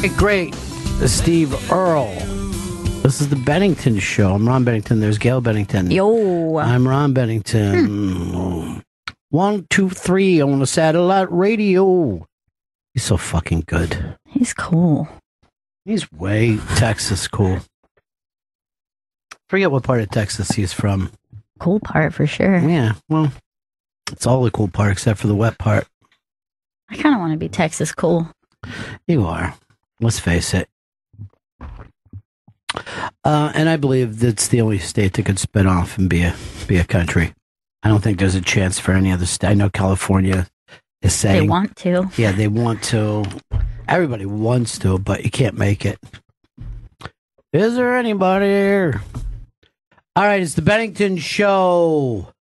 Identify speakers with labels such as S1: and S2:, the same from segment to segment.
S1: Great. Steve Earle. This is the Bennington Show. I'm Ron Bennington. There's Gail Bennington.
S2: Yo.
S1: I'm Ron Bennington. 1, 2, 3 on the satellite radio. He's so fucking good.
S2: He's cool.
S1: He's way Texas cool. Forget what part of Texas he's from.
S2: Cool part for sure.
S1: Yeah, well, it's all the cool part except for the wet part.
S2: I kind of want to be Texas cool.
S1: You are. Let's face it. And I believe that's the only state that could spin off and be a country. I don't think there's a chance for any other state. I know California is saying
S2: They want to.
S1: Yeah, they want to. Everybody wants to, but you can't make it. Is there anybody here? All right, it's the Bennington Show.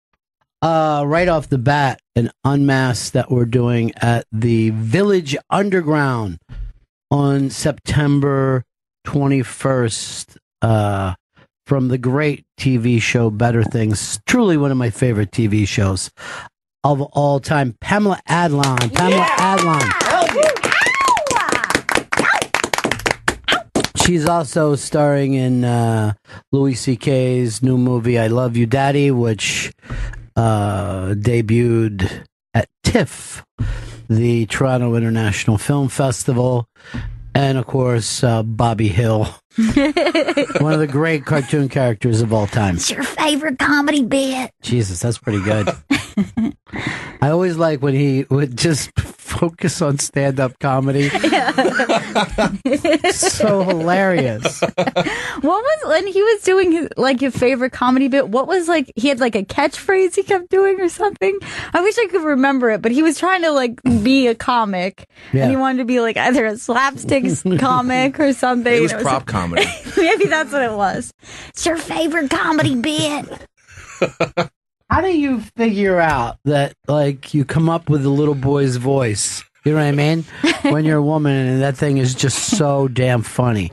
S1: Right off the bat, an unmask that we're doing at the Village Underground on September 21st. From the great TV show Better Things. Truly one of my favorite TV shows of all time. Pamela Adlon. Pamela Adlon. She's also starring in Louis C.K.'s new movie, I Love You, Daddy, which debuted at TIFF, the Toronto International Film Festival. And, of course, Bobby Hill, one of the great cartoon characters of all time.
S2: What's your favorite comedy bit? Jesus,
S1: that's pretty good. I always like when he would just focus on stand-up comedy. So hilarious.
S2: What was, when he was doing his favorite comedy bit, what was he had a catchphrase he kept doing or something? I wish I could remember it, but he was trying to be a comic. And he wanted to be either a slapstick comic or something.
S3: It was prop comedy.
S2: Maybe that's what it was. It's your favorite comedy bit.
S1: How do you figure out that, you come up with a little boy's voice? You know what I mean? When you're a woman and that thing is just so damn funny.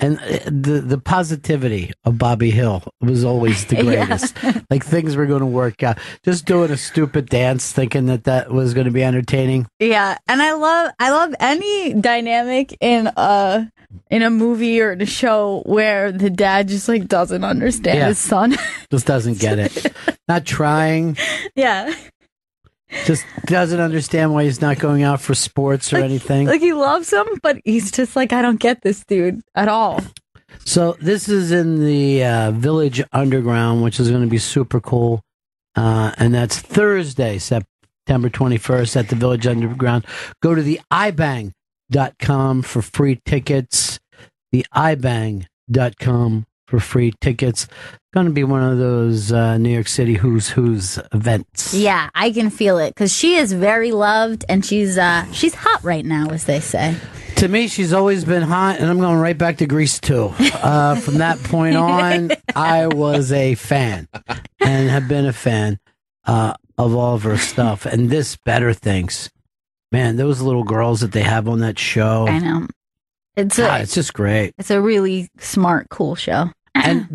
S1: And the positivity of Bobby Hill was always the greatest. Yeah. Things were going to work out. Just doing a stupid dance, thinking that was going to be entertaining.
S2: Yeah, and I love any dynamic in a movie or in a show where the dad just doesn't understand his son.
S1: Just doesn't get it. Not trying.
S2: Yeah.
S1: Just doesn't understand why he's not going out for sports or anything.
S2: He loves him, but he's just I don't get this dude at all.
S1: So this is in the Village Underground, which is going to be super cool. And that's Thursday, September 21st at the Village Underground. Go to the ibang.com for free tickets. The ibang.com for free tickets. Going to be one of those New York City Who's events.
S2: Yeah, I can feel it because she is very loved and she's hot right now, as they say.
S1: To me, she's always been hot, and I'm going right back to Grease too. From that point on, I was a fan and have been a fan of all of her stuff. And this Better Things, man, those little girls that they have on that show.
S2: I know. It's
S1: just great.
S2: It's a really smart, cool show.
S1: And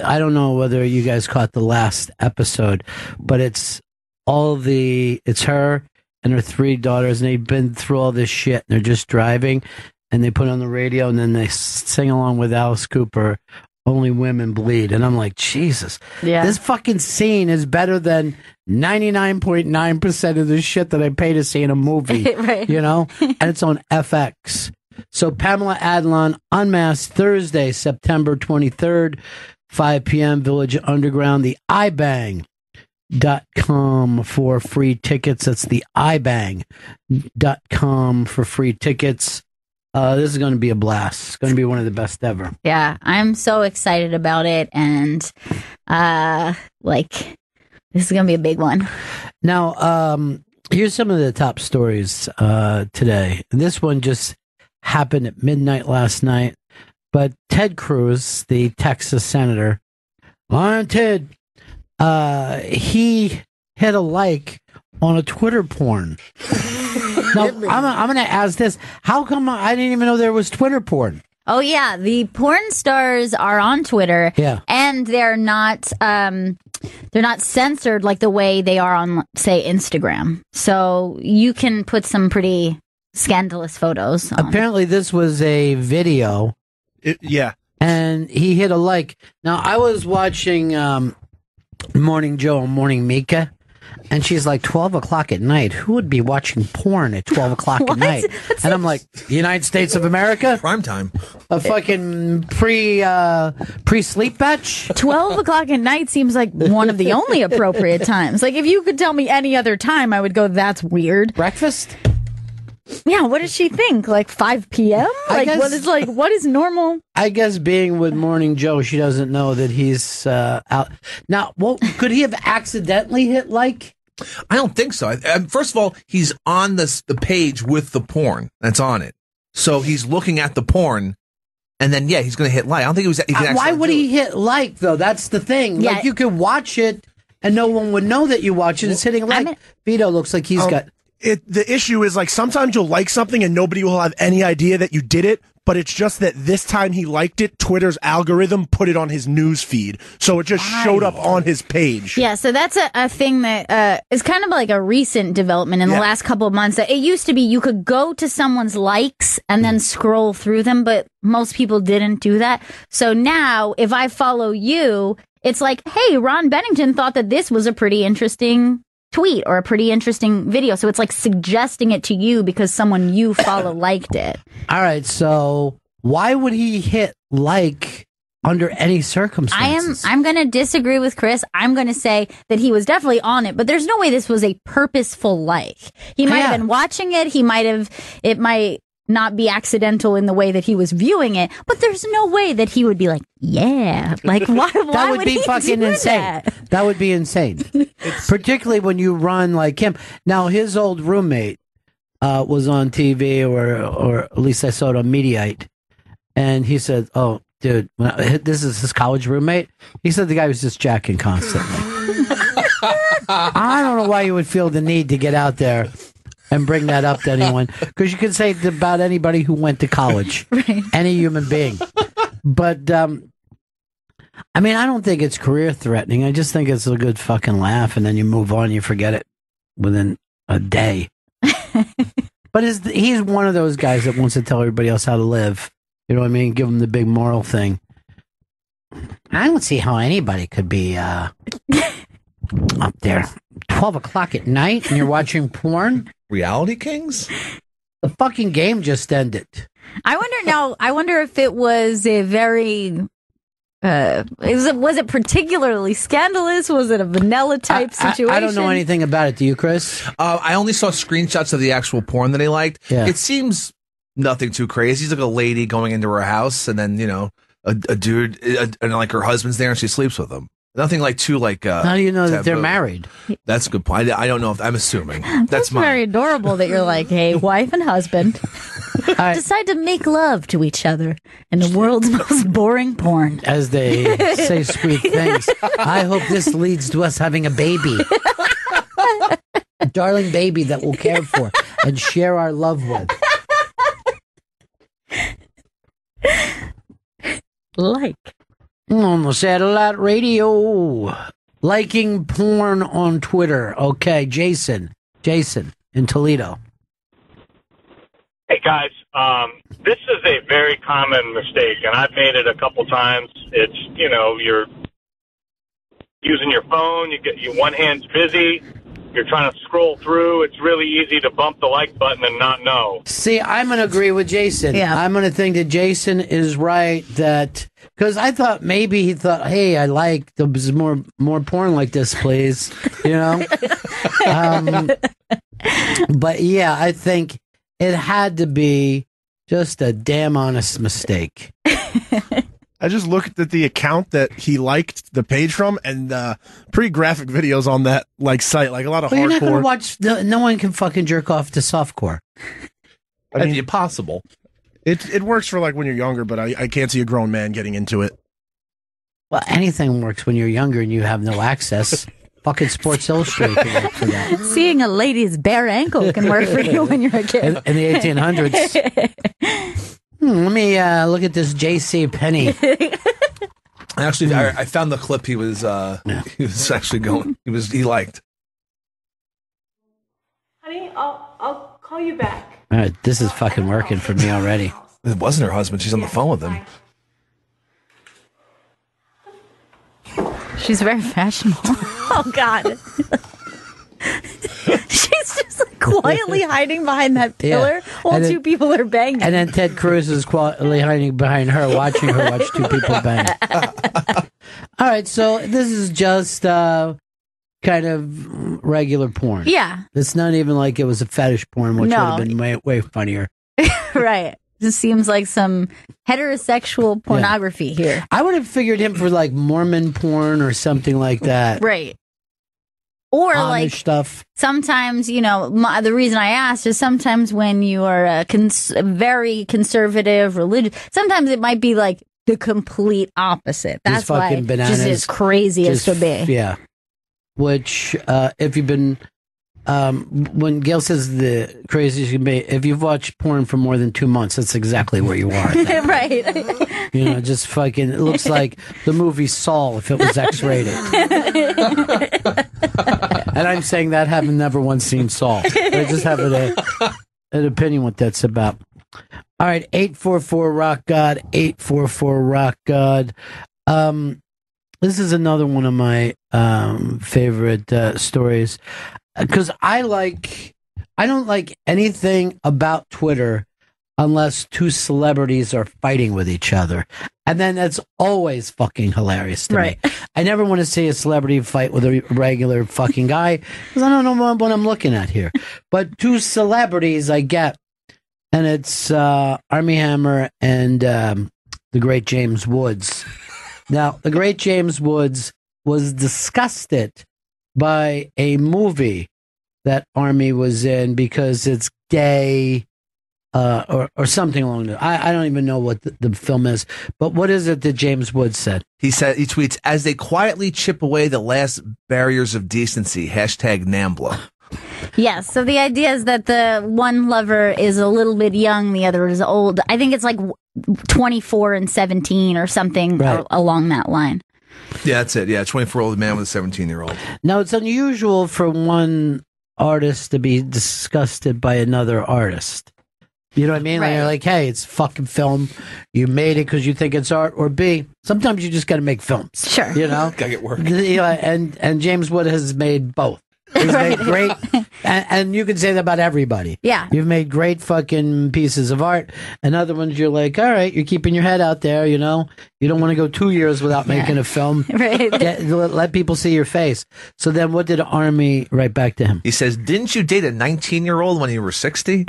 S1: I don't know whether you guys caught the last episode, but it's her and her 3 daughters, and they've been through all this shit, and they're just driving, and they put on the radio, and then they sing along with Alice Cooper, Only Women Bleed. And I'm like, Jesus, this fucking scene is better than 99.9% of the shit that I pay to see in a movie,
S2: right.
S1: And it's on FX. So Pamela Adlon, Unmasked, Thursday, September 23rd, 5 p.m., Village Underground, the ibang.com for free tickets. That's the ibang.com for free tickets. This is going to be a blast. It's going to be one of the best ever.
S2: Yeah, I'm so excited about it, and this is going to be a big one.
S1: Now, here's some of the top stories today. And this one just happened at midnight last night, but Ted Cruz, the Texas senator, Lion Ted, he hit a like on a Twitter porn. Now, I'm going to ask this. How come I didn't even know there was Twitter porn?
S2: Oh, yeah. The porn stars are on Twitter.
S1: Yeah.
S2: And they're not censored like the way they are on, say, Instagram. So you can put some pretty scandalous photos.
S1: Apparently, this was a video.
S3: Yeah.
S1: And he hit a like. Now, I was watching Morning Joe and Morning Mika, and she's like, 12 o'clock at night. Who would be watching porn at 12 o'clock at night? And I'm like, United States of America?
S3: Prime time.
S1: A fucking pre-sleep batch?
S2: 12 o'clock at night seems like one of the only appropriate times. Like, if you could tell me any other time, I would go, that's weird.
S1: Breakfast?
S2: Yeah, what does she think? Like 5 p.m.? Like, what is normal?
S1: I guess being with Morning Joe, she doesn't know that he's out. Now, could he have accidentally hit like?
S3: I don't think so. First of all, he's on the page with the porn that's on it. So he's looking at the porn, and then, he's going to hit like. I don't think he was.
S1: Why would he hit like, though? That's the thing. Yeah. Like, you could watch it, and no one would know that you watch it. It's hitting like. Vito looks like he's got...
S4: The issue is, like, sometimes you'll like something and nobody will have any idea that you did it, but it's just that this time he liked it, Twitter's algorithm put it on his news feed, so it just showed up on his page.
S2: Yeah, so that's a thing that is kind of like a recent development in the last couple of months. It used to be you could go to someone's likes and then scroll through them, but most people didn't do that. So now, if I follow you, it's like, hey, Ron Bennington thought that this was a pretty interesting tweet or a pretty interesting video. So it's like suggesting it to you because someone you follow liked it.
S1: All right. So why would he hit like under any circumstances?
S2: I'm going to disagree with Chris. I'm going to say that he was definitely on it, but there's no way this was a purposeful like. He might have been watching it. It might not be accidental in the way that he was viewing it, but there's no way that he would be like, like why
S1: that would be fucking insane. That would be insane. Particularly when you run like him. Now, his old roommate was on TV, or at least I saw it on Mediaite, and he said, oh, dude, this is his college roommate. He said the guy was just jacking constantly. I don't know why you would feel the need to get out there and bring that up to anyone, because you can say it about anybody who went to college, right. Any human being. But, I mean, I don't think it's career threatening. I just think it's a good fucking laugh, and then you move on, you forget it within a day. But he's one of those guys that wants to tell everybody else how to live. You know what I mean? Give them the big moral thing. I don't see how anybody could be up there 12 o'clock at night and you're watching porn.
S3: Reality Kings?
S1: The fucking game just ended.
S2: I wonder if it was a very was it particularly scandalous? Was it a vanilla type situation?
S1: I don't know anything about it. Do you, Chris?
S3: I only saw screenshots of the actual porn that he liked. Yeah. It seems nothing too crazy. He's like a lady going into her house, and then, a dude, and like her husband's there, and she sleeps with him. Nothing like too like.
S1: How do you know that they're married?
S3: That's a good point. I don't know if I'm assuming. That's
S2: very adorable that you're like, hey, wife and husband decide to make love to each other in the world's most boring porn.
S1: As they say sweet things. I hope this leads to us having a baby, a darling baby that we'll care for and share our love with. On the satellite radio, liking porn on Twitter. Okay, Jason in Toledo.
S5: Hey guys, this is a very common mistake, and I've made it a couple times. It's, you're using your phone, your one hand's busy, you're trying to scroll through. It's really easy to bump the like button and not know.
S1: See, I'm going to agree with Jason. Yeah. I'm going to think that Jason is right, that because I thought maybe he thought, hey, I like there's more porn like this, please. But yeah, I think it had to be just a damn honest mistake.
S4: I just looked at the account that he liked the page from, and pretty graphic videos on that site, like a lot of hardcore.
S1: You're not gonna watch. No one can fucking jerk off to softcore.
S3: I mean, impossible.
S4: It works for when you're younger, but I can't see a grown man getting into it.
S1: Well, anything works when you're younger and you have no access. Fucking Sports Illustrated can work for that.
S2: Seeing a lady's bare ankle can work for you when you're a kid.
S1: In the 1800s. Let me look at this J.C. Penney.
S3: Actually, I found the clip he was actually going. He liked.
S6: Honey, I'll call you back.
S1: All right, this is fucking working for me already.
S3: It wasn't her husband. She's on the phone with him.
S2: She's very fashionable. Oh, God. She's just like quietly hiding behind that pillar while two people are banging.
S1: And then Ted Cruz is quietly hiding behind her, watching her watch two people bang. All right, so this is just kind of regular porn.
S2: Yeah.
S1: It's not even like it was a fetish porn, which would have been way funnier.
S2: Right. This seems like some heterosexual pornography here.
S1: I would have figured him for like Mormon porn or something like that.
S2: Right. Or
S1: Amish
S2: like
S1: stuff.
S2: Sometimes, the reason I asked is sometimes when you are a very conservative religious, sometimes it might be like the complete opposite. That's why
S1: bananas,
S2: just as crazy as to be.
S1: Yeah. Which, if you've been, when Gail says the craziest you can be, if you've watched porn for more than 2 months, that's exactly where you are.
S2: Right.
S1: Just fucking, it looks like the movie Saul if it was X-rated. And I'm saying that having never once seen Saul. I just have an opinion what that's about. All right, 844 Rock God, 844 Rock God. This is another one of my favorite stories because I don't like anything about Twitter unless two celebrities are fighting with each other. And then that's always fucking hilarious to me. I never want to see a celebrity fight with a regular fucking guy because I don't know what I'm looking at here. But two celebrities I get, and it's Armie Hammer and the great James Woods. Now, the great James Woods was disgusted by a movie that Armie was in because it's gay or something along that. I don't even know what the film is, but what is it that James Woods said?
S3: He tweets, as they quietly chip away the last barriers of decency, #NAMBLA.
S2: Yes, so the idea is that the one lover is a little bit young, the other is old. I think it's like 24 and 17 or something along that line.
S3: Yeah, that's it. Yeah, 24-year-old man with a 17-year-old.
S1: Now, it's unusual for one artist to be disgusted by another artist. You know what I mean? Like, you're like, hey, it's fucking film. You made it because you think it's art. Or B, sometimes you just got to make films.
S2: Sure.
S3: Gotta get work.
S1: And James Wood has made both. He's made great, and you can say that about everybody.
S2: Yeah.
S1: You've made great fucking pieces of art, and other ones you're like, all right, you're keeping your head out there, You don't want to go 2 years without making a film.
S2: Right.
S1: Let people see your face. So then what did Armie write back to him?
S3: He says, didn't you date a 19-year-old when you were 60?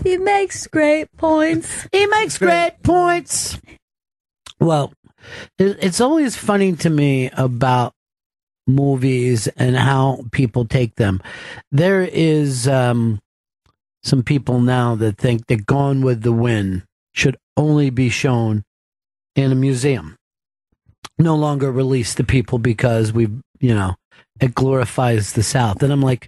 S2: He makes great points.
S1: Well, it's always funny to me about movies and how people take them. There is some people now that think that Gone with the Wind should only be shown in a museum, no longer released to people because it glorifies the South. And I'm like,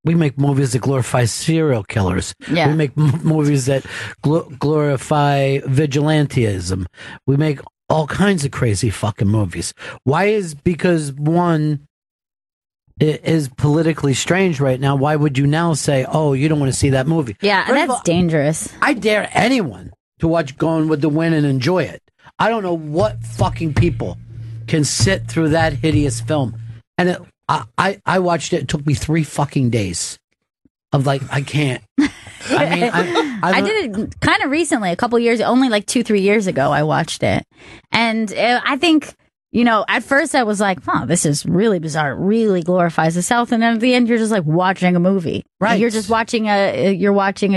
S1: we make movies that glorify serial killers.
S2: Yeah.
S1: We make movies that glorify vigilantism. We make all kinds of crazy fucking movies. Because one is politically strange right now. Why would you now say, oh, you don't want to see that movie?
S2: Yeah, that's dangerous.
S1: I dare anyone to watch Gone with the Wind and enjoy it. I don't know what fucking people can sit through that hideous film. And I watched it. It took me 3 fucking days of like, I can't. I mean,
S2: I did it kind of recently, a couple years, only like 2-3 years ago. I watched it, and I think at first I was like, "Oh, this is really bizarre. It really glorifies the South," and then at the end, you're just like watching a movie.
S1: Right?
S2: You're just watching a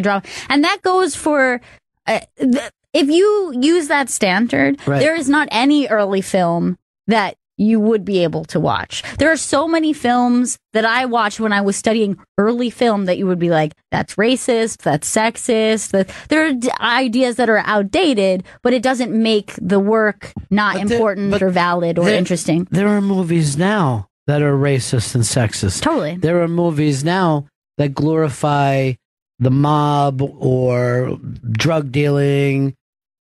S2: drama, and that goes for. If you use that standard, there is not any early film that you would be able to watch. There are so many films that I watched when I was studying early film that you would be like, that's racist, that's sexist. There are ideas that are outdated, but it doesn't make the work not important or valid or interesting.
S1: There are movies now that are racist and sexist.
S2: Totally.
S1: There are movies now that glorify the mob or drug dealing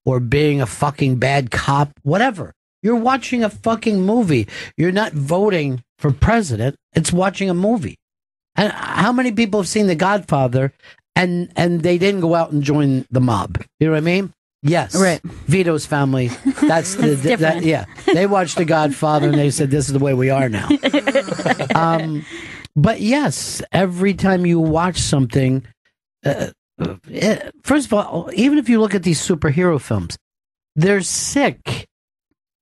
S1: or being a fucking bad cop, whatever. You're watching a fucking movie. You're not voting for president. It's watching a movie. And how many people have seen The Godfather and they didn't go out and join the mob? You know what I mean? Yes.
S2: Right.
S1: Vito's family. That's
S2: different.
S1: yeah. They watched The Godfather and they said, this is the way we are now. But yes, every time you watch something, first of all, even if you look at these superhero films, they're sick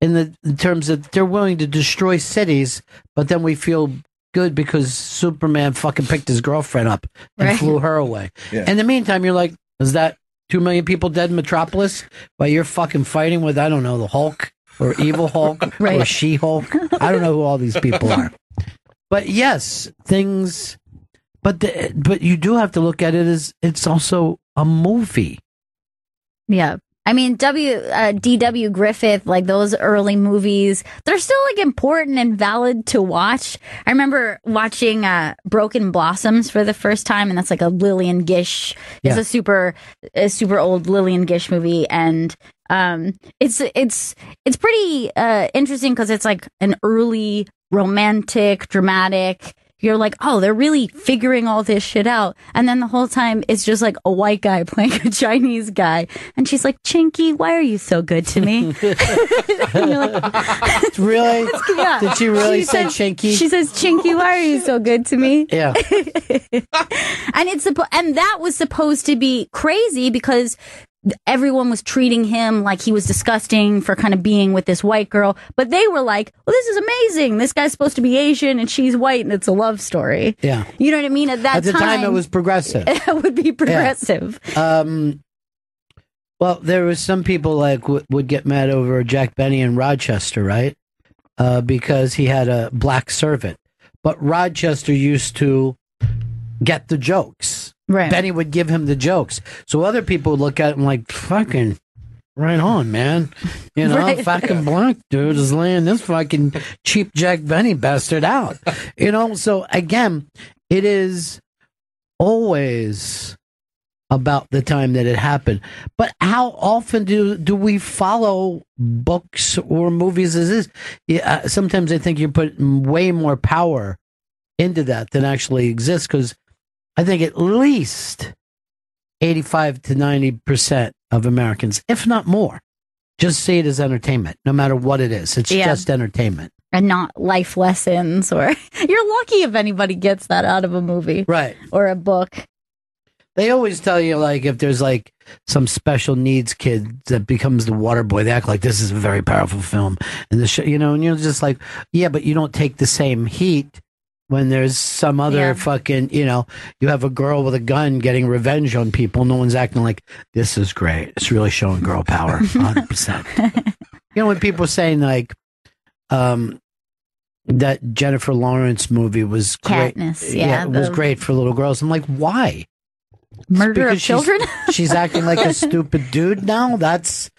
S1: in terms of they're willing to destroy cities, but then we feel good because Superman fucking picked his girlfriend up and flew her away. Yeah. In the meantime, you're like, is that 2 million people dead in Metropolis while you're fucking fighting with, I don't know, the Hulk or Evil Hulk or She-Hulk? I don't know who all these people are. But yes, things, but you do have to look at it as it's also a movie.
S2: Yeah. I mean, D.W. Griffith, like those early movies, they're still like important and valid to watch. I remember watching Broken Blossoms for the first time, and that's like a Lillian Gish. It's a super old Lillian Gish movie, and it's pretty interesting because it's like an early romantic, dramatic. You're like, oh, they're really figuring all this shit out. And then the whole time, it's just like a white guy playing a Chinese guy. And she's like, Chinky, why are you so good to me? And you're like,
S1: really? Yeah. Did she really say Chinky?
S2: She says, Chinky, why are you so good to me?
S1: Yeah.
S2: And that was supposed to be crazy because everyone was treating him like he was disgusting for kind of being with this white girl. But they were like, well, this is amazing. This guy's supposed to be Asian and she's white and it's a love story.
S1: Yeah.
S2: You know what I mean? At
S1: the time, it was progressive.
S2: It would be progressive.
S1: Yeah. Well, there was some people like would get mad over Jack Benny in Rochester, right? Because he had a black servant. But Rochester used to get the jokes.
S2: Right.
S1: Benny would give him the jokes. So other people would look at him like, fucking right on, man. You know, fucking black dude is laying this fucking cheap Jack Benny bastard out. You know, so again, it is always about the time that it happened. But how often do we follow books or movies as this? Yeah, sometimes I think you're putting way more power into that than actually exists, because I think at least 85 to 90% of Americans, if not more, just see it as entertainment, no matter what it is. It's just entertainment.
S2: And not life lessons, or you're lucky if anybody gets that out of a movie.
S1: Right.
S2: Or a book.
S1: They always tell you, like, if there's like some special needs kid that becomes the water boy, they act like this is a very powerful film. And the show, you know, and you're just like, yeah, but you don't take the same heat when there's some other fucking, you know, you have a girl with a gun getting revenge on people. No one's acting like, this is great. It's really showing girl power, 100%. You know, when people are saying, like, that Jennifer Lawrence movie was great.
S2: Katniss,
S1: it was great for little girls. I'm like, why?
S2: Murder of children?
S1: She's acting like a stupid dude now? That's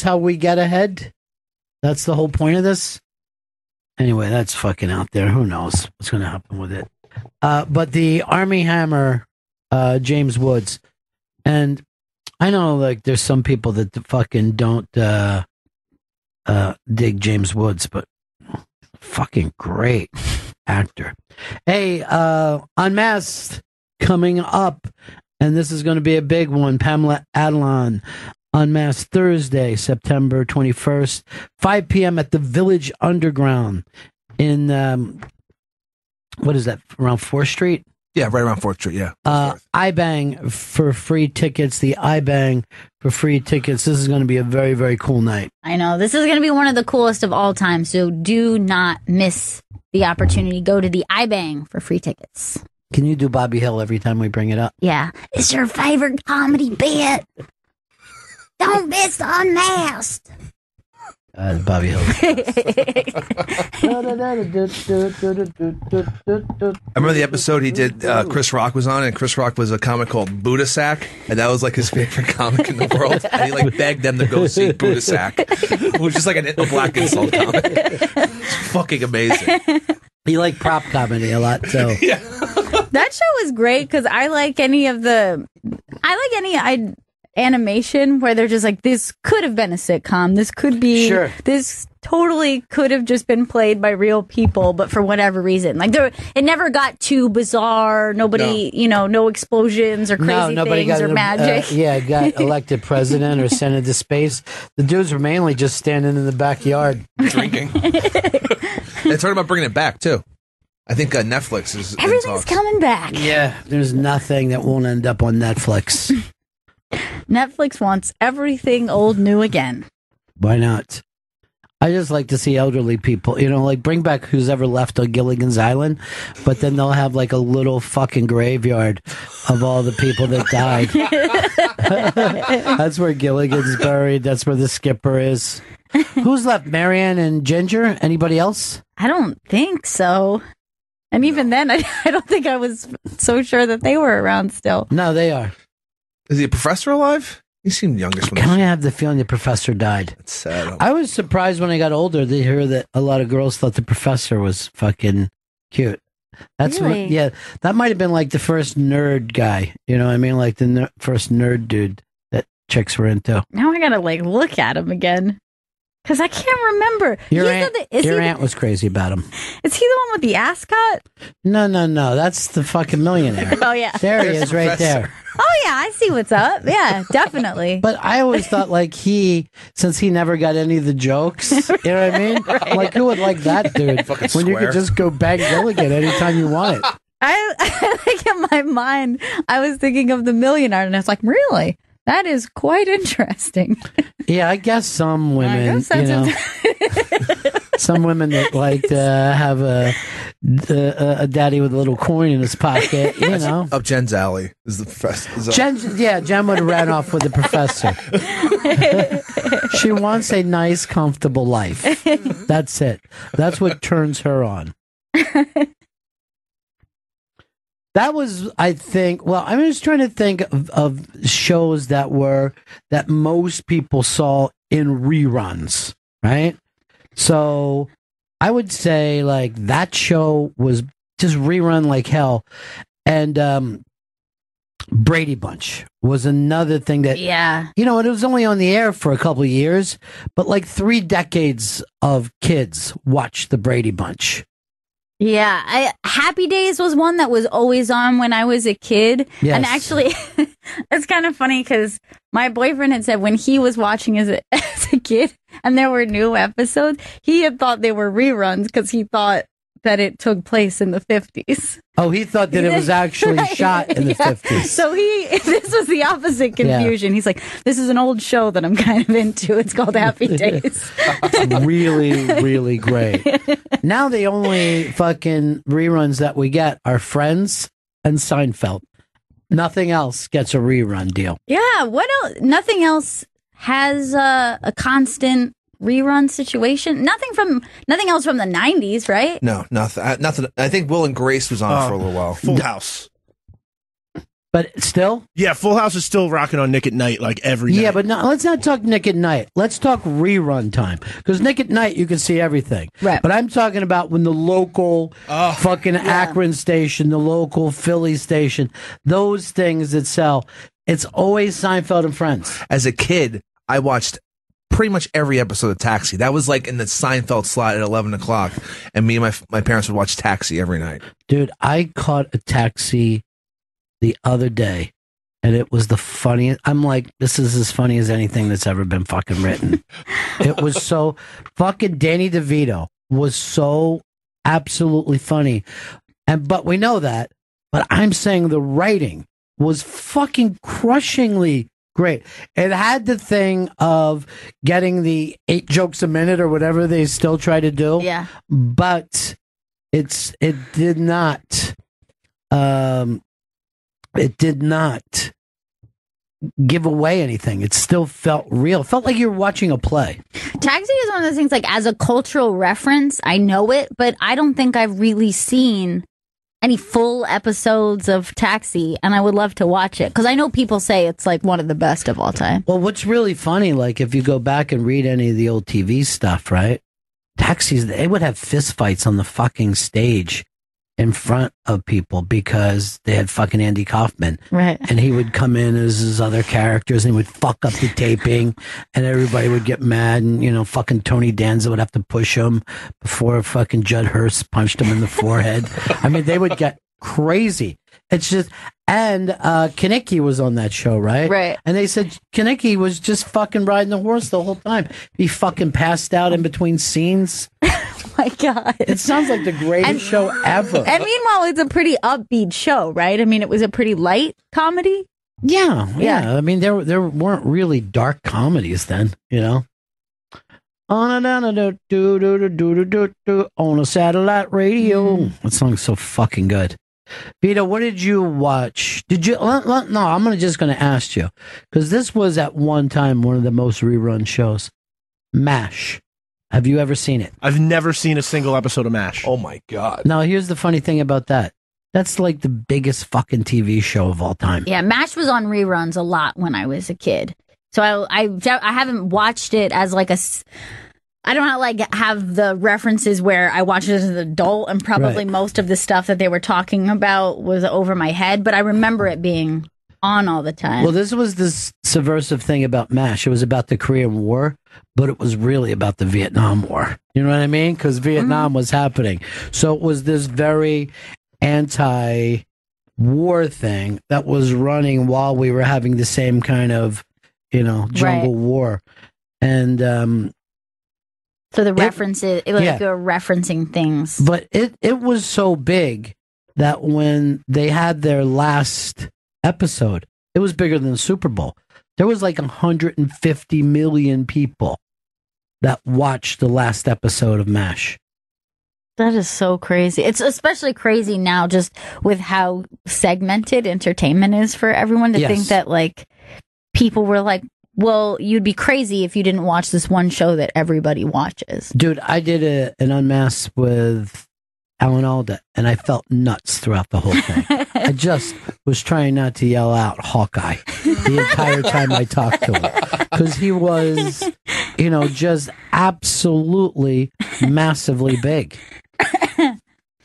S1: how we get ahead? That's the whole point of this? Anyway, that's fucking out there. Who knows what's going to happen with it? But the Army Hammer, James Woods, and I know, like, there's some people that fucking don't dig James Woods, but fucking great actor. Hey, Unmasked coming up, and this is going to be a big one. Pamela Adlon. Unmasked Thursday, September 21st, 5 p.m. at the Village Underground in, what is that, around 4th Street?
S3: Yeah, right around 4th Street, yeah.
S1: iBang for free tickets, the iBang for free tickets. This is going to be a very, very cool night.
S2: I know. This is going to be one of the coolest of all time, so do not miss the opportunity. Go to the iBang for free tickets.
S1: Can you do Bobby Hill every time we bring it up?
S2: Yeah. It's your favorite comedy bit. Don't miss Unmasked.
S1: Bobby Hill.
S3: I remember the episode he did, Chris Rock was on, and Chris Rock was a comic called Buddha Sack, and that was like his favorite comic in the world. And he like begged them to go see Buddha Sack, which was just like a black insult comic. It's fucking amazing.
S1: He liked prop comedy a lot, so.
S3: Yeah.
S2: That show is great because I like any animation where they're just like, this could have been a sitcom. This could be, this totally could have just been played by real people, but for whatever reason, like it never got too bizarre. Nobody, no explosions or crazy things or magic.
S1: Got elected president or sent into space. The dudes were mainly just standing in the backyard
S3: drinking. They're talking about bringing it back too. I think Netflix is.
S2: Everything's coming back.
S1: Yeah, there's nothing that won't end up on Netflix.
S2: Netflix wants everything old new again.
S1: Why not? I just like to see elderly people, like bring back Who's Ever Left on Gilligan's Island, but then they'll have like a little fucking graveyard of all the people that died. That's where Gilligan's buried. That's where the skipper is. Who's left? Marianne and Ginger? Anybody else?
S2: I don't think so. And even then, I don't think I was so sure that they were around still.
S1: No, they are.
S3: Is the professor alive? He seemed youngish.
S1: I kind of have the feeling the professor died.
S3: That's sad.
S1: I was surprised when I got older to hear that a lot of girls thought the professor was fucking cute. That's
S2: really?
S1: That might have been like the first nerd guy. You know what I mean? Like the first nerd dude that chicks were into.
S2: Now I gotta look at him again. Because I can't remember.
S1: Your aunt was crazy about him.
S2: Is he the one with the ascot?
S1: No. That's the fucking millionaire.
S2: Oh, yeah.
S1: There he is right there.
S2: Oh, yeah. I see what's up. Yeah, definitely.
S1: But I always thought since he never got any of the jokes, you know what I mean? Right. Like, who would like that dude? When you could just go bang Gilligan anytime you want it.
S2: I think in my mind, I was thinking of the millionaire, and I was like, really? That is quite interesting.
S1: Yeah, I guess some women, some women that like to have a daddy with a little coin in his pocket,
S3: Up Jen's alley is the professor.
S1: Jen would have ran off with the professor. She wants a nice, comfortable life. That's it. That's what turns her on. That was, I think, I'm just trying to think of shows that most people saw in reruns, right? So I would say like that show was just rerun like hell. And Brady Bunch was another thing that, it was only on the air for a couple of years, but like 3 decades of kids watched the Brady Bunch.
S2: Yeah, Happy Days was one that was always on when I was a kid.
S1: Yes.
S2: And actually, it's kind of funny because my boyfriend had said when he was watching as a kid and there were new episodes, he had thought they were reruns because he thought that it took place in the 50s.
S1: Oh, he thought that it was actually shot in the 50s.
S2: So this was the opposite confusion. He's like, this is an old show that I'm kind of into. It's called Happy Days.
S1: Really, really great. Now the only fucking reruns that we get are Friends and Seinfeld. Nothing else gets a rerun deal.
S2: Yeah, what else? Nothing else has a constant rerun situation. Nothing else from the 90s, right?
S3: No, nothing. I think Will and Grace was on for a little while.
S4: Full House.
S1: But still?
S4: Yeah, Full House is still rocking on Nick at Night like every night.
S1: Yeah, but let's not talk Nick at Night. Let's talk rerun time. Because Nick at Night, you can see everything.
S2: Right.
S1: But I'm talking about when the local fucking Akron station, the local Philly station, those things that sell, it's always Seinfeld and Friends.
S3: As a kid, I watched pretty much every episode of Taxi. That was like in the Seinfeld slot at 11 o'clock. And me and my parents would watch Taxi every night.
S1: Dude, I caught a taxi the other day, and it was the funniest. I'm like, this is as funny as anything that's ever been fucking written. It was so fucking Danny DeVito was so absolutely funny. But we know that. But I'm saying the writing was fucking crushingly great. It had the thing of getting the 8 jokes a minute or whatever they still try to do.
S2: Yeah.
S1: But it did not give away anything. It still felt real. It felt like you were watching a play.
S2: Taxi is one of those things, like, as a cultural reference, I know it, but I don't think I've really seen any full episodes of Taxi, and I would love to watch it because I know people say it's like one of the best of all time.
S1: Well, what's really funny, like if you go back and read any of the old TV stuff, right? Taxis, they would have fist fights on the fucking stage in front of people because they had fucking Andy Kaufman.
S2: Right.
S1: And he would come in as his other characters and he would fuck up the taping and everybody would get mad and, you know, fucking Tony Danza would have to push him before fucking Judd Hirst punched him in the forehead. I mean, they would get crazy. It's just, and Kanicki was on that show, right?
S2: Right.
S1: And they said Kanicki was just fucking riding the horse the whole time. He fucking passed out in between scenes.
S2: My God.
S1: It sounds like the greatest show ever.
S2: And meanwhile, it's a pretty upbeat show, right? I mean, it was a pretty light comedy.
S1: Yeah. I mean, there weren't really dark comedies then, you know. On a satellite radio. That song's so fucking good. Vito, what did you watch? Did you? No, I'm just going to ask you because this was at one time one of the most rerun shows. MASH. Have you ever seen it?
S4: I've never seen a single episode of MASH.
S3: Oh my God.
S1: Now, here's the funny thing about that. That's like the biggest fucking TV show of all time.
S2: Yeah, MASH was on reruns a lot when I was a kid. So I haven't watched it as like I don't like have the references where I watched it as an adult and probably most of the stuff that they were talking about was over my head, but I remember it being on all the time.
S1: Well, this was this subversive thing about MASH. It was about the Korean War, but it was really about the Vietnam War. You know what I mean? Because Vietnam was happening. So it was this very anti-war thing that was running while we were having the same kind of, you know, jungle war. And
S2: so the references, they were referencing things.
S1: But it was so big that when they had their last episode, it was bigger than the Super Bowl. There was like 150 million people that watched the last episode of MASH.
S2: That is so crazy. It's especially crazy now just with how segmented entertainment is for everyone to think that like people were like, well, you'd be crazy if you didn't watch this one show that everybody watches.
S1: Dude, I did an unmask with Alan Alda, and I felt nuts throughout the whole thing. I just was trying not to yell out Hawkeye the entire time I talked to him. Because he was, you know, just absolutely massively big.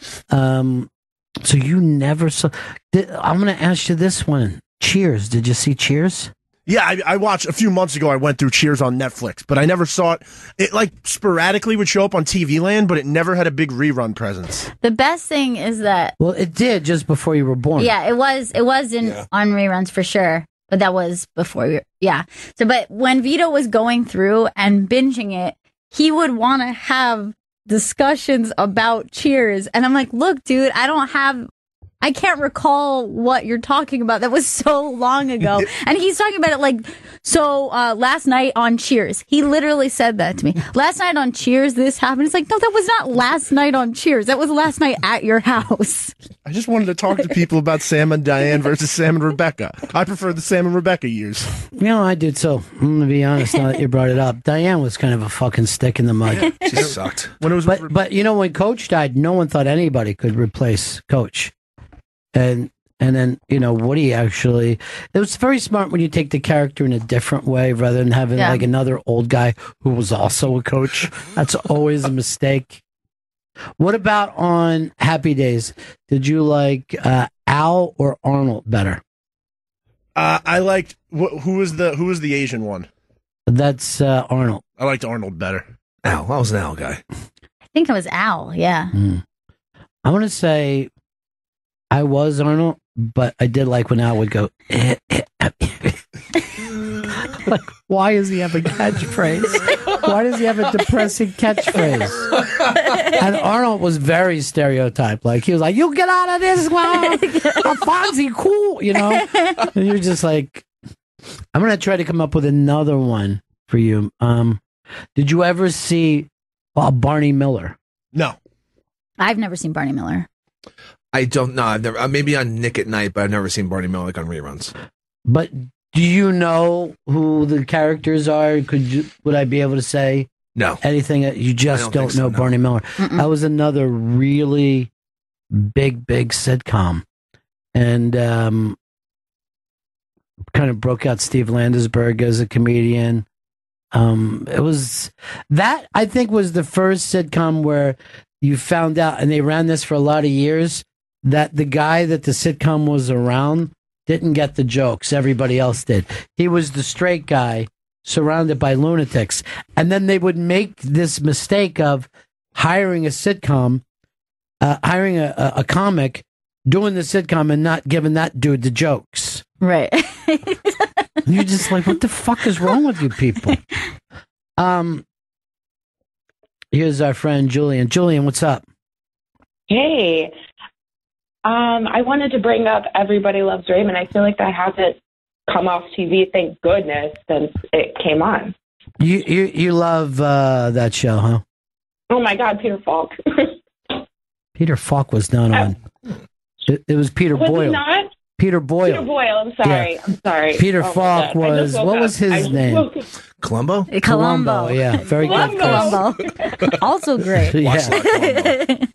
S1: So you never saw... I'm going to ask you this one. Cheers. Did you see Cheers?
S4: Yeah, I watched a few months ago. I went through Cheers on Netflix, but I never saw it. It like sporadically would show up on TV Land, but it never had a big rerun presence.
S2: The best thing is that
S1: it did just before you were born.
S2: Yeah, it was on reruns for sure, but that was before. So, but when Vito was going through and binging it, he would want to have discussions about Cheers, and I'm like, look, dude, I can't recall what you're talking about. That was so long ago. And he's talking about it like, so last night on Cheers, he literally said that to me. Last night on Cheers, this happened. It's like, no, that was not last night on Cheers. That was last night at your house.
S4: I just wanted to talk to people about Sam and Diane versus Sam and Rebecca. I prefer the Sam and Rebecca years.
S1: You know, I did too. I'm going to be honest now that you brought it up. Diane was kind of a fucking stick in the mud.
S3: She sucked.
S4: When it was
S1: but you know, when Coach died, no one thought anybody could replace Coach. And then, you know, Woody actually, it was very smart when you take the character in a different way rather than having like another old guy who was also a coach. That's always a mistake. What about on Happy Days? Did you like Al or Arnold better?
S4: I liked, who was the Asian one?
S1: That's Arnold.
S4: I liked Arnold better.
S3: Al, I was an Al guy.
S2: I think it was Al, yeah.
S1: I want to say I was Arnold, but I did like when Al would go, like, why does he have a catchphrase? Why does he have a depressing catchphrase? And Arnold was very stereotyped. Like, he was like, you get out of this one. Fonzie, cool, you know? And you're just like, I'm going to try to come up with another one for you. Did you ever see Barney Miller?
S4: No.
S2: I've never seen Barney Miller.
S3: I don't know. I've never, maybe on Nick at Night, but I've never seen Barney Miller on reruns.
S1: But do you know who the characters are? Would I be able to say
S3: no
S1: anything that you just don't know?
S3: No.
S1: Barney Miller. That was another really big sitcom, and kind of broke out Steve Landesberg as a comedian. It was that I think was the first sitcom where you found out, and they ran this for a lot of years, that the guy that the sitcom was around didn't get the jokes. Everybody else did. He was the straight guy surrounded by lunatics. And then they would make this mistake of hiring a sitcom, hiring a comic, doing the sitcom and not giving that dude the jokes.
S2: Right.
S1: You're just like, what the fuck is wrong with you people? Here's our friend Julian. Julian, what's up?
S6: Hey. I wanted to bring up Everybody Loves Raymond. I feel like that hasn't come off TV, thank goodness, since it came on.
S1: You love that show, huh?
S6: Oh my God, Peter Falk.
S1: Peter Falk was not on. It was Peter
S6: Was
S1: Boyle.
S6: he not?
S1: Peter Boyle.
S6: Peter Boyle, I'm sorry.
S1: Yeah.
S6: I'm sorry.
S1: Peter
S6: Oh,
S1: Falk was, what was his name?
S3: Columbo?
S1: Columbo, yeah. Very good.
S2: Columbo. Also great.
S1: Yeah.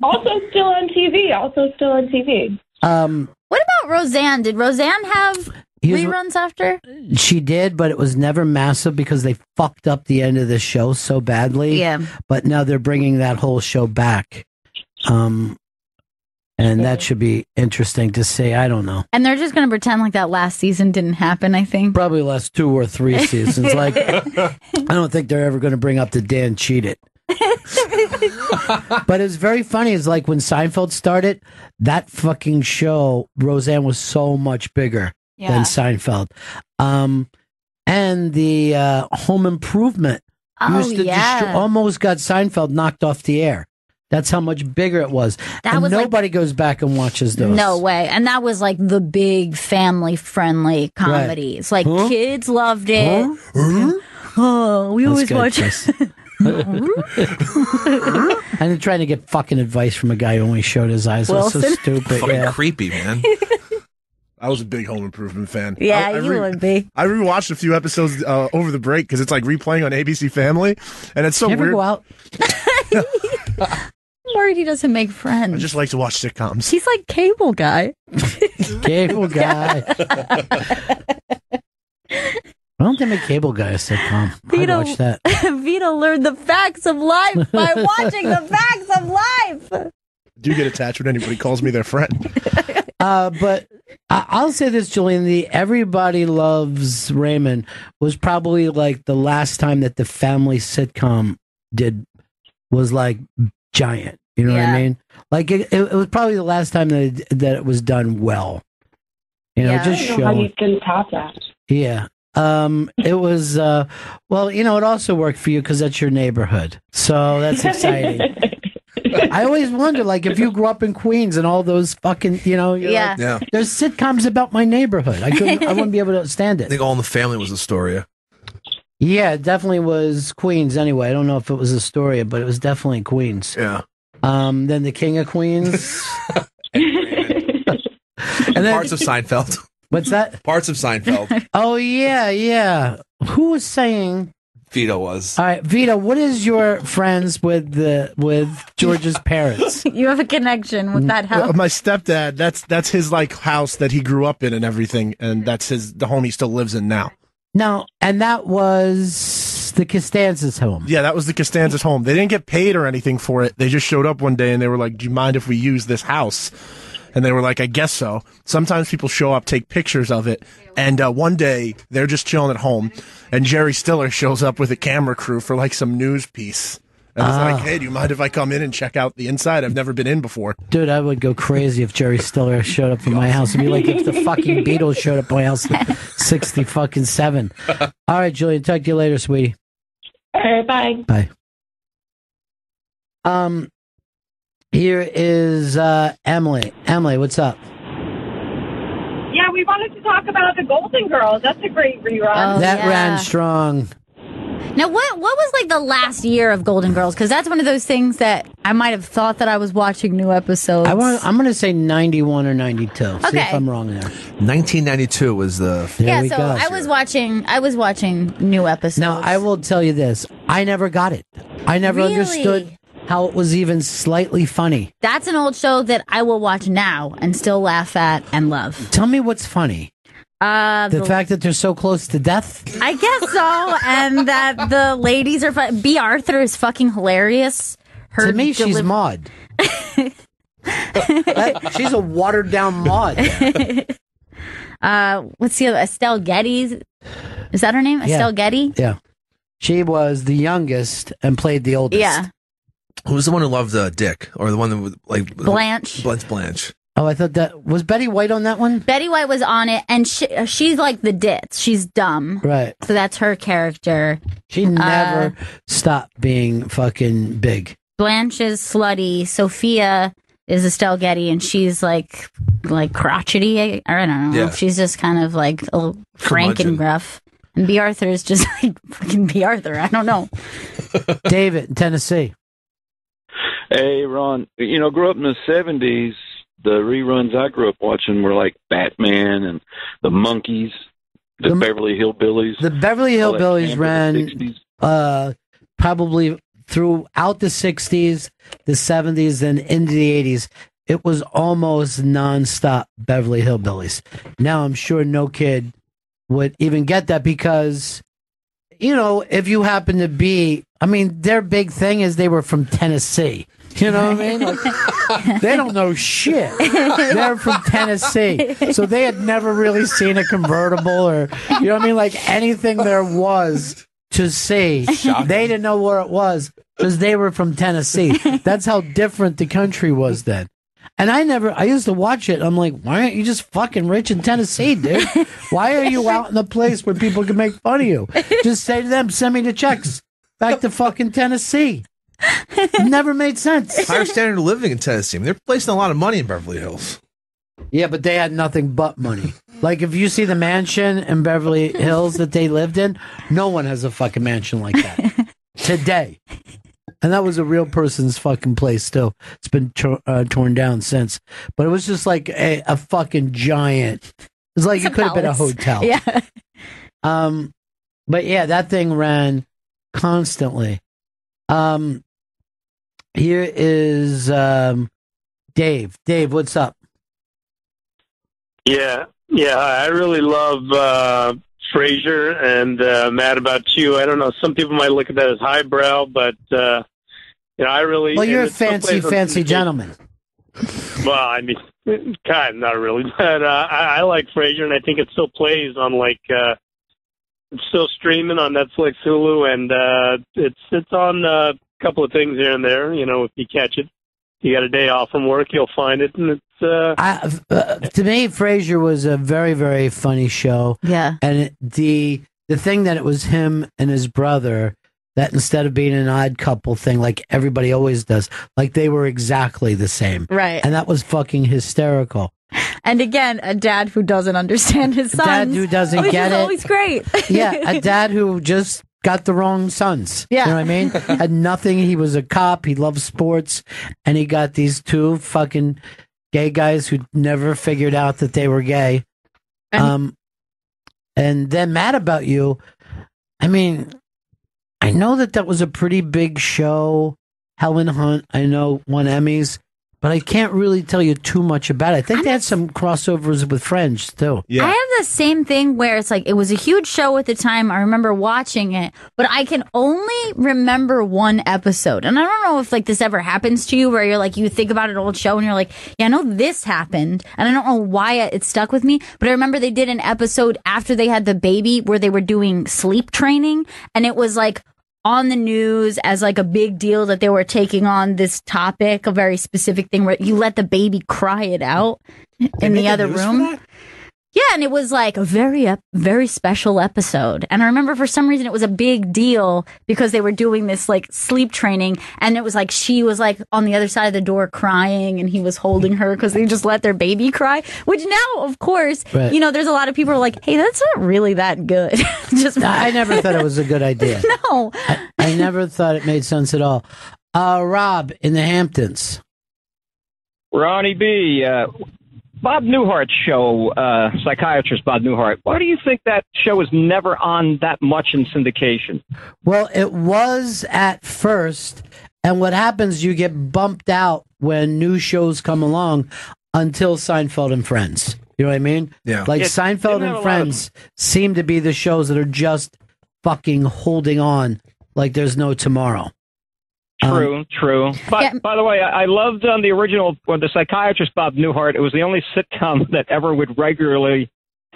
S6: Also still on TV.
S2: What about Roseanne? Did Roseanne have reruns after?
S1: She did, but it was never massive because they fucked up the end of the show so badly.
S2: Yeah.
S1: But now they're bringing that whole show back. And that should be interesting to see. I don't know.
S2: And they're just going to pretend like that last season didn't happen, I think.
S1: Probably last 2 or 3 seasons. Like, I don't think they're ever going to bring up the Dan cheated. But it's very funny. It's like when Seinfeld started, that fucking show, Roseanne was so much bigger than Seinfeld. And the Home Improvement used to almost got Seinfeld knocked off the air. That's how much bigger it was. And nobody goes back and watches those.
S2: No way. And that was like the big family-friendly comedies.
S1: Right.
S2: Like, kids loved it. Oh, we always watch it.
S1: And then trying to get fucking advice from a guy who only showed his eyes. That's so stupid.
S3: Fucking creepy, man.
S4: I was a big Home Improvement fan.
S2: Yeah, you would be.
S4: I rewatched a few episodes over the break because it's like replaying on ABC Family, and it's so
S1: you ever
S4: weird.
S1: Go out?
S2: I'm worried he doesn't make friends.
S4: I just like to watch sitcoms.
S2: He's like Cable Guy.
S1: Cable Guy. Why don't they make Cable Guy a sitcom? I'd watch that.
S2: Vito learned the facts of life by watching the facts of life.
S4: I do get attached when anybody calls me their friend.
S1: But I'll say this, Julian, the Everybody Loves Raymond was probably like the last time that the family sitcom was like giant. You know what I mean? Like it was probably the last time that it was done well. You know, just
S6: I don't know how you can top that.
S1: Yeah. It was, well, you know, it also worked for you because that's your neighborhood. So that's exciting. I always wonder, like, if you grew up in Queens and all those fucking, you know, like, there's sitcoms about my neighborhood. I wouldn't be able to stand it.
S3: I think All in the Family was Astoria.
S1: Yeah, it definitely was Queens anyway. I don't know if it was Astoria, but it was definitely Queens.
S3: Yeah.
S1: Then the King of Queens.
S3: And then parts of Seinfeld.
S1: What's that?
S3: Parts of Seinfeld.
S1: Oh, yeah. Who was saying?
S3: Vito was.
S1: All right, Vito, what is your friends with George's parents?
S2: You have a connection with that house?
S4: My stepdad, that's his like house that he grew up in and everything, and that's the home he still lives in now.
S1: No, and that was the Costanza's home.
S4: Yeah, that was the Costanza's home. They didn't get paid or anything for it. They just showed up one day and they were like, "Do you mind if we use this house?" And they were like, "I guess so." Sometimes people show up, take pictures of it, and one day they're just chilling at home, and Jerry Stiller shows up with a camera crew for like some news piece. And he's like, "Hey, do you mind if I come in and check out the inside? I've never been in before."
S1: Dude, I would go crazy if Jerry Stiller showed up at my house. It'd be like if the fucking Beatles showed up at my house at 60-7. All right, Julian, talk to you later, sweetie.
S6: All right, bye.
S1: Bye. Here is Emily. Emily, what's up?
S7: Yeah, we wanted to talk about the Golden Girls. That's a great rerun.
S1: That ran strong.
S2: Now, what was like the last year of Golden Girls? Because that's one of those things that I might have thought that I was watching new episodes.
S1: I'm going to say 91 or 92.
S2: Okay.
S1: See if I'm wrong there.
S3: 1992 was the...
S2: I was watching new episodes.
S1: Now, I will tell you this. I never got it. I never understood how it was even slightly funny.
S2: That's an old show that I will watch now and still laugh at and love.
S1: Tell me what's funny. The fact that they're so close to death?
S2: I guess so. And that the ladies are fun. B. Arthur is fucking hilarious. her
S1: To me, she's Maude. She's a watered down Maude.
S2: What's the other? Estelle Getty. Is that her name? Estelle Getty?
S1: Yeah. She was the youngest and played the oldest.
S2: Yeah.
S3: Who was the one who loved Dick, or the one that would like
S2: Blanche?
S3: Blanche.
S1: Oh, I thought that was Betty White on that one.
S2: Betty White was on it, and she's like the ditz. She's dumb,
S1: right?
S2: So that's her character.
S1: She never stopped being fucking big.
S2: Blanche is slutty. Sophia is Estelle Getty, and she's like crotchety. Or I don't know.
S3: Yeah.
S2: She's just kind of like a frank and gruff. And B. Arthur is just like fucking B. Arthur. I don't know.
S1: David in Tennessee.
S8: Hey, Ron. Grew up in the 70s. The reruns I grew up watching were like Batman and the Monkees, the Beverly Hillbillies.
S1: The Beverly Hillbillies ran probably throughout the 60s, the 70s, and into the 80s. It was almost nonstop Beverly Hillbillies. Now I'm sure no kid would even get that because, if you happen to be, their big thing is they were from Tennessee. You know what I mean? Like, they don't know shit. They're from Tennessee. So they had never really seen a convertible or, you know what I mean? Like anything there was to see. They didn't know where it was because they were from Tennessee. That's how different the country was then. And I used to watch it. I'm like, why aren't you just fucking rich in Tennessee, dude? Why are you out in a place where people can make fun of you? Just say to them, send me the checks back to fucking Tennessee. Never made sense.
S3: Higher standard of living in Tennessee. They're placing a lot of money in Beverly Hills.
S1: Yeah, but they had nothing but money. Like, if you see the mansion in Beverly Hills that they lived in, no one has a fucking mansion like that today. And that was a real person's fucking place, too. It's been torn down since. But it was just like a fucking giant. It was like it could have been a hotel.
S2: Yeah.
S1: But yeah, that thing ran constantly. Here is Dave. Dave, what's up?
S9: Yeah, I really love Frasier and Mad About You. I don't know, some people might look at that as highbrow, but I really...
S1: Well, you're a fancy gentleman.
S9: Well, kind of, not really, but I like Frasier, and I think it still plays on it's still streaming on Netflix, Hulu, and it's on a couple of things here and there. If you catch it, you got a day off from work, you'll find it, and it's.
S1: To me, Frasier was a very, very funny show.
S2: Yeah,
S1: and the thing that it was him and his brother that instead of being an odd couple thing like everybody always does, like they were exactly the same,
S2: right?
S1: And that was fucking hysterical.
S2: And again, a dad who doesn't understand his sons.
S1: A dad who doesn't get it.
S2: Always great.
S1: Yeah, a dad who just got the wrong sons.
S2: Yeah.
S1: You know what I mean? Had nothing. He was a cop. He loved sports. And he got these two fucking gay guys who never figured out that they were gay. And then Mad About You. I know that was a pretty big show. Helen Hunt, I know, won Emmys. But I can't really tell you too much about it. I think they had some crossovers with Friends, too.
S2: Yeah. I have the same thing where it's like, it was a huge show at the time. I remember watching it, but I can only remember one episode. And I don't know if this ever happens to you where you're like, you think about an old show and you're like, yeah, I know this happened. And I don't know why it stuck with me. But I remember they did an episode after they had the baby where they were doing sleep training. And it was on the news as a big deal that they were taking on this topic, a very specific thing where you let the baby cry it out in the other room. Yeah, and it was a very special episode. And I remember for some reason it was a big deal because they were doing this sleep training, and it was she was on the other side of the door crying, and he was holding her because they just let their baby cry. Which now, of course,
S1: right.
S2: There's a lot of people who are like, "Hey, that's not really that good."
S1: I never thought it was a good idea.
S2: No,
S1: I never thought it made sense at all. Rob in the Hamptons.
S10: Ronnie B. Bob Newhart's show, psychiatrist Bob Newhart, why do you think that show is never on that much in syndication?
S1: Well, it was at first, and what happens, you get bumped out when new shows come along until Seinfeld and Friends. You know what I mean?
S3: Yeah.
S1: Seinfeld and Friends seem to be the shows that are just fucking holding on like there's no tomorrow.
S10: True. But by the way, I loved the original, when the psychiatrist Bob Newhart. It was the only sitcom that ever would regularly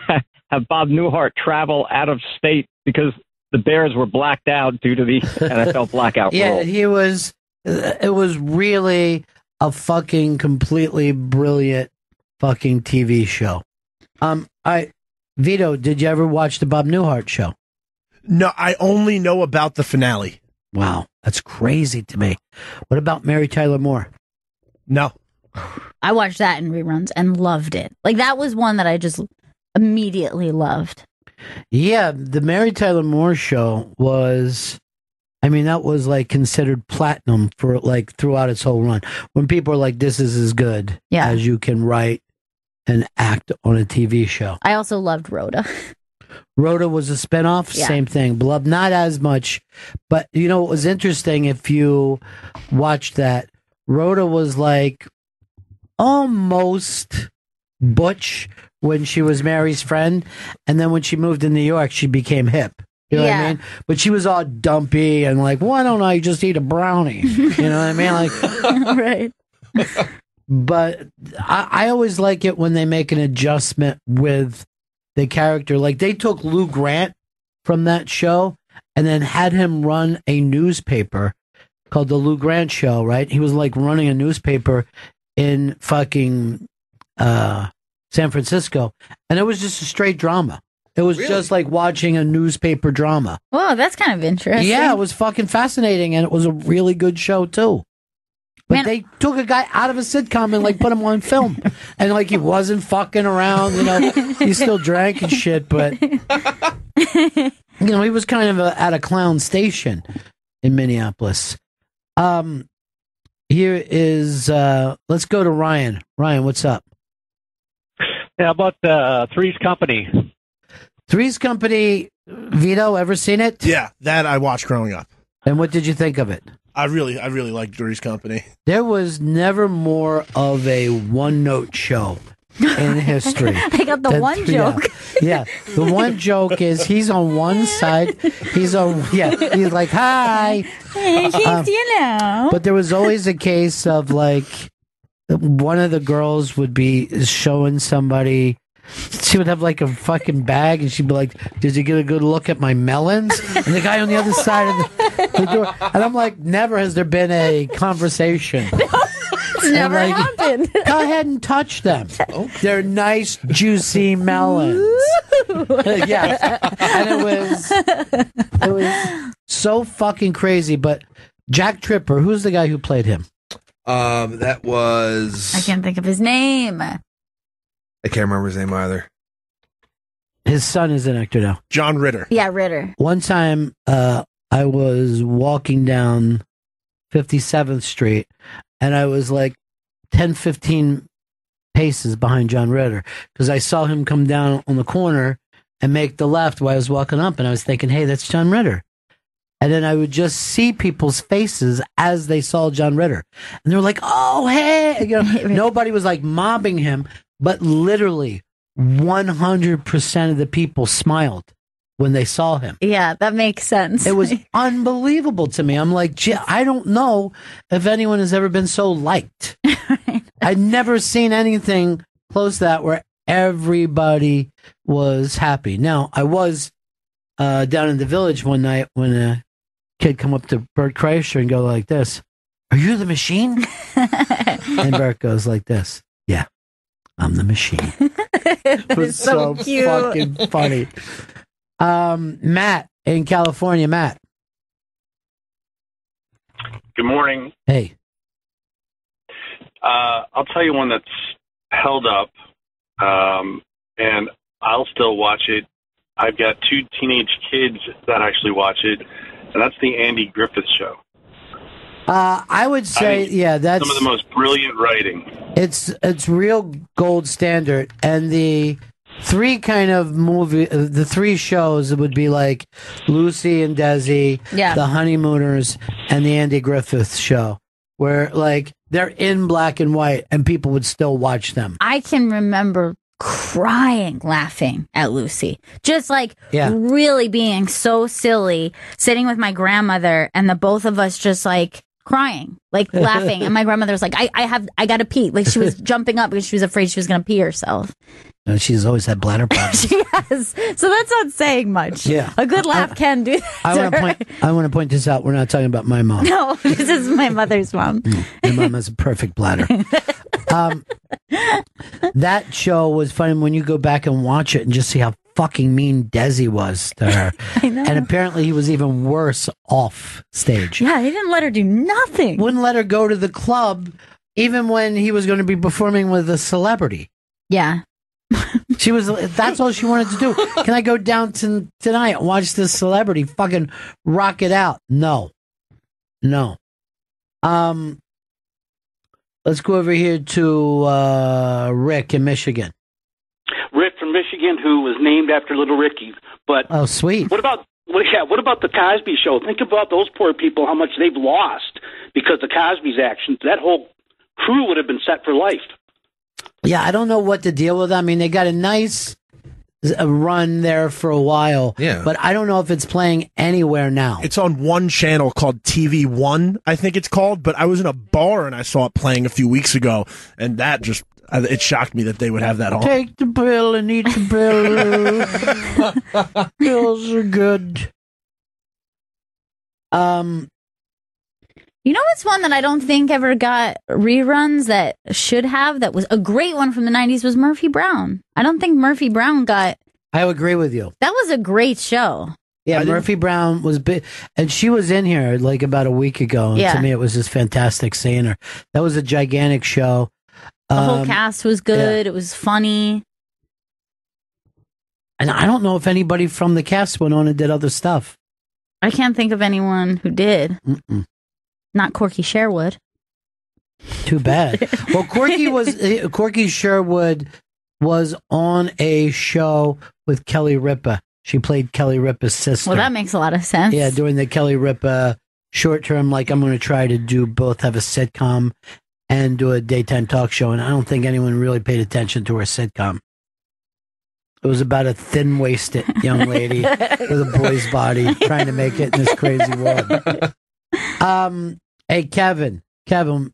S10: have Bob Newhart travel out of state because the Bears were blacked out due to the NFL blackout rule.
S1: Yeah, he was. It was really a fucking completely brilliant fucking TV show. Vito, did you ever watch the Bob Newhart show?
S4: No, I only know about the finale.
S1: Wow, that's crazy to me. What about Mary Tyler Moore?
S4: No.
S2: I watched that in reruns and loved it. Like, that was one that I just immediately loved.
S1: Yeah, the Mary Tyler Moore show was, I mean, that was like considered platinum for like throughout its whole run. When people are like, this is as good as you can write and act on a TV show.
S2: I also loved Rhoda.
S1: Rhoda was a spinoff, same thing. Beloved, not as much, but you know, it was interesting if you watched that. Rhoda was like almost butch when she was Mary's friend, and then when she moved to New York, she became hip. You know what I mean? But she was all dumpy and like, why don't I just eat a brownie? You know what I mean? Like,
S2: right.
S1: But I always like it when they make an adjustment with the character. Like, they took Lou Grant from that show and then had him run a newspaper called The Lou Grant Show, right? He was like running a newspaper in fucking San Francisco, and it was just a straight drama. It was just like watching a newspaper drama.
S2: Well, that's kind of interesting.
S1: Yeah, it was fucking fascinating, and it was a really good show too. But they took a guy out of a sitcom and like put him on film, and like he wasn't fucking around. You know, he still drank and shit, but you know, he was kind of at a clown station in Minneapolis. Here is let's go to Ryan. Ryan, what's up?
S11: Yeah, about Three's Company.
S1: Three's Company, Vito, ever seen it?
S4: Yeah, that I watched growing up.
S1: And what did you think of it?
S4: I really liked Three's Company.
S1: There was never more of a one-note show in history.
S2: They got the one joke.
S1: Yeah, the one joke is he's on one side. He's like, hi.
S2: You know.
S1: But there was always a case of like, one of the girls would be showing somebody. She would have like a fucking bag, and she'd be like, "Did you get a good look at my melons?" And the guy on the other side of the door, and I'm like, "Never has there been a conversation.
S2: It's never happened.
S1: Go ahead and touch them. They're nice, juicy melons." Yeah, and it was so fucking crazy. But Jack Tripper, who's the guy who played him?
S3: That was.
S2: I can't think of his name.
S3: I can't remember his name either.
S1: His son is an actor now.
S4: John Ritter.
S2: Yeah, Ritter.
S1: One time, I was walking down 57th Street, and I was like 10, 15 paces behind John Ritter, because I saw him come down on the corner and make the left while I was walking up, and I was thinking, hey, that's John Ritter. And then I would just see people's faces as they saw John Ritter. And they were like, oh, hey. You know, nobody was like mobbing him, but literally 100% of the people smiled when they saw him.
S2: Yeah, that makes sense.
S1: It was unbelievable to me. I'm like, I don't know if anyone has ever been so liked. I'd never seen anything close to that where everybody was happy. Now, I was down in the Village one night when a kid come up to Bert Kreischer and go like this, "Are you the machine?" And Bert goes like this, "Yeah, I'm the machine." It was so
S2: cute.
S1: fucking funny. Matt in California. Matt.
S12: Good morning.
S1: Hey.
S12: I'll tell you one that's held up, and I'll still watch it. I've got 2 teenage kids that actually watch it, and that's the Andy Griffith Show.
S1: I would say, that's
S12: some of the most brilliant writing.
S1: It's real gold standard, and the 3 kind of the 3 shows would be like Lucy and Desi, The Honeymooners, and the Andy Griffith Show, where like they're in black and white, and people would still watch them.
S2: I can remember crying laughing at Lucy, just like really being so silly, sitting with my grandmother, and the both of us just like crying, like laughing. And my grandmother was like, I got to pee. Like she was jumping up because she was afraid she was going to pee herself.
S1: No, she's always had bladder problems.
S2: She has. So that's not saying much.
S1: Yeah.
S2: A good laugh can do that.
S1: I want to point this out. We're not talking about my mom.
S2: No, this is my mother's mom.
S1: My mom has a perfect bladder. That show was funny when you go back and watch it and just see how fucking mean Desi was to her.
S2: I know.
S1: And apparently he was even worse off stage.
S2: Yeah, he didn't let her do nothing.
S1: Wouldn't let her go to the club even when he was going to be performing with a celebrity.
S2: Yeah.
S1: That's all she wanted to do. Can I go down tonight and watch this celebrity fucking rock it out? No. Let's go over here to Rick in Michigan.
S13: Rick from Michigan, who was named after Little Ricky. But
S1: oh, sweet.
S13: What about the Cosby Show? Think about those poor people, how much they've lost because of Cosby's actions. That whole crew would have been set for life.
S1: Yeah, I don't know what to deal with. I mean, they got a nice run there for a while.
S4: Yeah.
S1: But I don't know if it's playing anywhere now.
S4: It's on one channel called TV One, I think it's called. But I was in a bar and I saw it playing a few weeks ago, and that just it shocked me that they would have that on.
S1: Take the pill and eat the pill. Pills are good.
S2: You know what's one that I don't think ever got reruns that should have, that was a great one from the 90s, was Murphy Brown. I don't think Murphy Brown got...
S1: I agree with you.
S2: That was a great show.
S1: Yeah, Murphy Brown was big, and she was in here like about a week ago, and
S2: Yeah.
S1: to me it was just fantastic seeing her. That was a gigantic show.
S2: The whole cast was good. It was funny.
S1: And I don't know if anybody from the cast went on and did other stuff.
S2: I can't think of anyone who did.
S1: Mm-mm.
S2: Not Corky Sherwood.
S1: Too bad. Well, Corky Sherwood was on a show with Kelly Ripa. She played Kelly Ripa's sister.
S2: Well, that makes a lot of sense.
S1: Yeah, during the Kelly Ripa short term, like I'm going to try to do both, have a sitcom and do a daytime talk show. And I don't think anyone really paid attention to her sitcom. It was about a thin-waisted young lady with a boy's body trying to make it in this crazy world. Hey, Kevin, in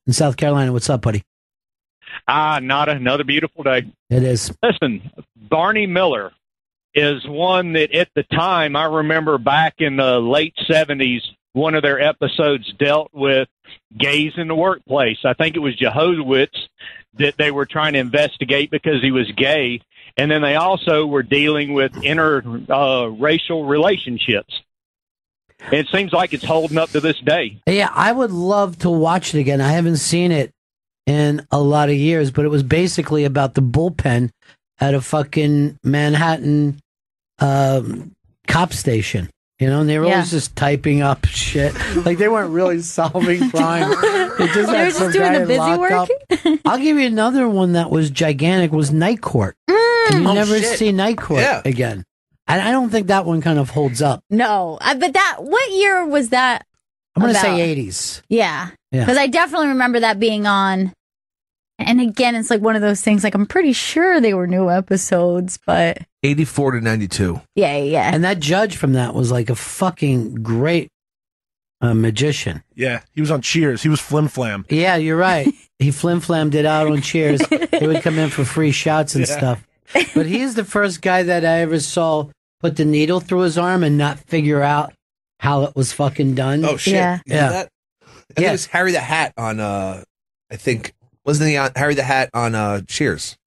S1: South Carolina, what's up, buddy?
S10: Not another beautiful day.
S1: It is.
S10: Listen, Barney Miller is one that at the time, I remember back in the late 70s, one of their episodes dealt with gays in the workplace. I think it was Jehoshaphat that they were trying to investigate because he was gay. And then they also were dealing with interracial relationships. It seems like it's holding up to this day.
S1: Yeah, I would love to watch it again. I haven't seen it in a lot of years, but it was basically about the bullpen at a fucking Manhattan cop station. You know, and they were always just typing up shit. Like, they weren't really solving crime. They just had some guy locked up. I'll give you another one that was gigantic, was Night Court. And you never see Night Court again. And I don't think that one kind of holds up.
S2: No, but what year was that?
S1: I'm going to say 80s.
S2: Yeah.
S1: Yeah.
S2: Because I definitely remember that being on. And again, it's like one of those things, like I'm pretty sure they were new episodes, but
S3: 84 to 92.
S2: Yeah.
S1: And that judge from that was like a fucking great magician.
S4: Yeah, he was on Cheers. He was Flim Flam.
S1: Yeah, you're right. He flim-flammed it out on Cheers. He would come in for free shots and stuff. But he's the first guy that I ever saw put the needle through his arm and not figure out how it was fucking done.
S3: Oh, shit.
S1: Yeah.
S3: You know that? I think it was Harry the Hat on, wasn't he on Harry the Hat on Cheers?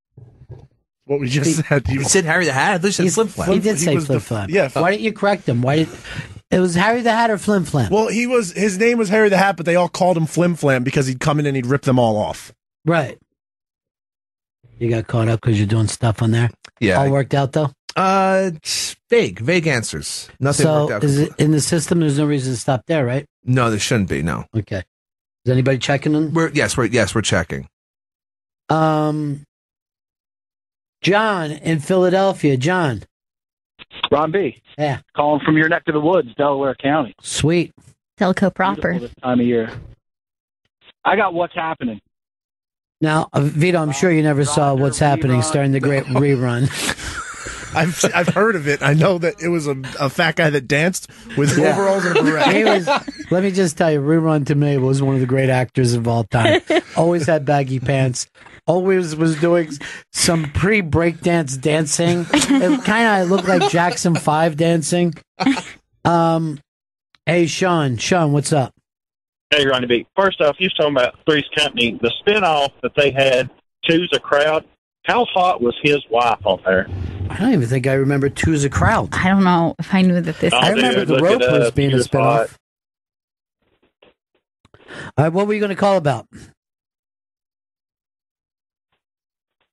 S4: What we just said.
S3: You said Harry the Hat? I thought you said Flim Flam.
S1: He did say Flim Flam.
S4: Yeah.
S1: Why didn't you correct him? It was Harry the Hat or Flim Flam?
S4: Well, his name was Harry the Hat, but they all called him Flim Flam because he'd come in and he'd rip them all off.
S1: Right. You got caught up because you're doing stuff on there?
S3: Yeah.
S1: All worked out, though?
S3: It's vague answers. Nothing worked out.
S1: Is it in the system? There's no reason to stop there, right?
S3: No, there shouldn't be, no.
S1: Okay. Is anybody checking them?
S3: We're checking.
S1: John in Philadelphia. John.
S11: Ron B.
S1: Yeah.
S11: Calling from your neck of the woods, Delaware County.
S1: Sweet.
S2: Delco proper.
S11: This time of year. I got What's Happening.
S1: Now, Vito, I'm sure you never saw What's Happening starring the great rerun.
S4: I've heard of it. I know that it was a fat guy that danced with overalls and a beret.
S1: Let me just tell you, Rerun to me was one of the great actors of all time. Always had baggy pants. Always was doing some pre-breakdance dancing. It kind of looked like Jackson 5 dancing. Hey, Sean, what's up?
S14: Hey, Ronnie B. First off, you was talking about Three's Company. The spinoff that they had, Two's a Crowd. How hot was his wife on there?
S1: I don't even think I remember Two's a Crowd.
S2: I don't know if I knew that this.
S1: I remember the Ropers being a spinoff. All right, what were you going to call about?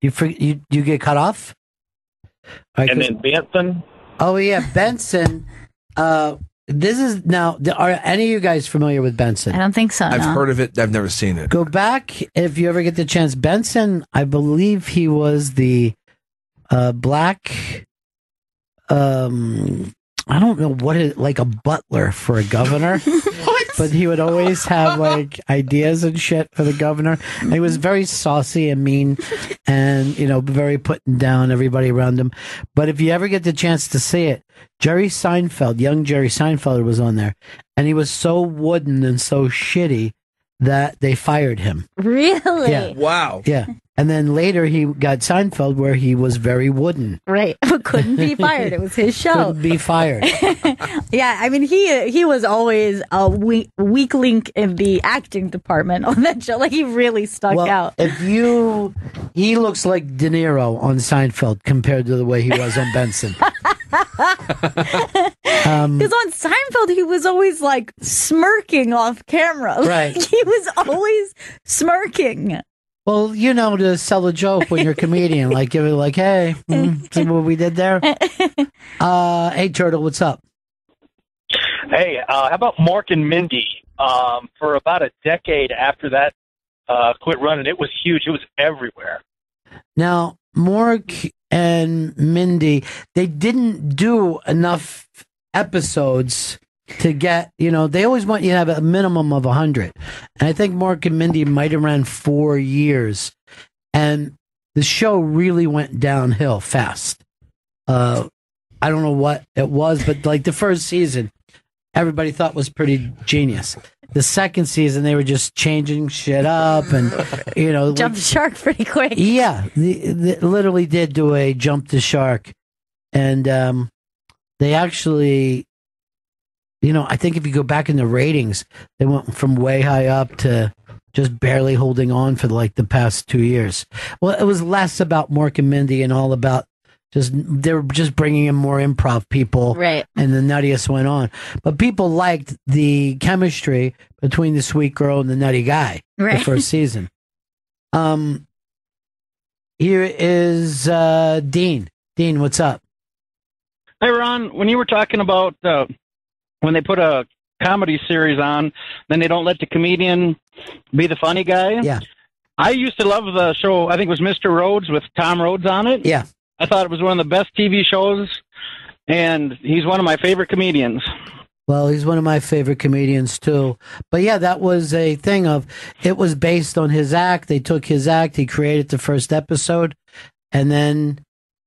S1: You get cut off? Right,
S14: and then Benson.
S1: Oh yeah, Benson. This is now. Are any of you guys familiar with Benson?
S2: I don't think so.
S3: I've heard of it. I've never seen it.
S1: Go back if you ever get the chance. Benson, I believe he was the black. I don't know what it like a butler for a governor. What? But he would always have like ideas and shit for the governor. And he was very saucy and mean, and very putting down everybody around him. But if you ever get the chance to see it, Jerry Seinfeld, young Jerry Seinfeld, was on there, and he was so wooden and so shitty that they fired him.
S2: Really?
S1: Yeah.
S3: Wow.
S1: Yeah. And then later he got Seinfeld, where he was very wooden.
S2: Right. But couldn't be fired. It was his show.
S1: Couldn't be fired.
S2: Yeah. I mean, he was always a weak link in the acting department on that show. Like, he really stuck out.
S1: He looks like De Niro on Seinfeld compared to the way he was on Benson.
S2: Because on Seinfeld, he was always like smirking off camera.
S1: Right.
S2: Like, he was always smirking.
S1: Well, to sell a joke when you're a comedian, like give it like, hey, see what we did there? Hey, Turtle, what's up?
S11: Hey, how about Mark and Mindy? For about a decade after that quit running, it was huge. It was everywhere.
S1: Now, Mark and Mindy, they didn't do enough episodes to get, they always want you to have a minimum of 100. And I think Mark and Mindy might have ran 4 years. And the show really went downhill fast. I don't know what it was, but like the first season, everybody thought was pretty genius. The second season, they were just changing shit up and,
S2: Jumped the shark pretty quick.
S1: Yeah, they literally did do a jump the shark. And they actually, I think if you go back in the ratings, they went from way high up to just barely holding on for like the past 2 years. Well, it was less about Mork and Mindy and all about they were just bringing in more improv people.
S2: Right.
S1: And the nuttiest went on. But people liked the chemistry between the sweet girl and the nutty guy.
S2: Right.
S1: The first season. Here is Dean. Dean, what's up?
S10: Hey, Ron, when you were talking about when they put a comedy series on, then they don't let the comedian be the funny guy.
S1: Yeah.
S10: I used to love the show, I think it was Mr. Rhodes with Tom Rhodes on it.
S1: Yeah.
S10: I thought it was one of the best TV shows, and he's one of my favorite comedians.
S1: Well, he's one of my favorite comedians, too. But yeah, that was a thing of, it was based on his act. They took his act, he created the first episode, and then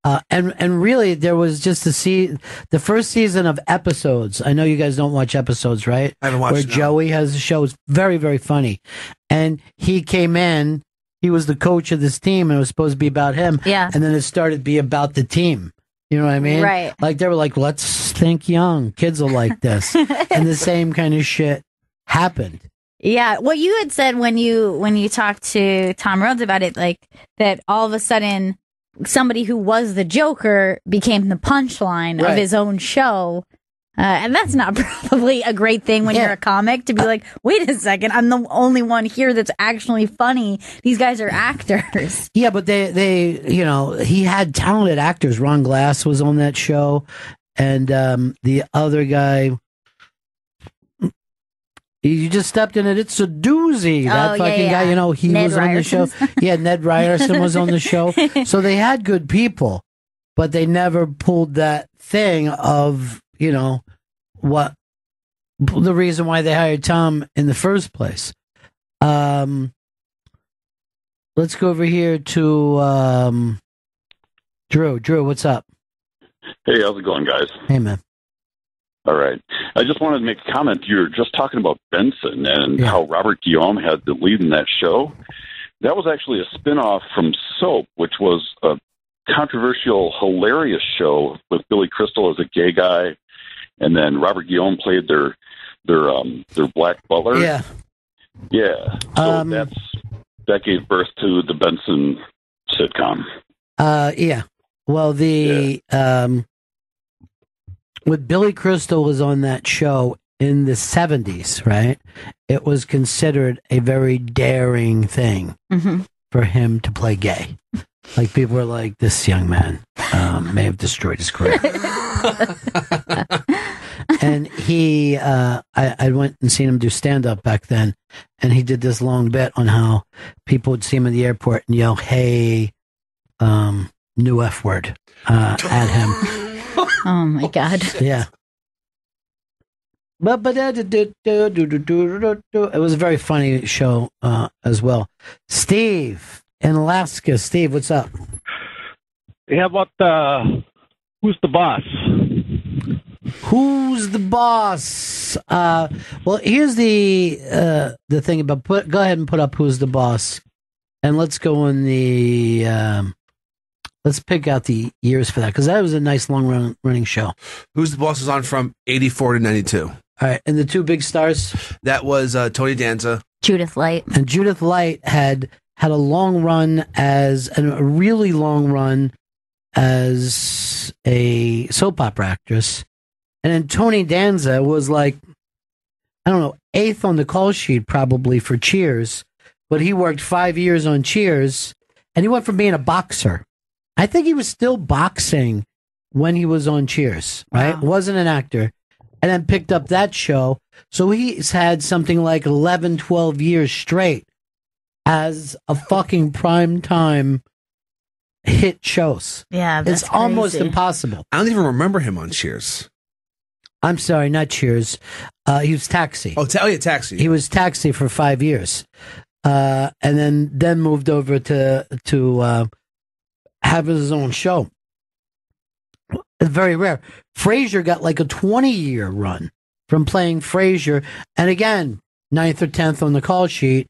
S1: and really, there was just the first season of episodes. I know you guys don't watch episodes, right?
S3: I haven't watched
S1: Where
S3: it, no.
S1: Joey has a show. It's very, very funny. And he came in, he was the coach of this team, and it was supposed to be about him.
S2: Yeah.
S1: And then it started to be about the team. You know what I mean?
S2: Right.
S1: Like, they were like, let's think young. Kids will like this. And the same kind of shit happened.
S2: Yeah, what you had said when you talked to Tom Rhodes about it, like that all of a sudden somebody who was the Joker became the punchline of his own show. And that's not probably a great thing when you're a comic to be like, wait a second, I'm the only one here that's actually funny. These guys are actors.
S1: Yeah, but they he had talented actors. Ron Glass was on that show, and the other guy, you just stepped in it. It's a doozy. That fucking guy, he
S2: Ned
S1: was on the show. Yeah, Ned Ryerson was on the show. So they had good people, but they never pulled that thing of, what the reason why they hired Tom in the first place. Let's go over here to Drew. Drew, what's up?
S15: Hey, how's it going, guys?
S1: Hey, man.
S15: All right. I just wanted to make a comment. You're just talking about Benson and how Robert Guillaume had the lead in that show. That was actually a spinoff from Soap, which was a controversial, hilarious show with Billy Crystal as a gay guy, and then Robert Guillaume played their black butler.
S1: Yeah.
S15: Yeah. So that gave birth to the Benson sitcom.
S1: Yeah. Well, when Billy Crystal was on that show in the 70s, right? It was considered a very daring thing for him to play gay. Like, people were like, this young man may have destroyed his career. And he, I went and seen him do stand-up back then, and he did this long bit on how people would see him in the airport and yell, hey, new F word at him.
S2: Oh, my God.
S1: Yeah. But it was a very funny show as well. Steve in Alaska. Steve, what's up?
S16: How about Who's the Boss?
S1: Who's the boss? Well, here's the thing about go ahead and put up Who's the Boss, and let's go in the let's pick out the years for that, because that was a nice long running show.
S3: Who's the Boss was on from 84 to 92.
S1: All right, and the two big stars?
S3: That was Tony Danza.
S2: Judith Light.
S1: And Judith Light had a long run a really long run as a soap opera actress. And then Tony Danza was like, I don't know, 8th on the call sheet probably for Cheers, but he worked 5 years on Cheers, and he went from being a boxer. I think he was still boxing when he was on Cheers, right? Wow. Wasn't an actor. And then picked up that show. So he's had something like 11, 12 years straight as a fucking primetime hit shows.
S2: Yeah, that's
S1: it's almost impossible.
S3: I don't even remember him on Cheers.
S1: I'm sorry, not Cheers. He was Taxi.
S3: Oh, yeah, Taxi.
S1: He was Taxi for 5 years, and then moved over to have his own show. It's very rare. Frasier got like a 20-year run from playing Frasier, and again, 9th or 10th on the call sheet,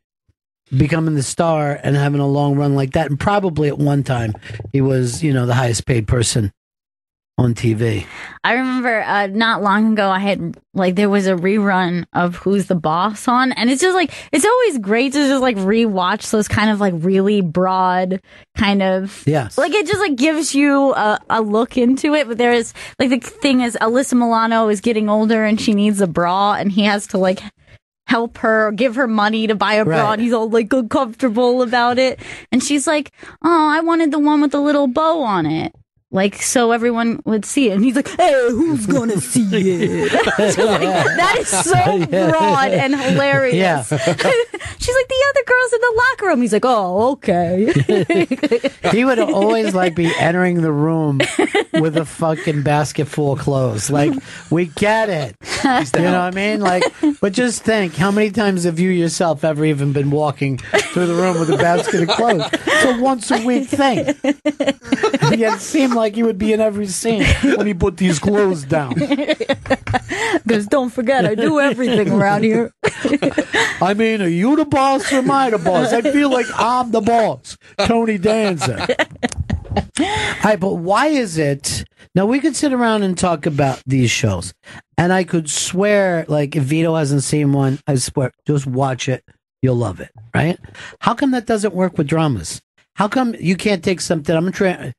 S1: becoming the star and having a long run like that. And probably at one time, he was, the highest paid person on TV.
S2: I remember not long ago, there was a rerun of Who's the Boss on, and it's just like, it's always great to just like rewatch those kind of like really broad kind of,
S1: yes.
S2: Like it just like gives you a look into it. But there's like, the thing is, Alyssa Milano is getting older and she needs a bra, and he has to like help her, give her money to buy a bra, right. And he's all like uncomfortable about it, and she's like, oh, I wanted the one with the little bow on it. Like, so everyone would see it. And he's like, hey, who's going to see it? So, like, that is so broad and hilarious.
S1: Yeah.
S2: She's like, the other girl's in the locker room. He's like, oh, okay.
S1: He would always, like, be entering the room with a fucking basket full of clothes. Like, we get it. You know what I mean? Like, but just think, how many times have you yourself ever even been walking through the room with a basket of clothes? It's a once-a-week thing. Yet it seemed like he would be in every scene when he put these clothes down.
S2: Because don't forget, I do everything around here.
S1: I mean, are you the boss or am I the boss? I feel like I'm the boss. Tony Danza. All right, but why is it... Now, we could sit around and talk about these shows, and I could swear, like, if Vito hasn't seen one, I swear, just watch it. You'll love it, right? How come that doesn't work with dramas? How come you can't take something...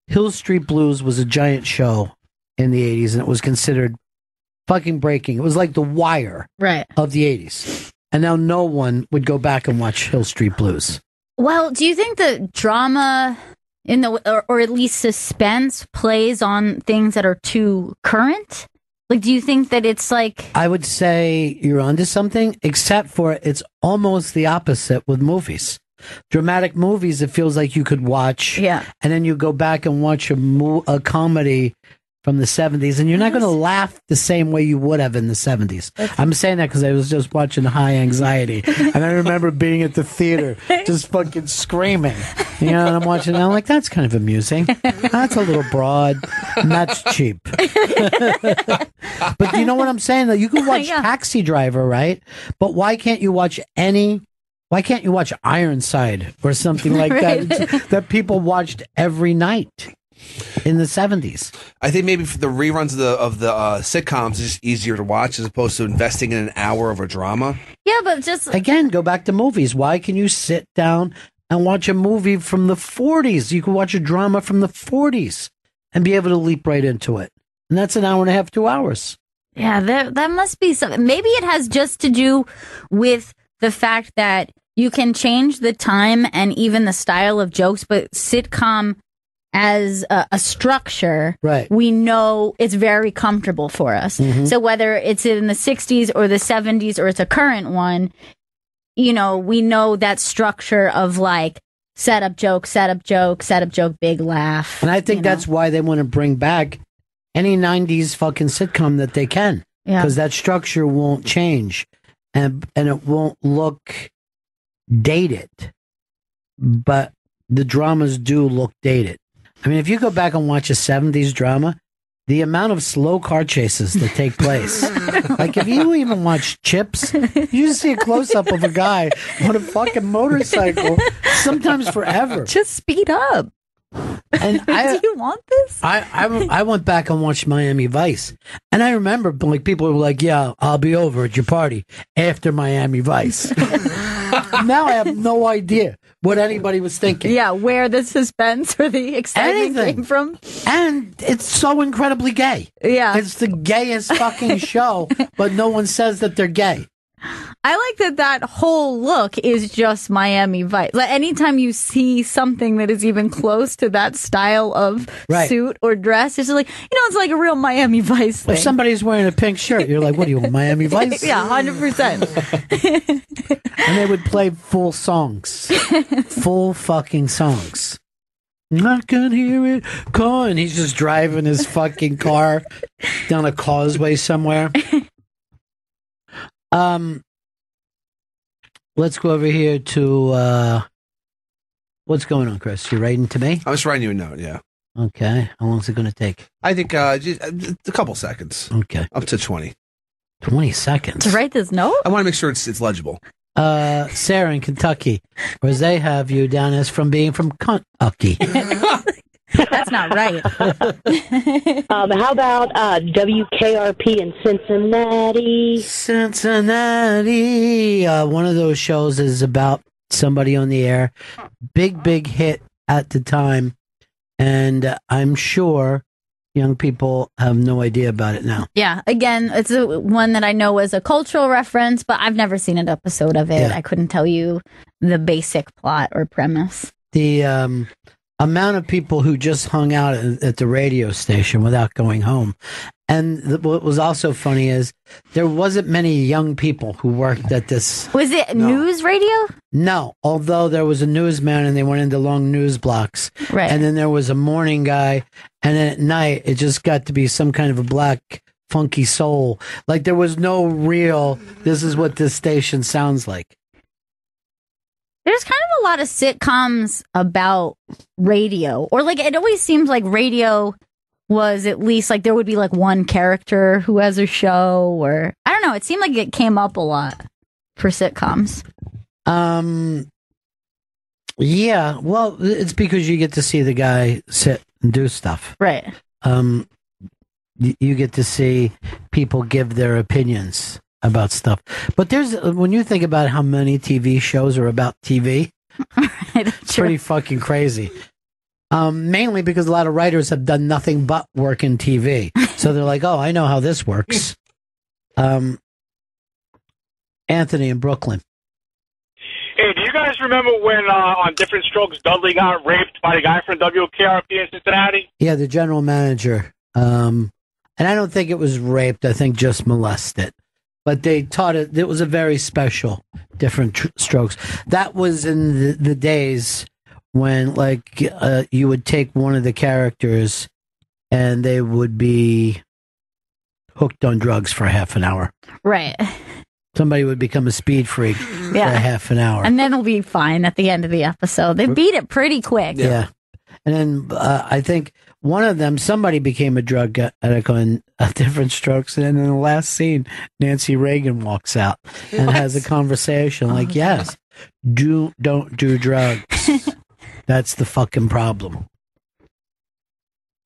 S1: Hill Street Blues was a giant show in the 80s, and it was considered fucking breaking. It was like The Wire of the 80s. And now no one would go back and watch Hill Street Blues.
S2: Well, do you think the drama or at least suspense plays on things that are too current? Like, do you think that it's like...
S1: I would say you're onto something, except for it's almost the opposite with movies. Dramatic movies, it feels like you could watch, and then you go back and watch a comedy, from the 70s, and you're not going to laugh the same way you would have in the 70s. I'm saying that because I was just watching High Anxiety, and I remember being at the theater just fucking screaming. You know, and I'm watching, and I'm like, that's kind of amusing. That's a little broad, and that's cheap. But you know what I'm saying, though? You can watch Taxi Driver, right? But why can't you watch Ironside or something like that that people watched every night in the 70s?
S3: I think maybe for the reruns of the sitcoms, it's just easier to watch as opposed to investing in an hour of a drama.
S2: Yeah, but just
S1: again, go back to movies. Why can you sit down and watch a movie from the 40s? You can watch a drama from the 40s and be able to leap right into it. And that's an hour and a half, 2 hours.
S2: Yeah, that must be something. Maybe it has just to do with the fact that you can change the time and even the style of jokes, but sitcom as a structure,
S1: right,
S2: we know it's very comfortable for us.
S1: Mm-hmm.
S2: So whether it's in the 60s or the 70s or it's a current one, you know, we know that structure of like set up joke, big laugh.
S1: And I think that's why they want to bring back any 90s fucking sitcom that they can. Because that structure won't change and it won't look dated. But the dramas do look dated. I mean, if you go back and watch a 70s drama, the amount of slow car chases that take place. Like, if you even watch Chips, you just see a close-up of a guy on a fucking motorcycle, sometimes forever.
S2: Just speed up.
S1: And
S2: do you want this?
S1: I went back and watched Miami Vice, and I remember like people were like, "Yeah, I'll be over at your party after Miami Vice." Now I have no idea what anybody was thinking.
S2: Yeah, where the suspense or the excitement came from.
S1: And it's so incredibly gay.
S2: Yeah.
S1: It's the gayest fucking show, but no one says that they're gay.
S2: I like that whole look is just Miami Vice. Like anytime you see something that is even close to that style of suit or dress, it's just like, you know, it's like a real Miami Vice thing.
S1: If somebody's wearing a pink shirt, you're like, what do you want, Miami Vice?
S2: Yeah, 100%.
S1: And they would play full songs. Full fucking songs. I can hear it call, and he's just driving his fucking car down a causeway somewhere. Let's go over here to what's going on, Chris? You writing to me?
S3: I was writing you a note, yeah.
S1: Okay. How long is it going to take?
S3: I think just a couple seconds.
S1: Okay.
S3: Up to 20.
S1: 20 seconds.
S2: To write this note?
S3: I want to make sure it's legible.
S1: Sarah in Kentucky, whereas they have you down as from being from Kentucky.
S2: That's not right.
S17: How about WKRP in Cincinnati?
S1: Cincinnati. One of those shows is about somebody on the air. Big hit at the time. And I'm sure young people have no idea about it now.
S2: Yeah. Again, it's one that I know as a cultural reference, but I've never seen an episode of it.
S1: Yeah.
S2: I couldn't tell you the basic plot or premise.
S1: The amount of people who just hung out at the radio station without going home. And what was also funny is there wasn't many young people who worked at this.
S2: Was it news radio?
S1: No, although there was a newsman and they went into long news blocks.
S2: Right.
S1: And then there was a morning guy. And then at night, it just got to be some kind of a black, funky soul. Like there was no real, this is what this station sounds like.
S2: There's kind of a lot of sitcoms about radio, or like it always seems like radio was at least like there would be like one character who has a show, or I don't know. It seemed like it came up a lot for sitcoms.
S1: Yeah, well, it's because you get to see the guy sit and do stuff,
S2: right?
S1: You get to see people give their opinions about stuff. But there's, when you think about how many TV shows are about TV, it's pretty fucking crazy. Mainly because a lot of writers have done nothing but work in TV. So they're like, oh, I know how this works. Anthony in Brooklyn.
S5: Hey, do you guys remember when on Different Strokes, Dudley got raped by the guy from WKRP in Cincinnati?
S1: Yeah, the general manager. And I don't think it was raped. I think just molested. But they taught it. It was a very special Different Strokes. That was in the days when, like, you would take one of the characters and they would be hooked on drugs for half an hour.
S2: Right.
S1: Somebody would become a speed freak for a half an hour.
S2: And then it'll be fine at the end of the episode. They beat it pretty quick.
S1: Yeah. And then I think one of them, somebody became a drug addict on Different Strokes. And then in the last scene, Nancy Reagan walks out and has a conversation like, yes, don't do drugs. That's the fucking problem.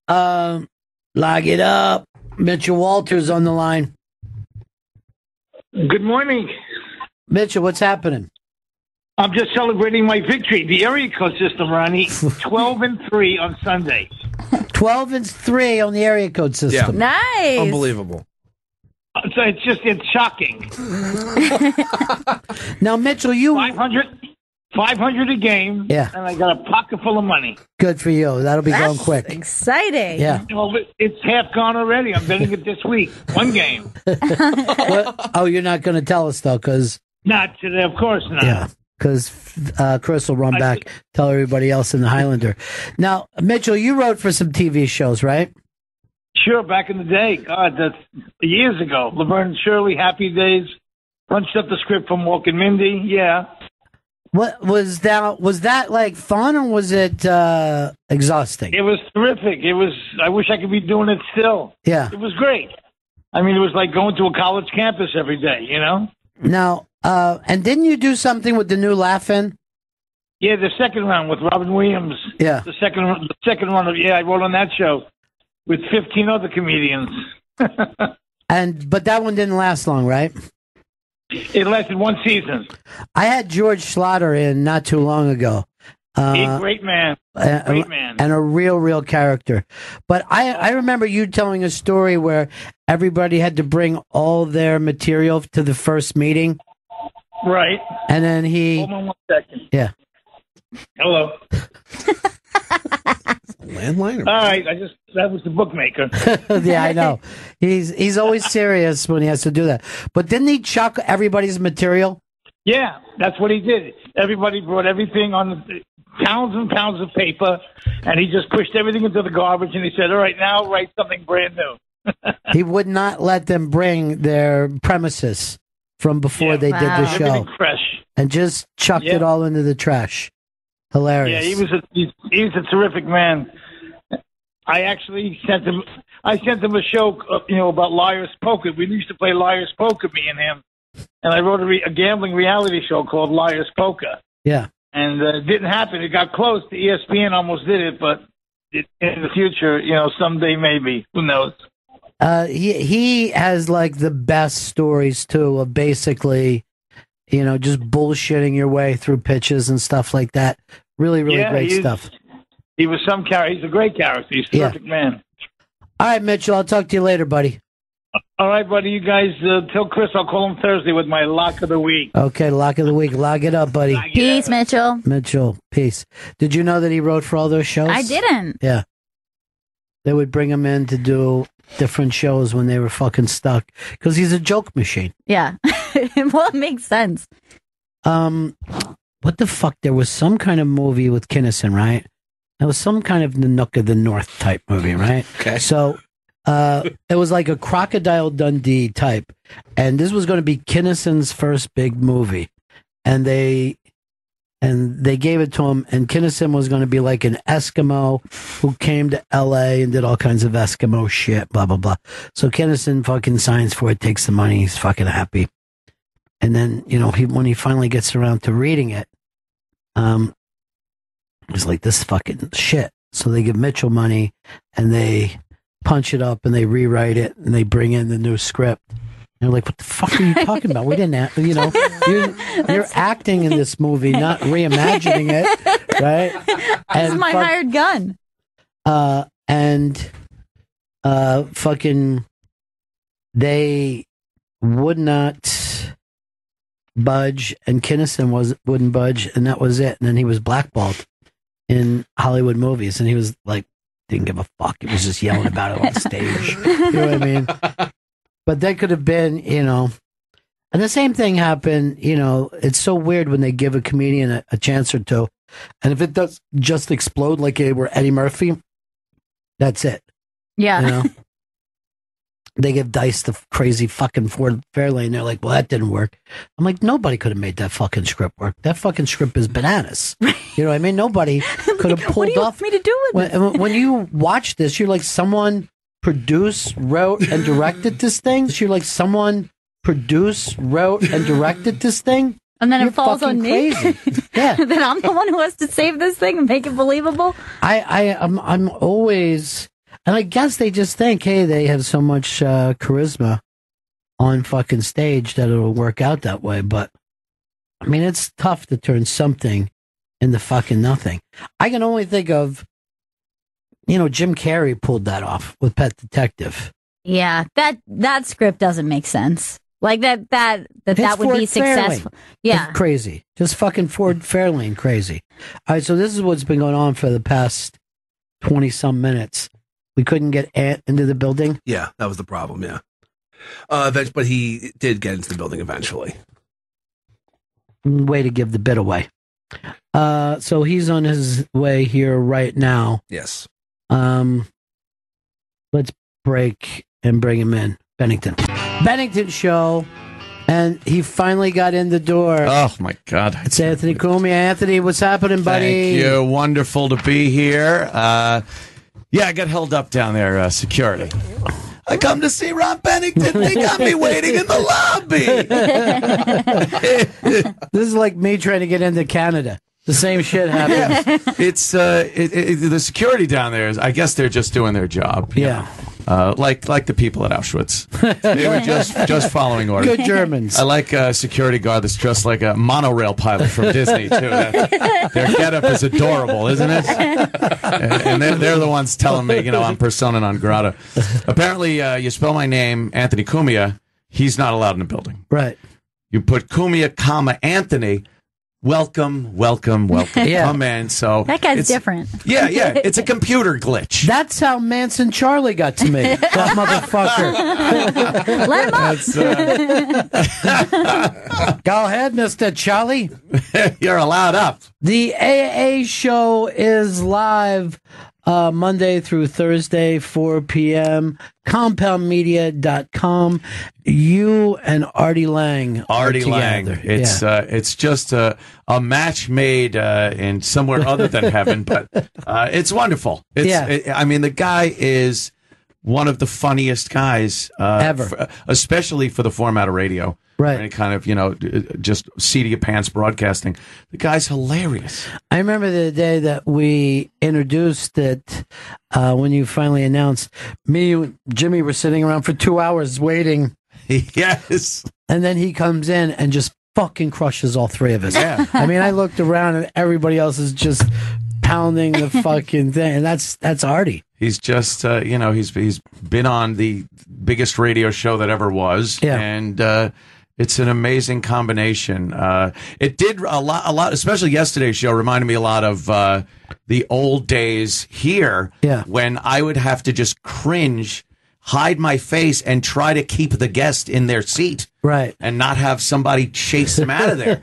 S1: Log it up. Mitchell Walters on the line.
S18: Good morning.
S1: Mitchell, what's happening?
S18: I'm just celebrating my victory. The area code system, Ronnie, 12-3 on Sunday.
S1: 12-3 on the area code system.
S3: Yeah.
S2: Nice.
S3: Unbelievable.
S18: So it's shocking.
S1: Now, Mitchell, you
S18: 500 a game.
S1: Yeah.
S18: And I got a pocket full of money.
S1: Good for you. That'll be going quick.
S2: Exciting.
S1: Yeah.
S18: Well, it's half gone already. I'm betting it this week. One game.
S1: Oh, you're not going to tell us though, because
S18: Not today, of course not.
S1: yeah, because Chris will run back, tell everybody else in the Highlander. Now, Mitchell, you wrote for some TV shows, right?
S18: Sure, back in the day. God, that's years ago. Laverne and Shirley, Happy Days. Punched up the script from Walk and Mindy. Yeah.
S1: What was that? Was that like fun or was it exhausting?
S18: It was terrific. I wish I could be doing it still.
S1: Yeah.
S18: It was great. I mean, it was like going to a college campus every day, you know?
S1: Now, and didn't you do something with the new Laugh-In?
S18: Yeah, the second round with Robin Williams.
S1: Yeah.
S18: The second run of, I wrote on that show with 15 other comedians.
S1: But that one didn't last long, right?
S18: It lasted one season.
S1: I had George Schlatter in not too long ago.
S18: Great man. Great man.
S1: And a real character. But I remember you telling a story where everybody had to bring all their material to the first meeting.
S18: Right.
S1: And then
S18: Hold on 1 second.
S1: Yeah.
S18: Hello.
S3: Landline?
S18: All right, that was the bookmaker.
S1: Yeah, I know. He's always serious when he has to do that. But didn't he chuck everybody's material?
S18: Yeah, that's what he did. Everybody brought everything on pounds and pounds of paper, and he just pushed everything into the garbage, and he said, all right, now write something brand new.
S1: He would not let them bring their premises from before they did the show.
S18: Everything fresh.
S1: And just chucked it all into the trash. Hilarious.
S18: Yeah, he was a terrific man. I actually sent him a show, about Liar's Poker. We used to play Liar's Poker, me and him. And I wrote a gambling reality show called Liar's Poker.
S1: Yeah.
S18: And it didn't happen. It got close. The ESPN almost did it, but in the future, someday maybe. Who knows?
S1: He has like the best stories too of basically, just bullshitting your way through pitches and stuff like that. Really great stuff.
S18: He was some character. He's a great character. He's a terrific man.
S1: All right, Mitchell. I'll talk to you later, buddy.
S18: All right, buddy. You guys tell Chris I'll call him Thursday with my lock of the week.
S1: Okay, lock of the week. Log it up, buddy.
S2: Peace, Mitchell.
S1: Mitchell, peace. Did you know that he wrote for all those shows?
S2: I didn't.
S1: Yeah. They would bring him in to do different shows when they were fucking stuck because he's a joke machine.
S2: Yeah. Well, it makes sense.
S1: What the fuck? There was some kind of movie with Kinnison, right? There was some kind of Nanook of the North type movie, right?
S3: Okay.
S1: So it was like a Crocodile Dundee type. And this was going to be Kinnison's first big movie. And they gave it to him. And Kinnison was going to be like an Eskimo who came to L.A. and did all kinds of Eskimo shit, blah, blah, blah. So Kinnison fucking signs for it, takes the money. He's fucking happy. And then, when he finally gets around to reading it, he's like, this fucking shit. So they give Mitchell money and they punch it up and they rewrite it and they bring in the new script. And they're like, what the fuck are you talking about? We didn't act, you're acting in this movie, not reimagining it, right?
S2: This is my hired gun.
S1: Fucking, they would not budge, and Kinnison wouldn't budge, and that was it. And then he was blackballed in Hollywood movies, and he was like, didn't give a fuck. He was just yelling about it on stage. You know what I mean? But that could have been, and the same thing happened. It's so weird when they give a comedian a chance or two, and if it does just explode like they were Eddie Murphy, that's it.
S2: Yeah.
S1: You know? They give Dice the crazy fucking Ford Fairlane. They're like, well, that didn't work. I'm like, nobody could have made that fucking script work. That fucking script is bananas. You know what I mean? Nobody could have pulled
S2: what do you
S1: off.
S2: want me to do with it?
S1: When you watch this, you're like, someone produced, wrote, and directed this thing. You're like, someone produced, wrote, and directed this thing.
S2: And then
S1: You're
S2: it falls on
S1: fucking
S2: me.
S1: crazy. Yeah.
S2: Then I'm the one who has to save this thing and make it believable.
S1: I'm always, and I guess they just think, hey, they have so much charisma on fucking stage that it'll work out that way. But I mean, it's tough to turn something into fucking nothing. I can only think of, Jim Carrey pulled that off with Pet Detective.
S2: Yeah, that script doesn't make sense. Like that would
S1: Ford
S2: be successful.
S1: Fairlane.
S2: Yeah.
S1: It's crazy. Just fucking Ford Fairlane crazy. All right, so this is what's been going on for the past 20-some minutes. We couldn't get Ant into the building.
S3: Yeah, that was the problem, yeah. But he did get into the building eventually.
S1: Way to give the bit away. So he's on his way here right now.
S3: Yes.
S1: Let's break and bring him in. Bennington show, and he finally got in the door.
S19: Oh my God!
S1: It's Anthony Cumia. Anthony, what's happening, buddy?
S19: Thank you. Wonderful to be here. I got held up down there, security. I come to see Ron Bennington. They got me waiting in the lobby.
S1: This is like me trying to get into Canada. The same shit happens.
S19: Yeah. It's the security down there is. I guess they're just doing their job.
S1: Yeah.
S19: Like the people at Auschwitz. They were just following orders.
S1: Good Germans.
S19: I like a security guard that's dressed like a monorail pilot from Disney, too. Their getup is adorable, isn't it? And they're the ones telling me, I'm persona non grata. Apparently, you spell my name, Anthony Cumia, he's not allowed in the building.
S1: Right.
S19: You put Cumia, comma, Anthony, welcome.
S1: Yeah.
S19: Come in. So
S2: That guy's different.
S19: Yeah. It's a computer glitch.
S1: That's how Manson Charlie got to me. That motherfucker.
S2: Let him
S1: up. Go ahead, Mr. Charlie.
S19: You're allowed up.
S1: The AA show is live Monday through Thursday, 4 p.m. CompoundMedia.com. You and Artie Lange.
S19: Artie Lange. It's just a match made in somewhere other than heaven, but it's wonderful. The guy is one of the funniest guys
S1: ever,
S19: especially for the format of radio.
S1: Right.
S19: Any kind of, just seat of your pants broadcasting. The guy's hilarious.
S1: I remember the day that we introduced it, when you finally announced, me and Jimmy were sitting around for 2 hours waiting.
S19: Yes.
S1: And then he comes in and just fucking crushes all three of us.
S19: Yeah.
S1: I mean, I looked around and everybody else is just pounding the fucking thing. And that's Artie.
S19: He's just, he's been on the biggest radio show that ever was.
S1: Yeah.
S19: And, it's an amazing combination. It did a lot, especially yesterday's show reminded me a lot of the old days here when I would have to just cringe, hide my face, and try to keep the guest in their seat.
S1: Right.
S19: And not have somebody chase them out of there.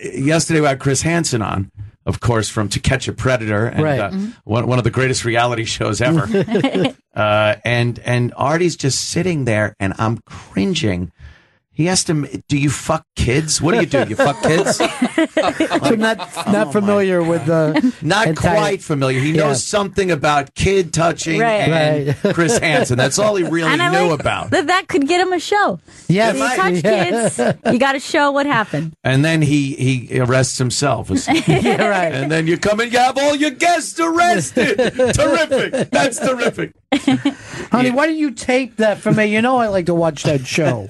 S19: Yesterday we had Chris Hansen on, of course, from To Catch a Predator, and one of the greatest reality shows ever. And Artie's just sitting there, and I'm cringing. He asked him, do you fuck kids? What do? You fuck kids?
S1: I'm not familiar with the...
S19: Not quite familiar. He knows something about kid touching and Chris Hansen. That's all he really knew about.
S2: That could get him a show.
S1: Yes.
S2: You touch kids, you got to show what happened.
S19: And then he arrests himself.
S1: Yeah, right.
S19: And then you come and you have all your guests arrested. Terrific. That's terrific.
S1: Honey, why don't you tape that for me? I like to watch that show.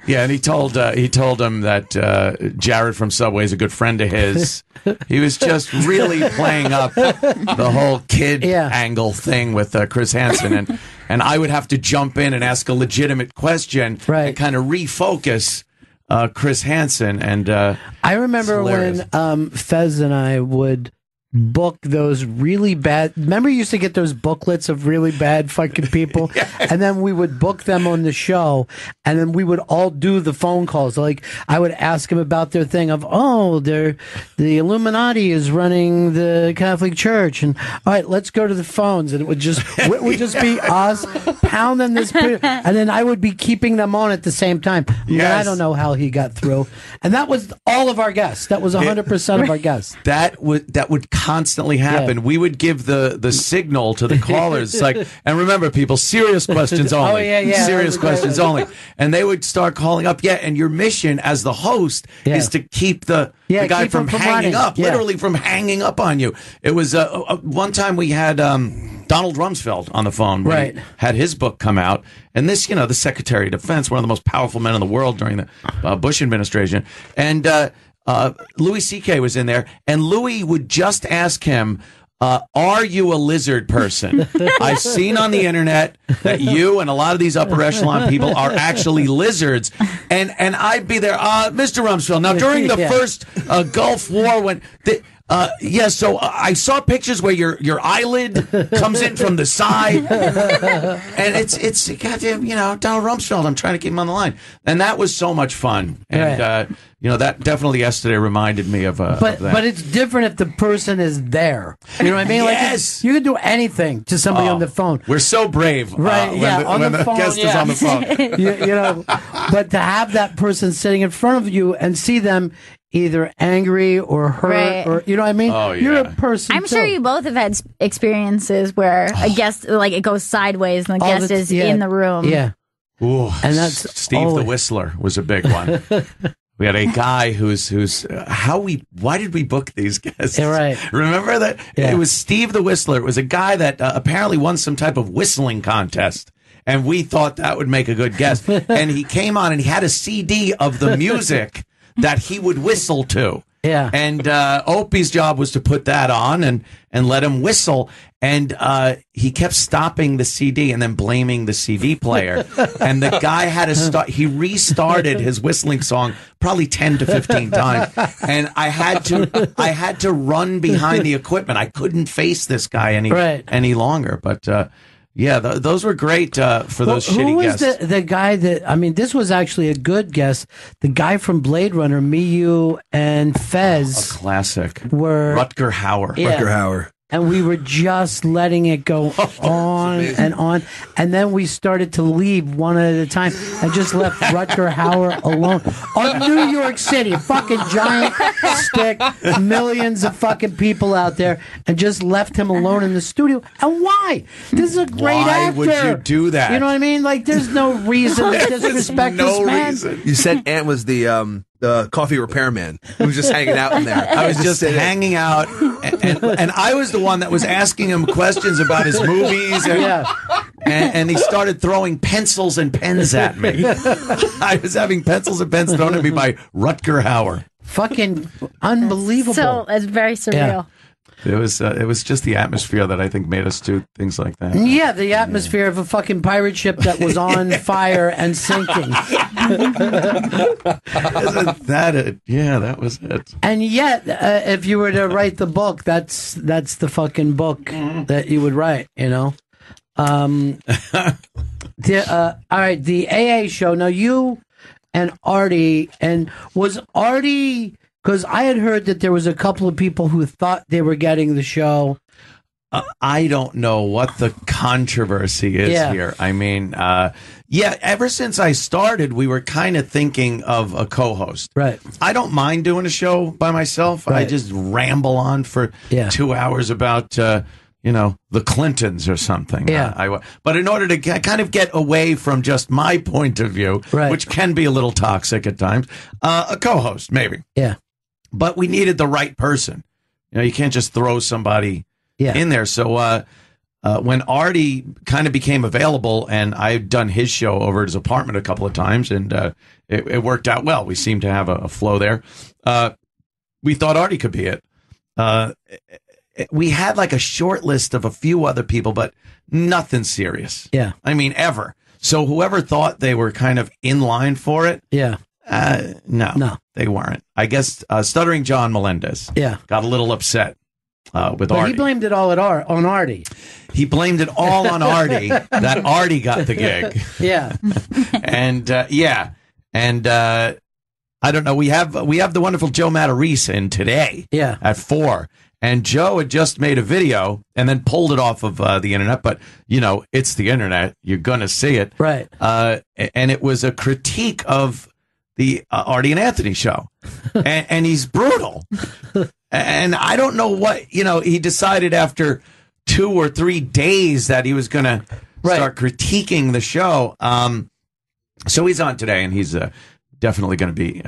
S19: Yeah, and he told him that Jared from Subway is a good friend of his. He was just really playing up the whole kid angle thing with Chris Hansen, and I would have to jump in and ask a legitimate question and kind of refocus Chris Hansen. And
S1: I remember when Fez and I would book those really bad. Remember, you used to get those booklets of really bad fucking people, and then we would book them on the show, and then we would all do the phone calls. Like I would ask them about their thing of, the Illuminati is running the Catholic Church, and all right, let's go to the phones, and it would just be us pounding this, and then I would be keeping them on at the same time.
S19: Yes.
S1: I don't know how he got through, and that was all of our guests. That was 100% of our guests.
S19: That would constantly happen. We would give the signal to the callers. It's like, and remember, people, serious questions only. Serious questions only. And they would start calling up. And your mission as the host is to keep the guy from hanging up, literally from hanging up on you. It was one time we had Donald Rumsfeld on the phone. When he had his book come out. And this, the Secretary of Defense, one of the most powerful men in the world during the Bush administration. And Louis C.K. was in there, and Louis would just ask him, are you a lizard person? I've seen on the internet that you and a lot of these upper echelon people are actually lizards. And I'd be there, Mr. Rumsfeld. Now, during the first Gulf War, when... so I saw pictures where your eyelid comes in from the side, and it's goddamn, Donald Rumsfeld. I'm trying to keep him on the line, and that was so much fun. And that definitely yesterday reminded me of that.
S1: But it's different if the person is there. You know what I mean?
S19: Yes.
S1: Like you can do anything to somebody on the phone.
S19: We're so brave,
S1: right?
S19: When the guest is on the phone.
S1: But to have that person sitting in front of you and see them either angry or hurt, or you know what I mean?
S19: Oh, yeah.
S1: You're a person.
S2: I'm sure you both have had experiences where a guest, like, it goes sideways and the guest is in the room.
S1: Yeah.
S19: Ooh,
S1: and that's
S19: Steve the Whistler was a big one. We had a guy who's why did we book these guests?
S1: Right.
S19: Remember that?
S1: Yeah.
S19: It was Steve the Whistler. It was a guy that apparently won some type of whistling contest. And we thought that would make a good guest. And he came on and he had a CD of the music that he would whistle to.
S1: Yeah.
S19: And Opie's job was to put that on and let him whistle. And he kept stopping the CD and then blaming the CD player. And the guy had to start. He restarted his whistling song probably 10 to 15 times. And I had to run behind the equipment. I couldn't face this guy any longer. But those were great for those shitty guests.
S1: Who was the guy that, I mean, this was actually a good guest. The guy from Blade Runner, me, you, and Fez.
S19: A classic.
S1: Were
S19: Rutger Hauer.
S1: Yeah.
S3: Rutger Hauer.
S1: And we were just letting it go on and on. And then we started to leave one at a time and just left Rutger Hauer alone. On New York City, fucking giant stick, millions of fucking people out there, and just left him alone in the studio. And why? This is a great actor.
S19: Why would you do that?
S1: You know what I mean? Like, there's no reason to disrespect this man.
S3: You said Ant was the coffee repairman who was just hanging out in there.
S19: I was just hanging out, and I was the one that was asking him questions about his movies, and he started throwing pencils and pens at me. I was having pencils and pens thrown at me by Rutger Hauer.
S1: Fucking unbelievable.
S2: So it's very surreal.
S19: It was just the atmosphere that I think made us do things like that.
S1: Yeah, the atmosphere of a fucking pirate ship that was on fire and sinking.
S19: Isn't that it? Yeah, that was it.
S1: And yet, if you were to write the book, that's the fucking book that you would write, you know? All right, the AA show. Now, you and Artie, and was Artie... Because I had heard that there was a couple of people who thought they were getting the show.
S19: I don't know what the controversy is here. I mean, ever since I started, we were kind of thinking of a co-host.
S1: Right.
S19: I don't mind doing a show by myself.
S1: Right.
S19: I just ramble on for 2 hours about, the Clintons or something.
S1: Yeah.
S19: But in order to kind of get away from just my point of view, which can be a little toxic at times, a co-host, maybe.
S1: Yeah.
S19: But we needed the right person. You can't just throw somebody in there. So when Artie kind of became available, and I've done his show over at his apartment a couple of times, and it worked out well. We seemed to have a flow there. We thought Artie could be it. We had like a short list of a few other people, but nothing serious.
S1: Yeah.
S19: I mean, ever. So whoever thought they were kind of in line for it.
S1: Yeah.
S19: No, they weren't. I guess Stuttering John Melendez
S1: got
S19: a little upset with
S1: But
S19: Artie.
S1: he blamed it all on Artie.
S19: He blamed it all on Artie, that Artie got the gig.
S1: Yeah.
S19: And, I don't know. We have the wonderful Joe Matarese in today at 4. And Joe had just made a video and then pulled it off of the internet. But, it's the internet. You're going to see it.
S1: Right.
S19: And it was a critique of the Artie and Anthony show. And he's brutal. And I don't know what, he decided after 2 or 3 days that he was going to start critiquing the show. So he's on today, and he's definitely going to be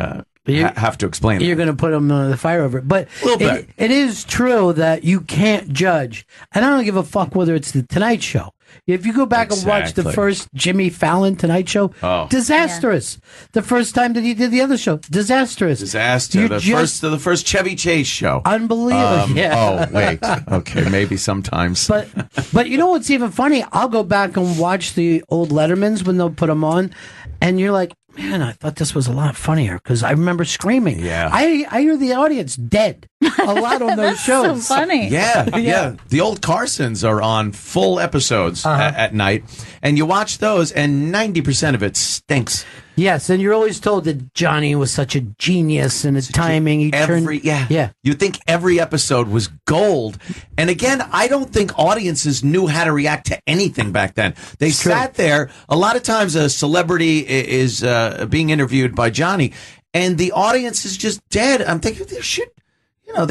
S19: have to explain.
S1: You're going to put him the fire over it. But
S19: bit.
S1: It is true that you can't judge. And I don't give a fuck whether it's the Tonight Show. If you go back and watch the first Jimmy Fallon Tonight Show, disastrous. The first time that he did the other show, disastrous.
S19: Disaster. The first Chevy Chase show.
S1: Unbelievable.
S19: Oh, wait. Okay, maybe sometimes.
S1: But you know what's even funny? I'll go back and watch the old Lettermans when they'll put them on, and you're like, man, I thought this was a lot funnier because I remember screaming.
S19: Yeah.
S1: I hear the audience dead a lot on those shows.
S2: So funny.
S19: Yeah. The old Carsons are on full episodes at night, and you watch those, and 90% of it stinks.
S1: Yes, and you're always told that Johnny was such a genius in his timing.
S19: You think every episode was gold. And again, I don't think audiences knew how to react to anything back then. They sat there. A lot of times a celebrity is being interviewed by Johnny, and the audience is just dead. I'm thinking they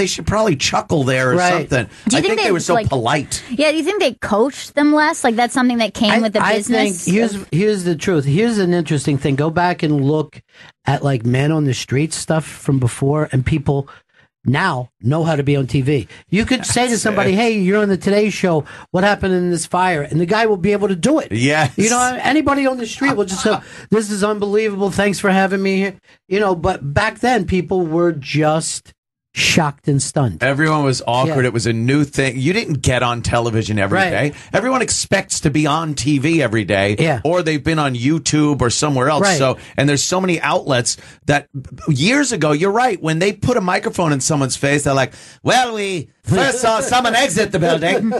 S19: should probably chuckle there or something. I think they were so polite.
S2: Yeah, do you think they coached them less? Like that's something that came with the business?
S1: I think here's the truth. Here's an interesting thing. Go back and look at like Men on the Street stuff from before, and people now know how to be on TV. You could say to somebody, hey, you're on the Today Show. What happened in this fire? And the guy will be able to do it.
S19: Yes.
S1: Anybody on the street will just say, this is unbelievable. Thanks for having me here. But back then people were just shocked and stunned.
S19: Everyone was awkward. It was a new thing. You didn't get on television every day. Everyone expects to be on TV every day, or they've been on YouTube or somewhere else. So, and there's so many outlets that years ago, you're right, when they put a microphone in someone's face, they're like, well, we first saw someone exit the building.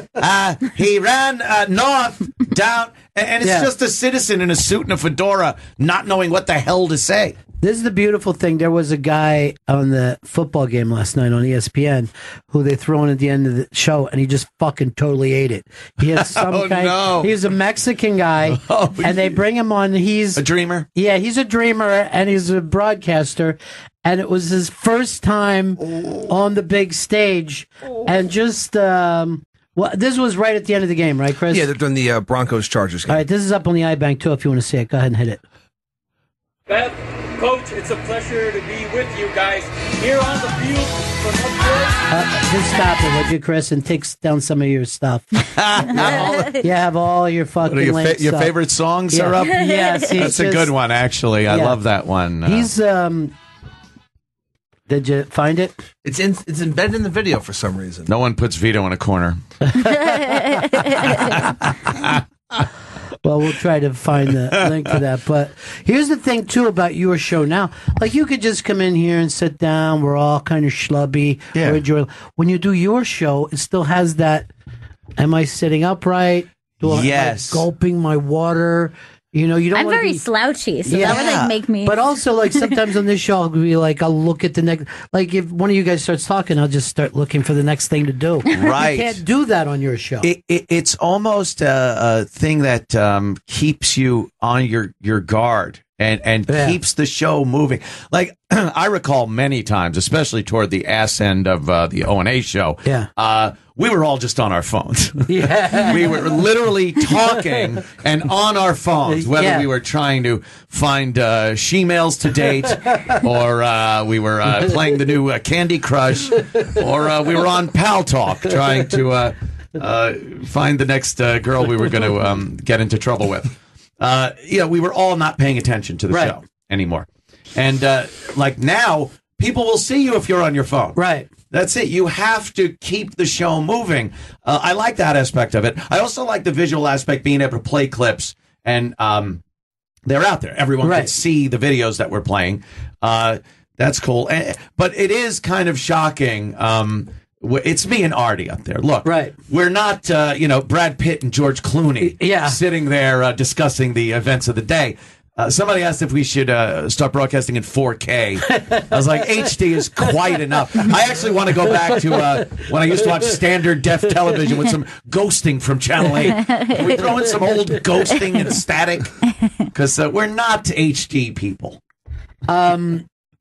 S19: He ran north, down, and it's just a citizen in a suit and a fedora not knowing what the hell to say.
S1: This is the beautiful thing. There was a guy on the football game last night on ESPN who they threw in at the end of the show, and he just fucking totally ate it. He has some he's a Mexican guy, and they bring him on. He's
S19: a dreamer.
S1: Yeah, he's a dreamer, and he's a broadcaster. And it was his first time on the big stage, and just this was right at the end of the game, right, Chris?
S3: Yeah, they're doing the Broncos-Chargers game.
S1: All right, this is up on the iBank too. If you want to see it, go ahead and hit it.
S20: Beth, Coach, it's a pleasure to be with you guys here on the field from
S1: just stop it, would you, Chris, and take down some of your stuff. Have all your fucking
S19: your
S1: stuff.
S19: favorite songs are up?
S1: Yes.
S19: That's a good one, actually. I love that one.
S1: He's, did you find it?
S3: It's embedded in the video for some reason.
S19: No one puts Vito in a corner.
S1: Well, we'll try to find the link to that. But here's the thing, too, about your show now. Like, you could just come in here and sit down. We're all kind of schlubby.
S19: Yeah.
S1: When you do your show, it still has that, am I sitting upright? Am I gulping my water? You don't.
S2: I'm very slouchy, so that would like make me.
S1: But also, like sometimes on this show, I'll be like, I'll look at the next. Like if one of you guys starts talking, I'll just start looking for the next thing to do.
S19: Right.
S1: You can't do that on your show.
S19: It's almost a thing that keeps you on your guard and keeps the show moving. Like I recall many times, especially toward the ass end of the O&A show.
S1: Yeah.
S19: We were all just on our phones.
S1: Yeah.
S19: We were literally talking and on our phones, whether we were trying to find she-mails to date, or we were playing the new Candy Crush, or we were on Pal Talk trying to find the next girl we were going to get into trouble with. We were all not paying attention to the show anymore. And like now, people will see you if you're on your phone.
S1: Right.
S19: That's it. You have to keep the show moving. I like that aspect of it. I also like the visual aspect, being able to play clips, and they're out there. Everyone can see the videos that we're playing. That's cool. But it is kind of shocking It's me and Artie up there. Look,
S1: right.
S19: We're not, Brad Pitt and George Clooney sitting there discussing the events of the day. Somebody asked if we should start broadcasting in 4K. I was like, HD is quite enough. I actually want to go back to when I used to watch standard def television with some ghosting from Channel 8. Can we throw in some old ghosting and static? Because we're not HD people.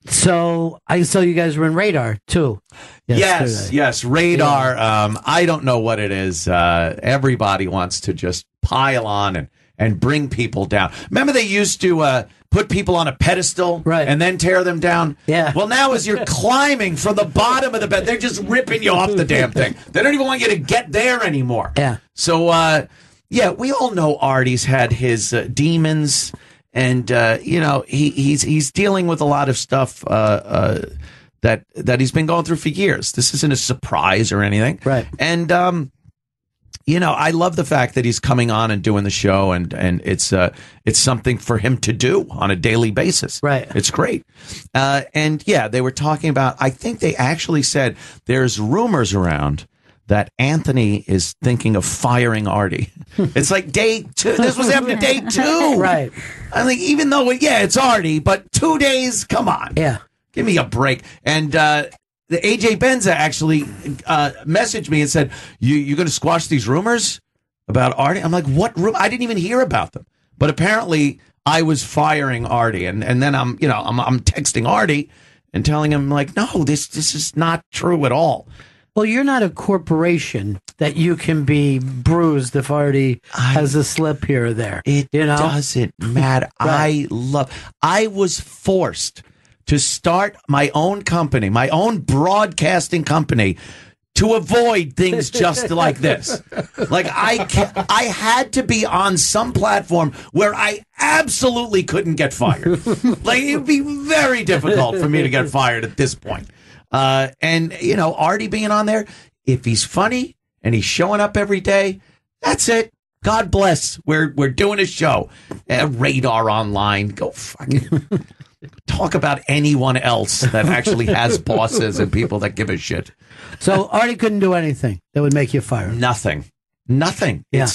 S1: So I saw you guys were in Radar too.
S19: Yes, Radar. I don't know what it is. Everybody wants to just pile on and bring people down. Remember they used to put people on a pedestal and then tear them down?
S1: Yeah.
S19: Well, now as you're climbing from the bottom of the bed, they're just ripping you off the damn thing. They don't even want you to get there anymore.
S1: Yeah.
S19: So, we all know Artie's had his demons. And he's dealing with a lot of stuff that he's been going through for years. This isn't a surprise or anything,
S1: right?
S19: And I love the fact that he's coming on and doing the show, and it's something for him to do on a daily basis,
S1: right?
S19: It's great. They were talking about. I think they actually said there's rumors around that Anthony is thinking of firing Artie. It's like day 2. This was after day 2.
S1: Right.
S19: I think even though, it's Artie, but 2 days, come on.
S1: Yeah.
S19: Give me a break. And the AJ Benza actually messaged me and said, you going to squash these rumors about Artie? I'm like, what rumor? I didn't even hear about them. But apparently I was firing Artie. And then I'm texting Artie and telling him, like, no, this is not true at all.
S1: Well, you're not a corporation that you can be bruised if Artie has a slip here or there.
S19: It doesn't matter.
S1: Right.
S19: I was forced to start my own company, my own broadcasting company, to avoid things just like this. Like I had to be on some platform where I absolutely couldn't get fired. Like it would be very difficult for me to get fired at this point. Artie being on there, if he's funny and he's showing up every day, that's it. God bless. We're doing a show. Radar Online. Go fucking talk about anyone else that actually has bosses and people that give a shit.
S1: So Artie couldn't do anything that would make you fire.
S19: Nothing.
S1: Yeah.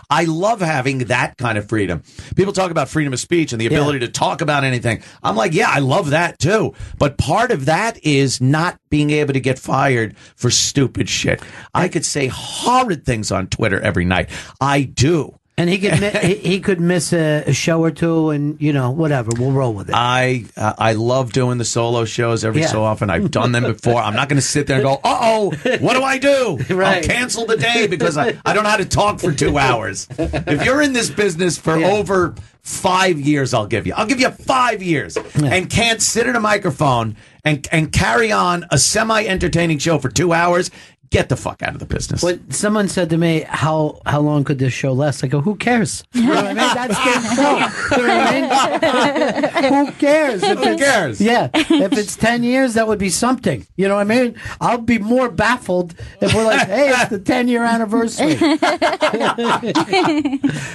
S19: I love having that kind of freedom. People talk about freedom of speech and the ability to talk about anything. I'm like, yeah, I love that too. But part of that is not being able to get fired for stupid shit. I could say horrid things on Twitter every night. I do.
S1: And he could miss a show or two, and whatever. We'll roll with it.
S19: I love doing the solo shows every so often. I've done them before. I'm not going to sit there and go, what do I do?
S1: Right.
S19: I'll cancel the day because I don't know how to talk for 2 hours. If you're in this business for over 5 years, I'll give you 5 years and can't sit in a microphone and carry on a semi-entertaining show for 2 hours. Get the fuck out of the business.
S1: When someone said to me, how long could this show last? I go, who cares? You know what I mean? That's game show. You know what I mean? Who cares?
S19: Who cares?
S1: Yeah. If it's 10 years, that would be something. You know what I mean? I'll be more baffled if we're like, hey, it's the 10-year anniversary.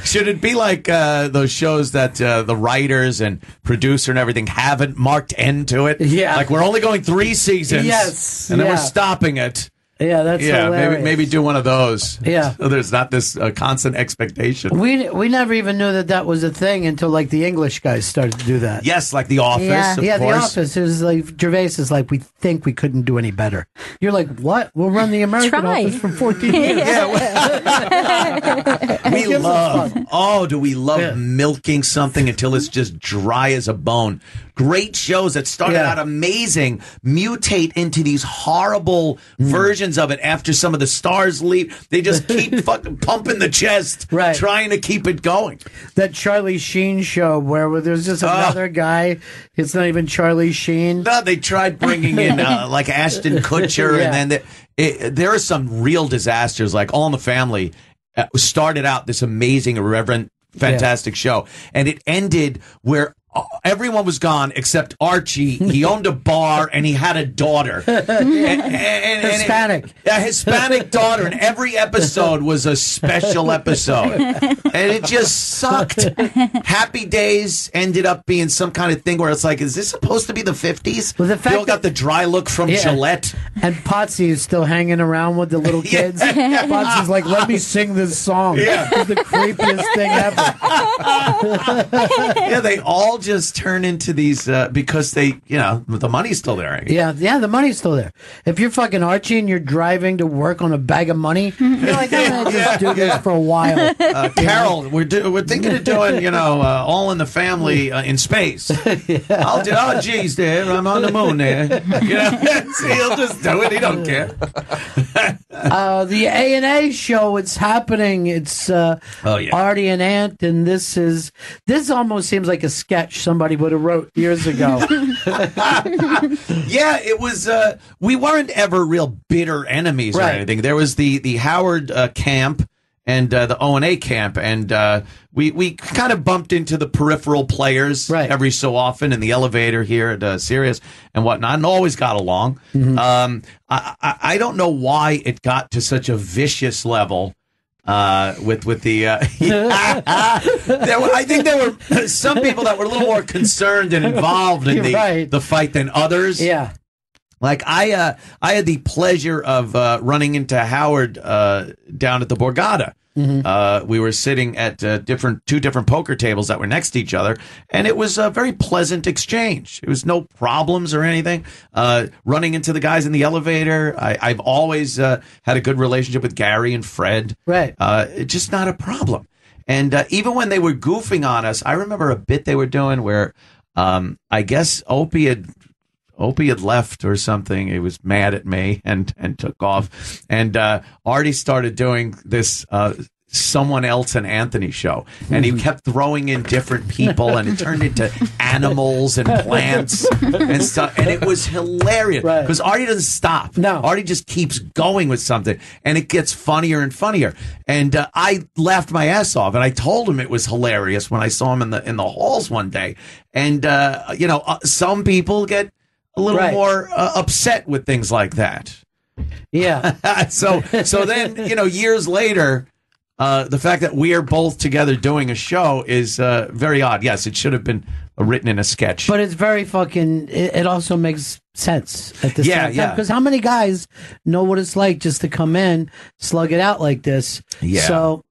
S19: Should it be like those shows that the writers and producer and everything haven't marked end to it?
S1: Yeah.
S19: Like we're only going 3 seasons.
S1: Yes.
S19: And then we're stopping it.
S1: Yeah, that's hilarious.
S19: Maybe do one of those.
S1: Yeah.
S19: So there's not this constant expectation.
S1: We never even knew that was a thing until like the English guys started to do that.
S19: Yes, like The Office, of
S1: course. The Office. It was like Gervais is like, we think we couldn't do any better. You're like, what? We'll run the American Office for 14 years.
S19: Do we love milking something until it's just dry as a bone. Great shows that started out amazing mutate into these horrible versions of it after some of the stars leave. They just keep fucking pumping the chest, trying to keep it going.
S1: That Charlie Sheen show where there's just another guy. It's not even Charlie Sheen.
S19: No, they tried bringing in like Ashton Kutcher, and then there are some real disasters, like All in the Family. Started out this amazing, irreverent, fantastic show, and it ended where everyone was gone except Archie. He owned a bar and he had a daughter. and
S1: Hispanic.
S19: A Hispanic daughter. And every episode was a special episode. And it just sucked. Happy Days ended up being some kind of thing where it's like, is this supposed to be the 50s?
S1: Well, the fact
S19: Bill got the dry look from Gillette.
S1: And Potsy is still hanging around with the little kids. Potsy's like, let me sing this song.
S19: Yeah.
S1: It's the creepiest thing ever.
S19: Yeah, they all just turn into these because they, the money's still there.
S1: Yeah, the money's still there. If you're fucking Archie and you're driving to work on a bag of money, you're like, I'm gonna just do this for a while.
S19: Carol, we're thinking of doing, All in the Family in space. I'll do. Oh, geez, there, I'm on the moon there. See, he'll just do it. He don't care.
S1: The A&A show, it's happening. It's Artie and Ant, and this almost seems like a sketch somebody would have wrote years ago.
S19: Yeah, it was. We weren't ever real bitter enemies or anything. There was the Howard camp and the O&A camp, and we kind of bumped into the peripheral players every so often in the elevator here at Sirius and whatnot, and always got along. I don't know why it got to such a vicious level. With the I think there were some people that were a little more concerned and involved in the fight than others.
S1: Yeah.
S19: Like I had the pleasure of running into Howard down at the Borgata. We were sitting at two different poker tables that were next to each other, and it was a very pleasant exchange. There was no problems or anything. Running into the guys in the elevator, I've always had a good relationship with Gary and Fred.
S1: Right.
S19: It's just not a problem. And even when they were goofing on us, I remember a bit they were doing where I guess Opie had left or something. He was mad at me and took off. And Artie started doing this Someone Else and Anthony show. And he kept throwing in different people, and it turned into animals and plants and stuff. And it was hilarious because Artie doesn't stop.
S1: No.
S19: Artie just keeps going with something, and it gets funnier and funnier. And I laughed my ass off, and I told him it was hilarious when I saw him in the halls one day. And, some people get a little more upset with things like that.
S1: Yeah.
S19: So then, years later, the fact that we are both together doing a show is very odd. Yes, it should have been written in a sketch.
S1: But it's very fucking, it also makes sense at the same time.
S19: Yeah.
S1: Because how many guys know what it's like just to come in, slug it out like this?
S19: Yeah.
S1: So,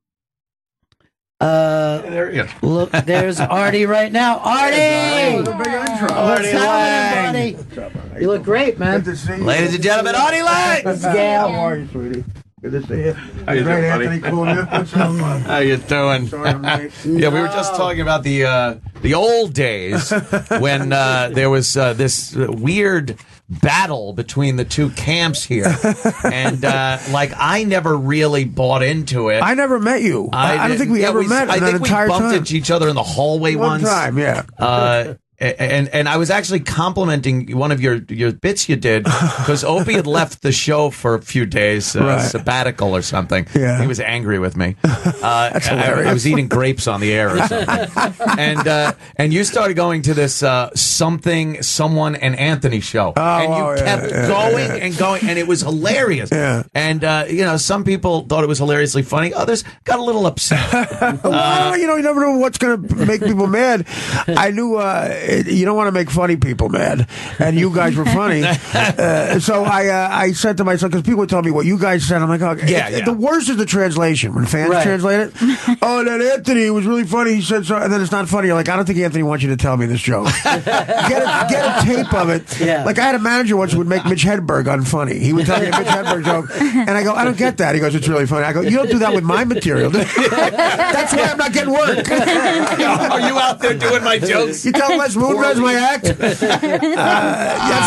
S1: look, there's Artie right now. Artie! What's happening, buddy? You look great, man.
S21: Good to see you.
S19: Ladies and gentlemen, Artie Lange!
S1: That's Gail.
S21: How are you, sweetie? Good to see you.
S19: How you doing,
S21: Anthony? Cool.
S19: How you doing? Yeah, we were just talking about the old days when there was this weird battle between the two camps here, and I never really bought into it.
S21: I never met you. I don't think we ever met.
S19: I think we
S21: entire
S19: bumped
S21: time.
S19: into each other in the hallway
S21: One
S19: once.
S21: time, yeah.
S19: And I was actually complimenting one of your bits you did because Opie had left the show for a few days, sabbatical or something.
S21: Yeah.
S19: He was angry with me. That's hilarious. I was eating grapes on the air or something. And you started going to this Someone and Anthony show. And you kept going and going, and it was hilarious.
S21: Yeah.
S19: And, some people thought it was hilariously funny. Others got a little upset.
S21: Well, you never know what's going to make people mad. I knew you don't want to make funny people mad, and you guys were funny. So I said to myself, because people would tell me what you guys said, I'm like, oh, the worst is the translation when fans translate it. Oh, that Anthony was really funny. He said so, and then it's not funny. You're like, I don't think Anthony wants you to tell me this joke. Get a tape of it. Yeah. Like I had a manager once who would make Mitch Hedberg unfunny. He would tell me a Mitch Hedberg joke, and I go, I don't get that. He goes, it's really funny. I go, you don't do that with my material. That's why I'm not getting work.
S19: Are you out there doing my jokes?
S21: You tell Les Moonves my act. That's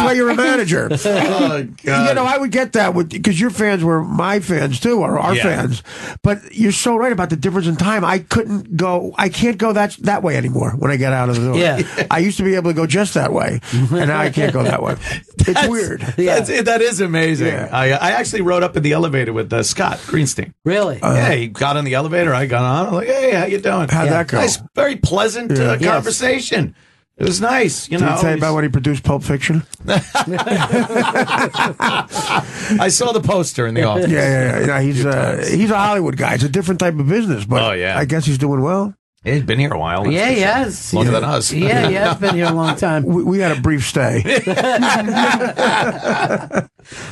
S21: why you're a manager.
S19: Oh, God.
S21: I would get that because your fans were my fans too, or our fans. But you're so right about the difference in time. I can't go that way anymore when I get out of the door.
S1: Yeah.
S21: I used to be able to go just that way, and now I can't go that way. It's weird.
S19: That is amazing.
S21: Yeah.
S19: I actually rode up in the elevator with Scott Greenstein.
S1: Really?
S19: Yeah, he got in the elevator. I got on. I'm like, hey, how you doing?
S21: How'd that go?
S19: Nice, very pleasant conversation. It was nice,
S21: Did he tell you about when he produced Pulp Fiction?
S19: I saw the poster in the office.
S21: Yeah. He's a Hollywood guy. It's a different type of business, but I guess he's doing well.
S19: He's been here a while.
S1: Yeah, he has.
S19: Longer than us.
S1: Yeah, he has been here a long time.
S21: We had a brief stay.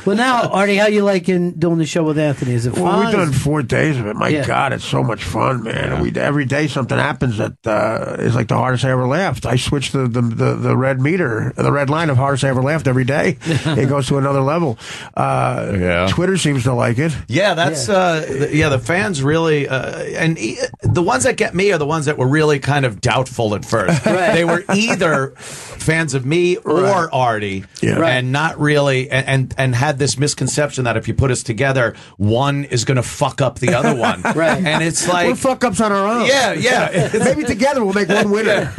S1: Well, now, Artie, how you liking doing the show with Anthony? Is it fun?
S21: Well, we've done 4 days of it. My God, it's so much fun, man. Every day something happens that is like the hardest I ever laughed. I switched the red meter, the red line of hardest I ever laughed every day. It goes to another level. Twitter seems to like it.
S19: Yeah, that's the fans really, and the ones that get me are the ones that were really kind of doubtful at first. They were either fans of me or Artie, and not really, and had this misconception that if you put us together, one is going to fuck up the other one. And it's like
S21: we're fuck ups on our own.
S19: Yeah.
S21: Maybe together we'll make one winner.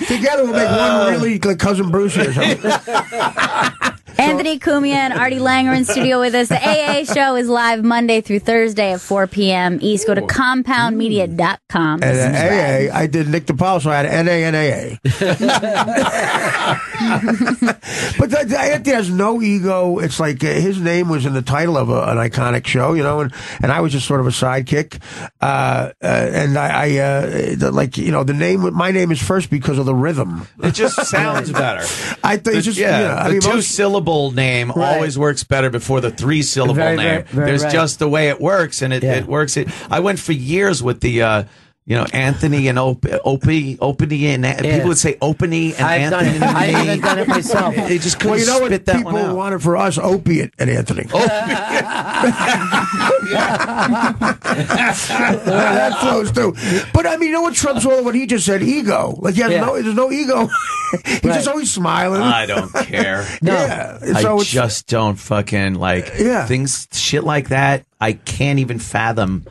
S21: Together we'll make one really like Cousin Brucey or something.
S2: Anthony Cumia and Artie Lange are in studio with us. The AA show is live Monday through Thursday at 4 p.m. East. Go to compoundmedia.com.
S21: And AA, I did Nick DePaul, so I had NA and AA. But Anthony has no ego. It's like his name was in the title of an iconic show, you know, and I was just sort of a sidekick. And the name, my name is first because of the rhythm.
S19: It just sounds better.
S21: I think it's just,
S19: the two-syllable name always works better before the 3-syllable name. There's just the way it works, and it works. I went for years with the Anthony and Opie, and people would say Opie and Anthony.
S1: I've even done it myself.
S19: They just couldn't
S21: spit
S19: what
S21: that one out. People wanted for us, Opiate and Anthony. That's close too. But I mean, you know what trumps all of what he just said? Ego. Like, there's no ego. He's just always smiling.
S19: I don't care. I just don't fucking things, shit like that. I can't even fathom.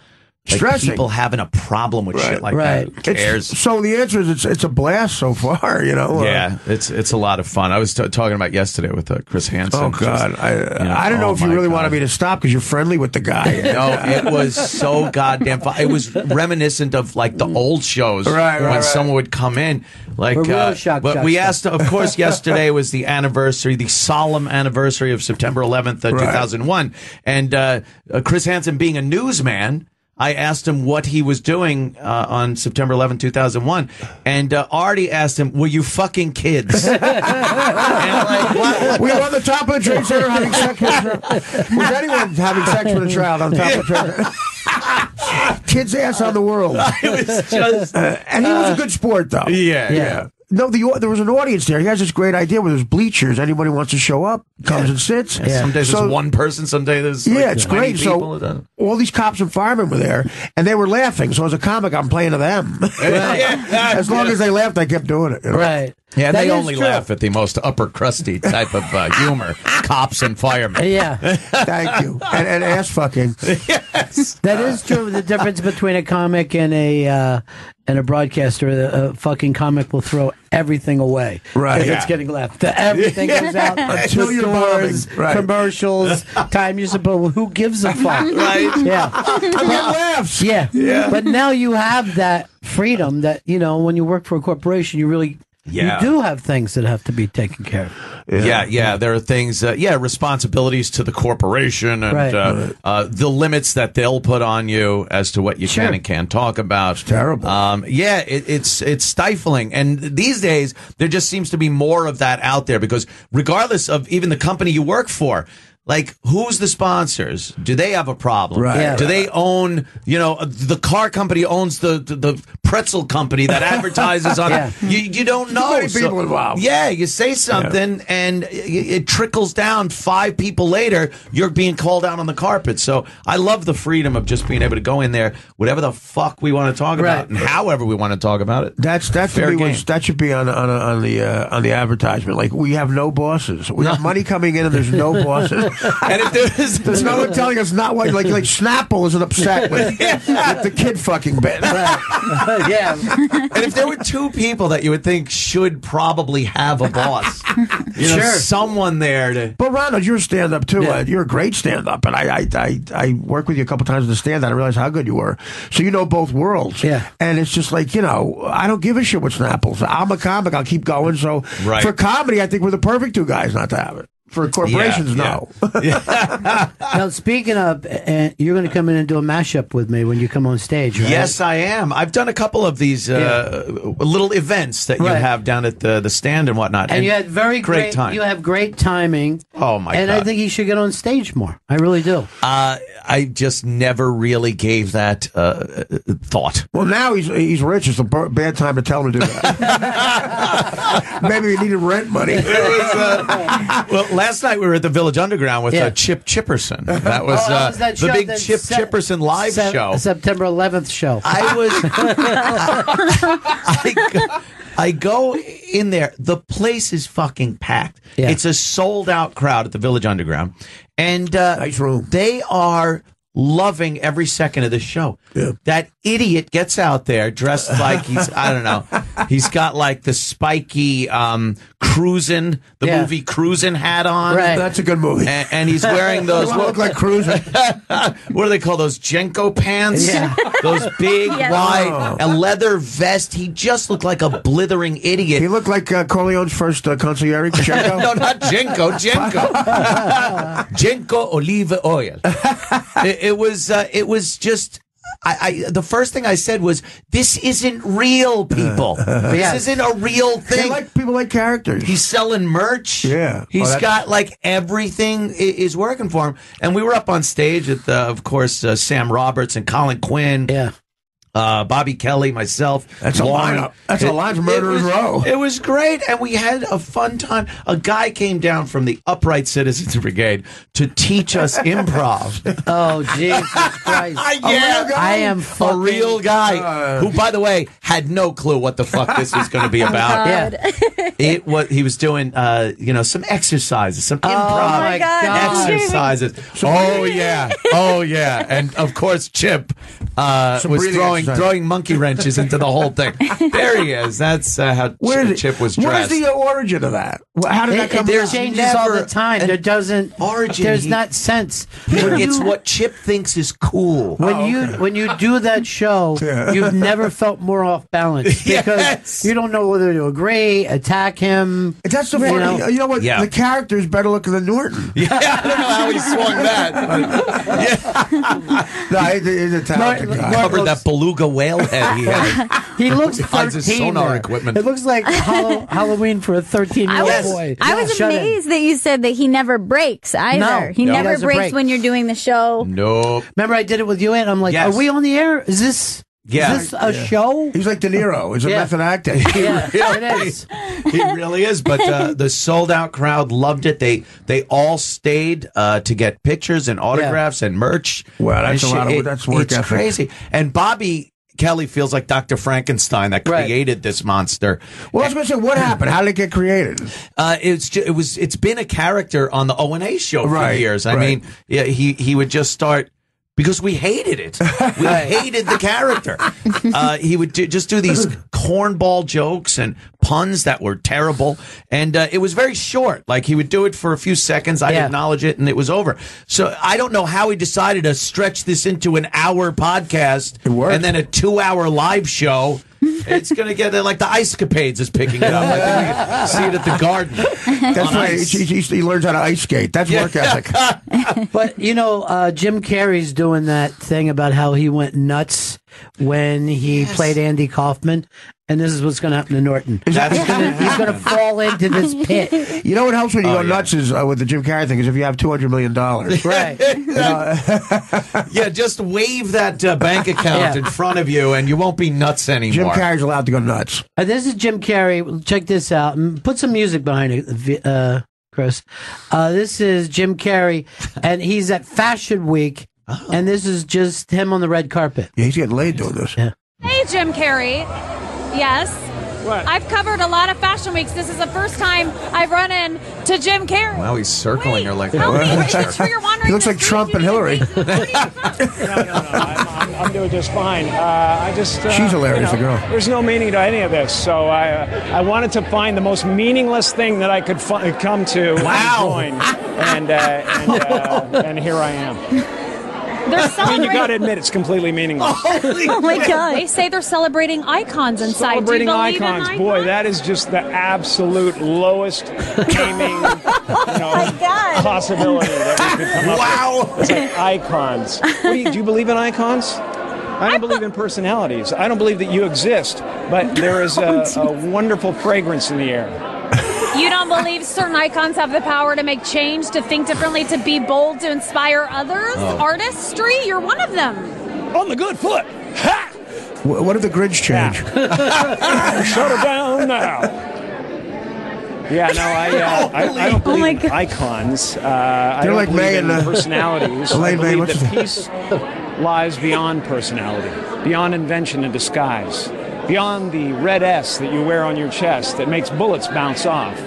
S21: Stressing.
S19: People having a problem with shit like that. Who cares?
S21: So the answer is it's a blast so far, you know.
S19: Yeah, it's a lot of fun. I was talking about yesterday with Chris Hansen.
S21: Oh God, I don't know if you really wanted me to stop because you're friendly with the guy.
S19: No, it was so goddamn fun. It was reminiscent of like the old shows when someone would come in. Like, but we asked. Of course, yesterday was the anniversary, the solemn anniversary of September 11th, 2001, and Chris Hansen being a newsman. I asked him what he was doing on September 11, 2001, and Artie asked him, "Were you fucking kids?" And
S21: what? We were on the top of the Trade Center having sex with was anyone having sex with a child on top of the Trade Center? Kids' ass on the world.
S19: It was just...
S21: and he was a good sport, though.
S19: Yeah.
S21: No, there was an audience there. He has this great idea where there's bleachers. Anybody wants to show up, comes and sits.
S19: Some days there's one person, some days there's
S21: it's great. So all these cops and firemen were there, and they were laughing. So as a comic, I'm playing to them. As long as they laughed, I kept doing it. You know?
S19: Right. Yeah, and they only laugh at the most upper crusty type of humor. Cops and firemen.
S1: Yeah.
S21: Thank you. And ass fucking.
S19: Yes.
S1: That is true. The difference between a comic and a broadcaster, a fucking comic will throw everything away.
S21: Right.
S1: If it's getting left. Everything goes out.
S21: Until you're
S1: stores, commercials, time you're supposed. Who gives a fuck?
S19: Right.
S1: Yeah.
S21: I'm getting laughs.
S1: Yeah. But now you have that freedom that, when you work for a corporation, you really... You do have things that have to be taken care of.
S19: Yeah. There are things, responsibilities to the corporation and the limits that they'll put on you as to what you can and can't talk about.
S21: It's terrible.
S19: It's stifling. And these days, there just seems to be more of that out there because regardless of even the company you work for, like, who's the sponsors? Do they have a problem?
S21: Right. Yeah.
S19: Do they own, the car company owns the pretzel company that advertises on it. You don't know.
S21: Too many people involved.
S19: Yeah, you say something and it trickles down 5 people later, you're being called out on the carpet. So I love the freedom of just being able to go in there, whatever the fuck we want to talk about and however we want to talk about it.
S21: That should be on the advertisement. Like, we have no bosses. We have money coming in and there's no bosses.
S19: And if
S21: there's no one telling us not what, like Snapple isn't upset with the kid fucking bit.
S1: Yeah.
S19: And if there were two people that you would think should probably have a boss, someone there to.
S21: But Ronald, you're a stand-up too. You're a great stand-up, and I worked with you a couple times in the stand-up. I realized how good you were. So you know both worlds.
S1: Yeah.
S21: And it's just like, I don't give a shit with Snapples. I'm a comic. I'll keep going. So for comedy, I think we're the perfect two guys not to have it. For corporations, no.
S1: Now, speaking of, you're going to come in and do a mashup with me when you come on stage, right?
S19: Yes, I am. I've done a couple of these little events that you have down at the stand and whatnot.
S1: And you had great time. You have great timing.
S19: Oh, my God.
S1: And I think he should get on stage more. I really do.
S19: I just never really gave that thought.
S21: Well, now he's rich. It's a bad time to tell him to do that. Maybe he needed rent money.
S19: Well, last night we were at the Village Underground with Chip Chipperson. That was, the big Chip Chipperson live show.
S1: September 11th show.
S19: I go in there. The place is fucking packed.
S1: Yeah.
S19: It's a sold-out crowd at the Village Underground. And
S21: nice room.
S19: They are loving every second of the show. Yeah. That idiot gets out there dressed like he's, I don't know, he's got like the spiky Cruisin', the movie Cruisin' hat on.
S21: Right. That's a good movie.
S19: And he's wearing those.
S21: You look like Cruisin'.
S19: What do they call those? Jenko pants?
S21: Yeah.
S19: Those big, wide, a leather vest. He just looked like a blithering idiot.
S21: He looked like Corleone's first consigliere, Jenko?
S19: No, not Jenko. Jenko olive oil. It was just. The first thing I said was, "This isn't real, people. This isn't a real thing."
S21: People like characters.
S19: He's selling merch.
S21: Yeah,
S19: he's got like everything is working for him. And we were up on stage with, of course, Sam Roberts and Colin Quinn.
S1: Yeah.
S19: Bobby Kelly, myself.
S21: That's a lineup. That's a line from Murderers Row.
S19: It was great, and we had a fun time. A guy came down from the Upright Citizens Brigade to teach us improv.
S1: Oh, Jesus Christ. I am
S19: a real guy who, by the way, had no clue what the fuck this was going to be about. He was doing, some exercises, some improv exercises. Oh, yeah. And, of course, Chip was throwing monkey wrenches into the whole thing. There he is. That's how Chip was dressed.
S21: Where's the origin of that? How did that come
S1: There
S21: about?
S1: changes all the time. There doesn't origin. There's not sense.
S19: It's what Chip thinks is cool.
S1: When you do that show, you've never felt more off balance because you don't know whether to agree, attack him.
S21: That's the funny. You know what? The character's better looking than Norton.
S19: Yeah, I don't know how he swung that.
S21: No, he's a talented guy.
S19: Covered that beluga whale head he had.
S1: He looks
S19: behind his sonar equipment.
S1: It looks like Halloween for a 13-year-old boy.
S2: I was amazed that you said that he never breaks either.
S1: No,
S2: he never breaks
S1: break.
S2: when you're doing the show.
S19: Nope.
S1: Remember I did it with you, and I'm like, are we on the air? Is this a show?
S21: He's like De Niro. He's a method actor.
S1: It is.
S19: He really is. But the sold-out crowd loved it. They all stayed to get pictures and autographs and merch.
S21: Well, that's work
S19: It's
S21: ethic.
S19: crazy. And Bobby Kelly feels like Dr. Frankenstein that created this monster.
S21: Well, I was going to say, what happened? How did it get created?
S19: It's been a character on the O&A show for years. I mean, he would just start. Because we hated it. We hated the character. He would just do these cornball jokes and puns that were terrible. And it was very short. Like, he would do it for a few seconds. I'd acknowledge it, and it was over. So I don't know how he decided to stretch this into an hour podcast and then a 2-hour live show. It's going to get like the Ice Capades is picking it up. I think we can see it at the Garden.
S21: That's right. He learns how to ice skate. That's work ethic.
S1: But, Jim Carrey's doing that thing about how he went nuts when he played Andy Kaufman. And this is what's going to happen to Norton. He's going to fall into this pit.
S21: You know what helps when you go nuts is with the Jim Carrey thing is if you have $200 million.
S1: Right.
S19: Just wave that bank account in front of you and you won't be nuts anymore.
S21: Jim Carrey's allowed to go nuts.
S1: This is Jim Carrey. Check this out. Put some music behind it, Chris. This is Jim Carrey, and he's at Fashion Week, and this is just him on the red carpet.
S21: Yeah, he's getting laid doing this.
S1: Yeah.
S6: Hey, Jim Carrey. Yes. What?
S22: I've covered a lot of fashion weeks. This is the first time I've run into Jim Carrey.
S19: Wow, he's circling her like
S22: help me.
S19: that.
S22: Are you sure you're wandering
S21: He looks like Trump and Hillary.
S6: I'm doing just fine. I just
S21: She's hilarious, the girl.
S6: There's no meaning to any of this, so I wanted to find the most meaningless thing that I could come to.
S21: Wow.
S6: And join, and here I am. I mean, you got to admit it's completely meaningless.
S22: Oh my God! They say they're celebrating icons inside.
S6: Celebrating
S22: Do you believe
S6: icons,
S22: in
S6: boy, that is just the absolute lowest gaming possibility that we could come up with. It's like icons. Do you believe in icons? I don't believe in personalities. I don't believe that you exist, but there is a wonderful fragrance in the air.
S22: You don't believe certain icons have the power to make change, to think differently, to be bold, to inspire others?
S21: Oh.
S22: Artistry? You're one of them.
S6: On the good foot. Ha!
S21: What if the grids change?
S6: Shut her down now. Yeah, no, I don't believe in icons. I
S21: They're
S6: don't
S21: like
S6: believe
S21: May
S6: in
S21: and
S6: personalities. I
S21: Elaine May,
S6: believe
S21: what's
S6: that
S21: the-
S6: peace lies beyond personality, beyond invention and disguise, beyond the red S that you wear on your chest that makes bullets bounce off.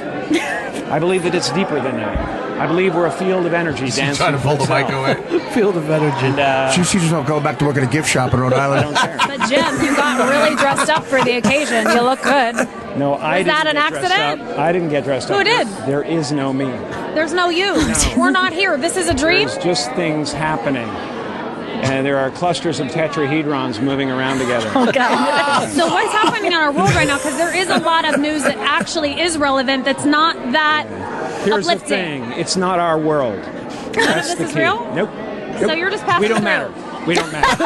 S6: I believe that it's deeper than that. I believe we're a field of energy dancing.
S19: Trying to pull the mic away.
S1: Field of energy.
S6: And,
S21: She sees herself going back to work at a gift shop in Rhode Island.
S22: But Jim, you got really dressed up for the occasion. You look good.
S6: No, I
S22: Was that
S6: didn't
S22: an
S6: get dressed
S22: accident?
S6: up. I didn't get dressed
S22: Who
S6: up.
S22: did?
S6: There is no me.
S22: There's no you. We're not here. This is a dream.
S6: There's just things happening. And there are clusters of tetrahedrons moving around together.
S22: Oh, God. So what's happening in our world right now? Because there is a lot of news that actually is relevant that's not that
S6: Here's the
S22: uplifting.
S6: thing. It's not our world. That's
S22: this
S6: the
S22: is
S6: key.
S22: real?
S6: Nope.
S22: So you're just passing
S6: We don't
S22: through.
S6: matter. We don't matter.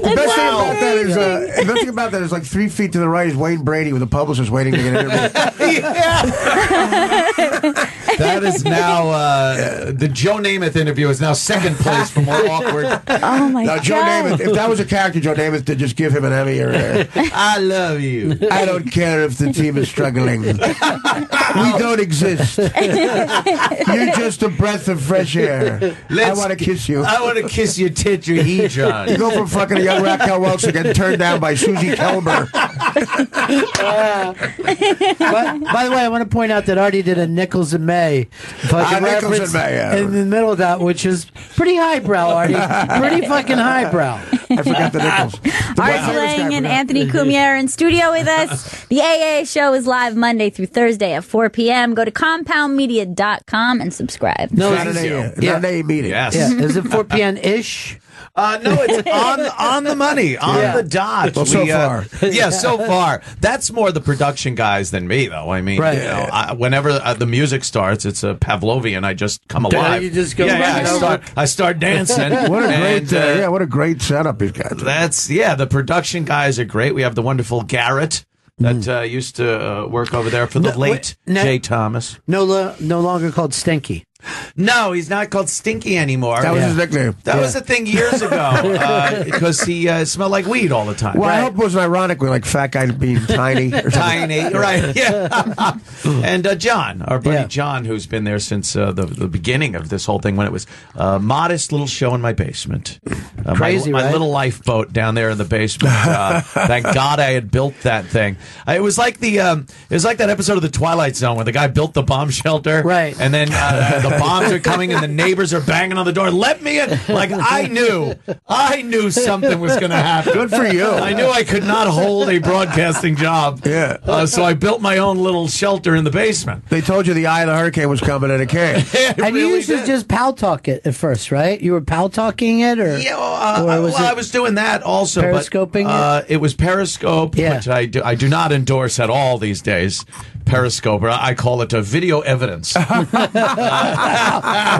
S21: The best thing about that is like 3 feet to the right is Wayne Brady with a publicist waiting to get interviewed.
S19: That is now the Joe Namath interview is now second place for more awkward.
S2: Oh my
S21: Now, Joe Namath, if that was a character, Joe Namath to just give him an Emmy or
S19: I love you.
S21: I don't care if the team is struggling. We don't exist. You're just a breath of fresh air. I want to kiss you.
S19: I want to kiss your tetrahedron.
S21: You go from fucking a young Raquel Welch to get turned down by Susie Kelber.
S1: By the way, I want to point out that Artie did a Nichols and May fucking
S21: Nichols
S1: reference
S21: and May, yeah.
S1: in the middle of that, which is pretty highbrow, Artie. Pretty fucking highbrow.
S21: I forgot the Nichols.
S2: Artie Lange and Anthony Cumier in studio with us. The AA show is live Monday through Thursday at 4 p.m. Go to compoundmedia.com and subscribe.
S1: No,
S21: Saturday meeting.
S19: Yes.
S1: Yeah. Is it 4 p.m.-ish?
S19: No, it's on the money, on the dot.
S21: Well, so far.
S19: Yeah, so far. That's more the production guys than me, though. I mean,
S1: Right.
S19: you know, whenever the music starts, it's a Pavlovian. I just come alive.
S1: You just go
S19: yeah,
S1: right
S19: I start dancing.
S21: What a great,
S19: and,
S21: what a great setup he's got.
S19: the production guys are great. We have the wonderful Garrett that used to work over there for the late Jay Thomas.
S1: No longer called Stinky.
S19: No, he's not called Stinky anymore.
S21: That was his nickname.
S19: That was the thing years ago because he smelled like weed all the time.
S21: Well, I hope it wasn't ironic with like fat guy being tiny. Or
S19: Tiny, right? Yeah. And John, our buddy John, who's been there since the beginning of this whole thing, when it was a modest little show in my basement.
S1: Crazy,
S19: my
S1: right?
S19: little lifeboat down there in the basement. Thank God I had built that thing. It was like that episode of The Twilight Zone where the guy built the bomb shelter,
S1: right?
S19: And then the bombs are coming and the neighbors are banging on the door. Let me in! Like I knew something was going to happen.
S21: Good for you.
S19: I knew I could not hold a broadcasting job.
S21: Yeah.
S19: So I built my own little shelter in the basement.
S21: They told you the eye of the hurricane was coming and it came.
S1: And you used to just pal talk it at first, right? You were pal talking it, or
S19: I was doing that also.
S1: Periscoping
S19: it was Periscope, which I do not endorse at all these days. Periscope, I call it video evidence.
S1: Oh,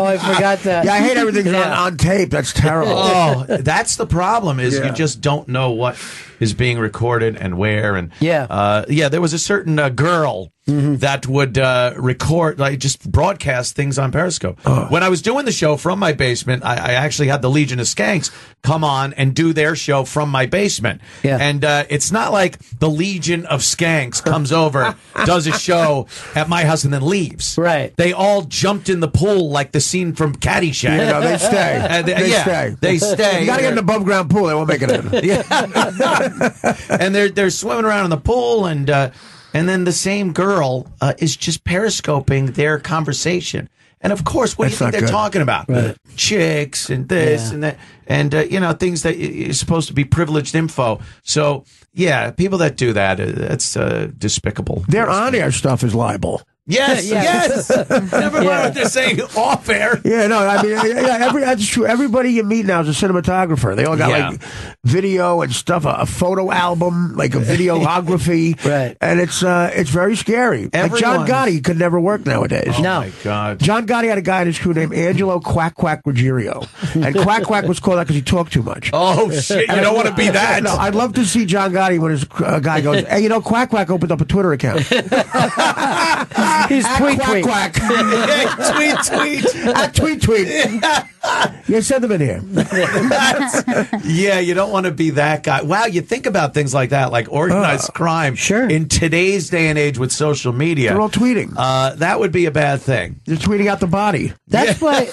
S1: I forgot that.
S21: Yeah, I hate everything's on tape. That's terrible.
S19: Oh, that's the problem. Is you just don't know what is being recorded and where. And there was a certain girl that would record, like just broadcast things on Periscope. When I was doing the show from my basement, I actually had the Legion of Skanks come on and do their show from my basement. And it's not like the Legion of Skanks comes over, does a a show at my house and then leaves.
S1: Right.
S19: They all jumped in the pool like the scene from Caddyshack.
S21: You know, they stay.
S19: They stay.
S21: You got to get an above ground pool. They won't make it in.
S19: Yeah. And they're swimming around in the pool, and then the same girl is just periscoping their conversation. And of course, what do you think they're talking about?
S1: Right.
S19: Chicks and this and that, and things that is supposed to be privileged info. So yeah, people that do that, that's despicable.
S21: Their on-air stuff is libel.
S19: Yes, yes. Never mind what they're saying off air.
S21: Yeah, no, I mean, that's true. Everybody you meet now is a cinematographer. They all got like video and stuff, a photo album, like a videography,
S1: right?
S21: And it's very scary. Like John Gotti could never work nowadays.
S19: Oh my God.
S21: John Gotti had a guy in his crew named Angelo Quack Quack Ruggiero, and Quack Quack was called that because he talked too much.
S19: Oh shit! You don't want to be that.
S21: No, I'd love to see John Gotti when his guy goes, "Hey, Quack Quack opened up a Twitter account."
S1: He's tweet.
S21: Quack. Tweet. Yeah, send them in here.
S19: Yeah, you don't want to be that guy. Wow, you think about things like that, like organized crime.
S1: Sure.
S19: In today's day and age with social media,
S21: they're all tweeting.
S19: That would be a bad thing.
S21: They're tweeting out the body.
S1: That's why,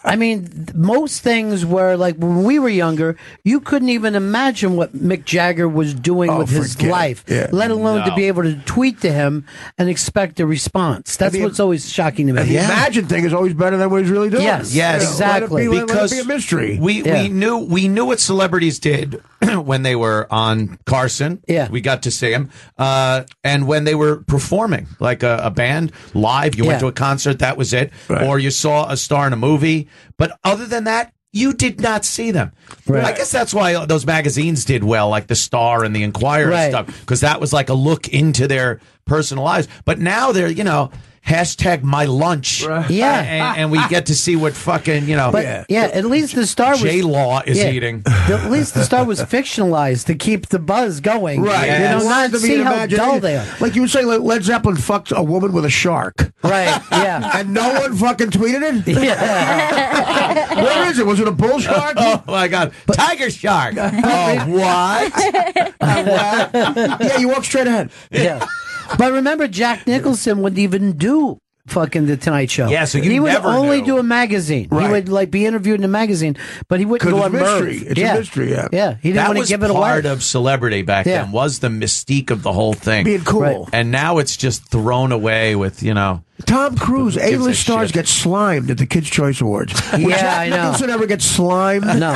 S1: I mean, most things were like when we were younger, you couldn't even imagine what Mick Jagger was doing with his life, let alone to be able to tweet to him and expect a response. That's what's always shocking to me.
S21: And the imagine thing is always better than what he's really doing.
S1: Yes, exactly.
S19: Because
S21: let it be a mystery.
S19: We knew what celebrities did when they were on Carson.
S1: Yeah,
S19: we got to see them, and when they were performing, like a band live. You went to a concert, that was it, or you saw a star in a movie. But other than that, you did not see them.
S1: Right.
S19: I guess that's why those magazines did well, like the Star and the Enquirer and stuff, because that was like a look into their personal lives. But now they're, hashtag my lunch.
S1: Right. Yeah.
S19: And we get to see what fucking,
S1: But, at least the Star was...
S19: J-Law is eating.
S1: At least the Star was fictionalized to keep the buzz going.
S21: Right.
S1: Not see how dull they are.
S21: Like you were saying, Led Zeppelin fucked a woman with a shark.
S1: Right, yeah.
S21: And no one fucking tweeted it?
S1: Yeah.
S21: Where is it? Was it a bull shark?
S19: Oh, my God. Tiger shark. Oh, what?
S21: Yeah, you walk straight ahead.
S1: Yeah. But remember, Jack Nicholson wouldn't even do fucking The Tonight Show.
S19: Yeah, so
S1: he would
S19: never
S1: only
S19: knew.
S1: do a magazine. He would be interviewed in a magazine, but he wouldn't go on
S21: mystery.
S1: Merv.
S21: It's a mystery,
S1: Yeah, he didn't want to give it away.
S19: Part of celebrity back then was the mystique of the whole thing.
S21: Being cool. Right.
S19: And now it's just thrown away with,
S21: Tom Cruise, A-list stars get slimed at the Kids' Choice Awards. Would Jack Nicholson ever get slimed?
S1: No,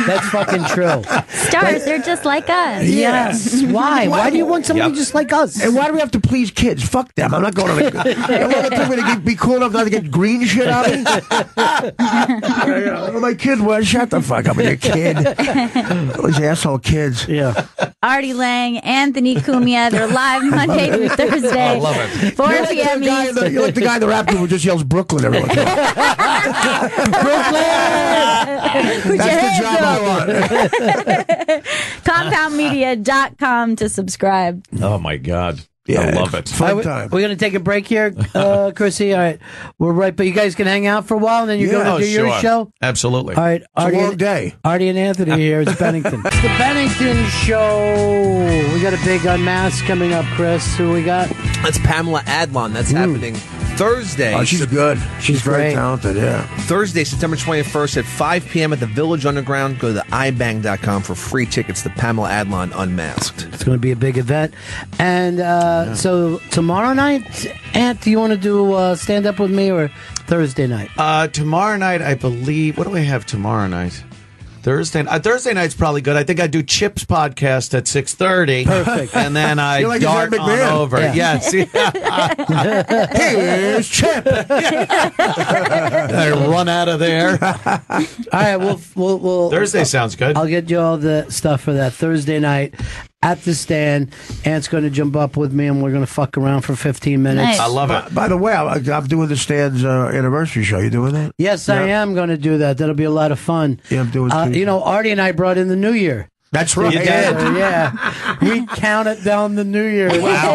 S1: that's fucking true.
S2: Stars, they're just like us.
S1: Yes. Why? Why do you want somebody just like us?
S21: And why do we have to please kids? Fuck them. I'm not going to the... be cool enough not to get green shit out of me? My kid was. Shut the fuck up with your kid. Those asshole kids.
S1: Yeah.
S2: Artie Lange, Anthony Cumia, they're live Monday through Thursday.
S19: I love it.
S2: 4 p.m. East.
S21: You're like the guy in the rap group who just yells Brooklyn every once in a while.
S2: Brooklyn!
S21: That's the job I want.
S2: CompoundMedia.com to subscribe.
S19: Oh, my God.
S21: Yeah,
S19: I love it.
S21: Fun time.
S1: We're going to take a break here, Chrissy. All right. We're right, but you guys can hang out for a while, and then you're going to do your show?
S19: Absolutely.
S1: All right.
S21: It's a long day.
S1: Artie and Anthony here. It's Bennington. It's the Bennington Show. We got a big unmask coming up, Chris. Who we got?
S3: That's Pamela Adlon. That's happening Thursday.
S21: Oh, she's good. She's very talented, yeah.
S3: Thursday, September 21st at 5 p.m. at the Village Underground. Go to ibang.com for free tickets to Pamela Adlon Unmasked.
S1: It's going to be a big event. And so tomorrow night, Ant, do you want to do stand-up with me or Thursday night?
S19: Tomorrow night, I believe. What do I have tomorrow night? Thursday night's probably good. I think I do Chip's podcast at 6:30.
S1: Perfect.
S19: And then I
S21: like
S19: dart on over.
S1: Yeah.
S19: Yes.
S21: Here's Chip.
S19: I run out of there.
S1: All right, we'll
S19: Thursday sounds good.
S1: I'll get you all the stuff for that Thursday night at the stand. Ant's going to jump up with me, and we're going to fuck around for 15 minutes.
S2: Nice.
S19: I love it.
S21: By the way, I'm doing the stand's anniversary show. You doing that?
S1: Yes, I am going to do that. That'll be a lot of fun.
S21: Yeah, I'm doing
S1: Artie and I brought in the new year.
S21: That's right.
S19: You did.
S1: Yeah. We counted down the new year.
S21: Wow.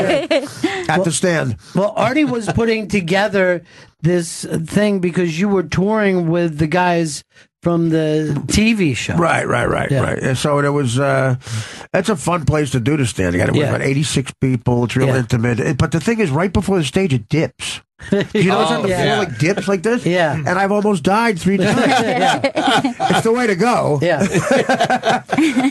S21: At the stand.
S1: Well, Artie was putting together this thing because you were touring with the guys from the TV show.
S21: Right. And so it was, that's a fun place to do the stand. You got about 86 people. It's real intimate. But the thing is, right before the stage, it dips. You know, it's on the floor, like dips like this.
S1: Yeah.
S21: And I've almost died 3 times. It's the way to go.
S1: Yeah.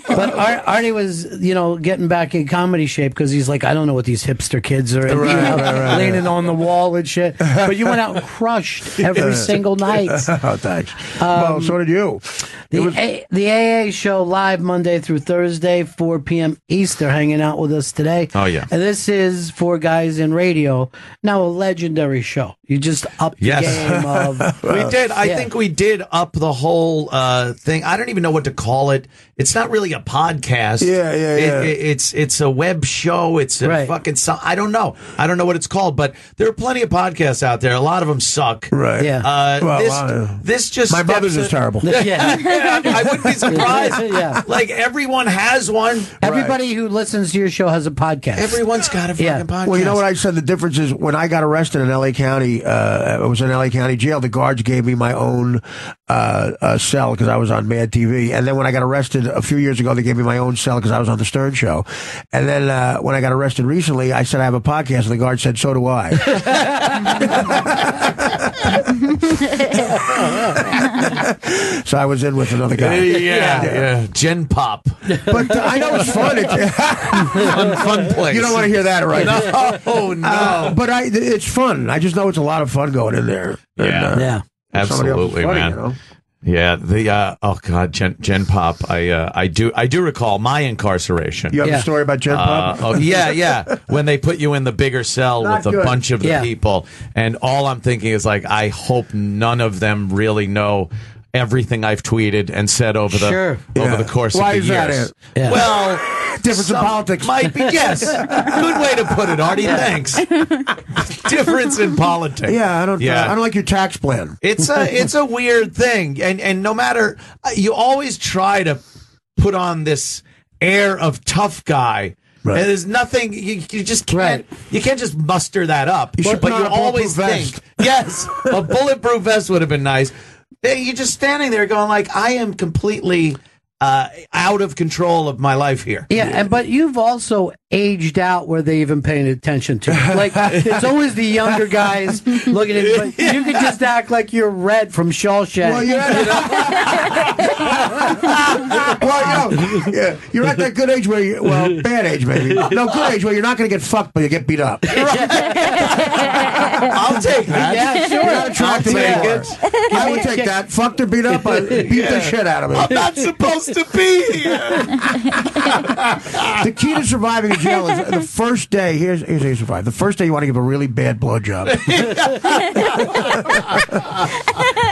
S1: But Artie was, getting back in comedy shape because he's like, I don't know what these hipster kids are leaning on the wall and shit. But you went out and crushed every single night.
S21: Oh, thanks. Well, so did you.
S1: The AA show live Monday through Thursday, 4 p.m. East. They're hanging out with us today.
S19: Oh, yeah.
S1: And this is 4 Guys in Radio. Now, a legendary show. You just upped the game of...
S19: we did. I think we did up the whole thing. I don't even know what to call it. It's not really a podcast. It's a web show. It's a fucking... I don't know. I don't know what it's called, but there are plenty of podcasts out there. A lot of them suck.
S21: Right.
S1: Yeah.
S19: This just...
S21: My brother's is terrible.
S19: I wouldn't be surprised. Like, everyone has one.
S1: Everybody who listens to your show has a podcast.
S19: Everyone's got a fucking podcast.
S21: Well, you know what I said? The difference is when I got arrested in L.A. County, I was in L.A. County jail. The guards gave me my own cell because I was on Mad TV. And then when I got arrested a few years ago, they gave me my own cell because I was on the Stern Show. And then when I got arrested recently, I said I have a podcast, and the guard said, so do I. So I was in with another guy.
S19: Yeah. Gen Pop.
S21: But I know it's fun.
S19: Fun place.
S21: You don't want to hear that, right?
S19: No.
S21: But it's fun. I just know it's a lot of fun going in there.
S19: Yeah. Absolutely,
S21: funny,
S19: man.
S21: You know?
S19: Yeah, Gen Pop. I do recall my incarceration.
S21: You have a story about Gen Pop?
S19: Yeah. When they put you in the bigger cell
S21: Not
S19: with
S21: good.
S19: a bunch of the people, and all I'm thinking is like, I hope none of them really know everything I've tweeted and said over the course
S21: Why
S19: of the
S21: is that
S19: years.
S21: it?
S19: Well,
S21: difference in politics
S19: might be. Yes, good way to put it, Artie. Thanks. Difference in politics.
S21: Yeah, I don't like your tax plan.
S19: It's a weird thing, and no matter, you always try to put on this air of tough guy. Right. And there's nothing you just can't you can't just muster that up. But you always think a bulletproof vest would have been nice. You're just standing there going like, I am completely out of control of my life here.
S1: Yeah, but you've also aged out where they even paying attention to you. Like, it's always the younger guys looking at you, but you could just act like you're Red from Shawshank.
S21: Well, you're at that good age where bad age maybe. No, good age where you're not going to get fucked, but you get beat up.
S19: I'll take that.
S1: Yeah, sure.
S21: You're not attractive anymore. I would take that. Fucked or beat up, I beat the shit out of me.
S19: I'm not supposed to be here.
S21: The key to surviving in jail is the first day. Here's how you survive. The first day you want to give a really bad blowjob.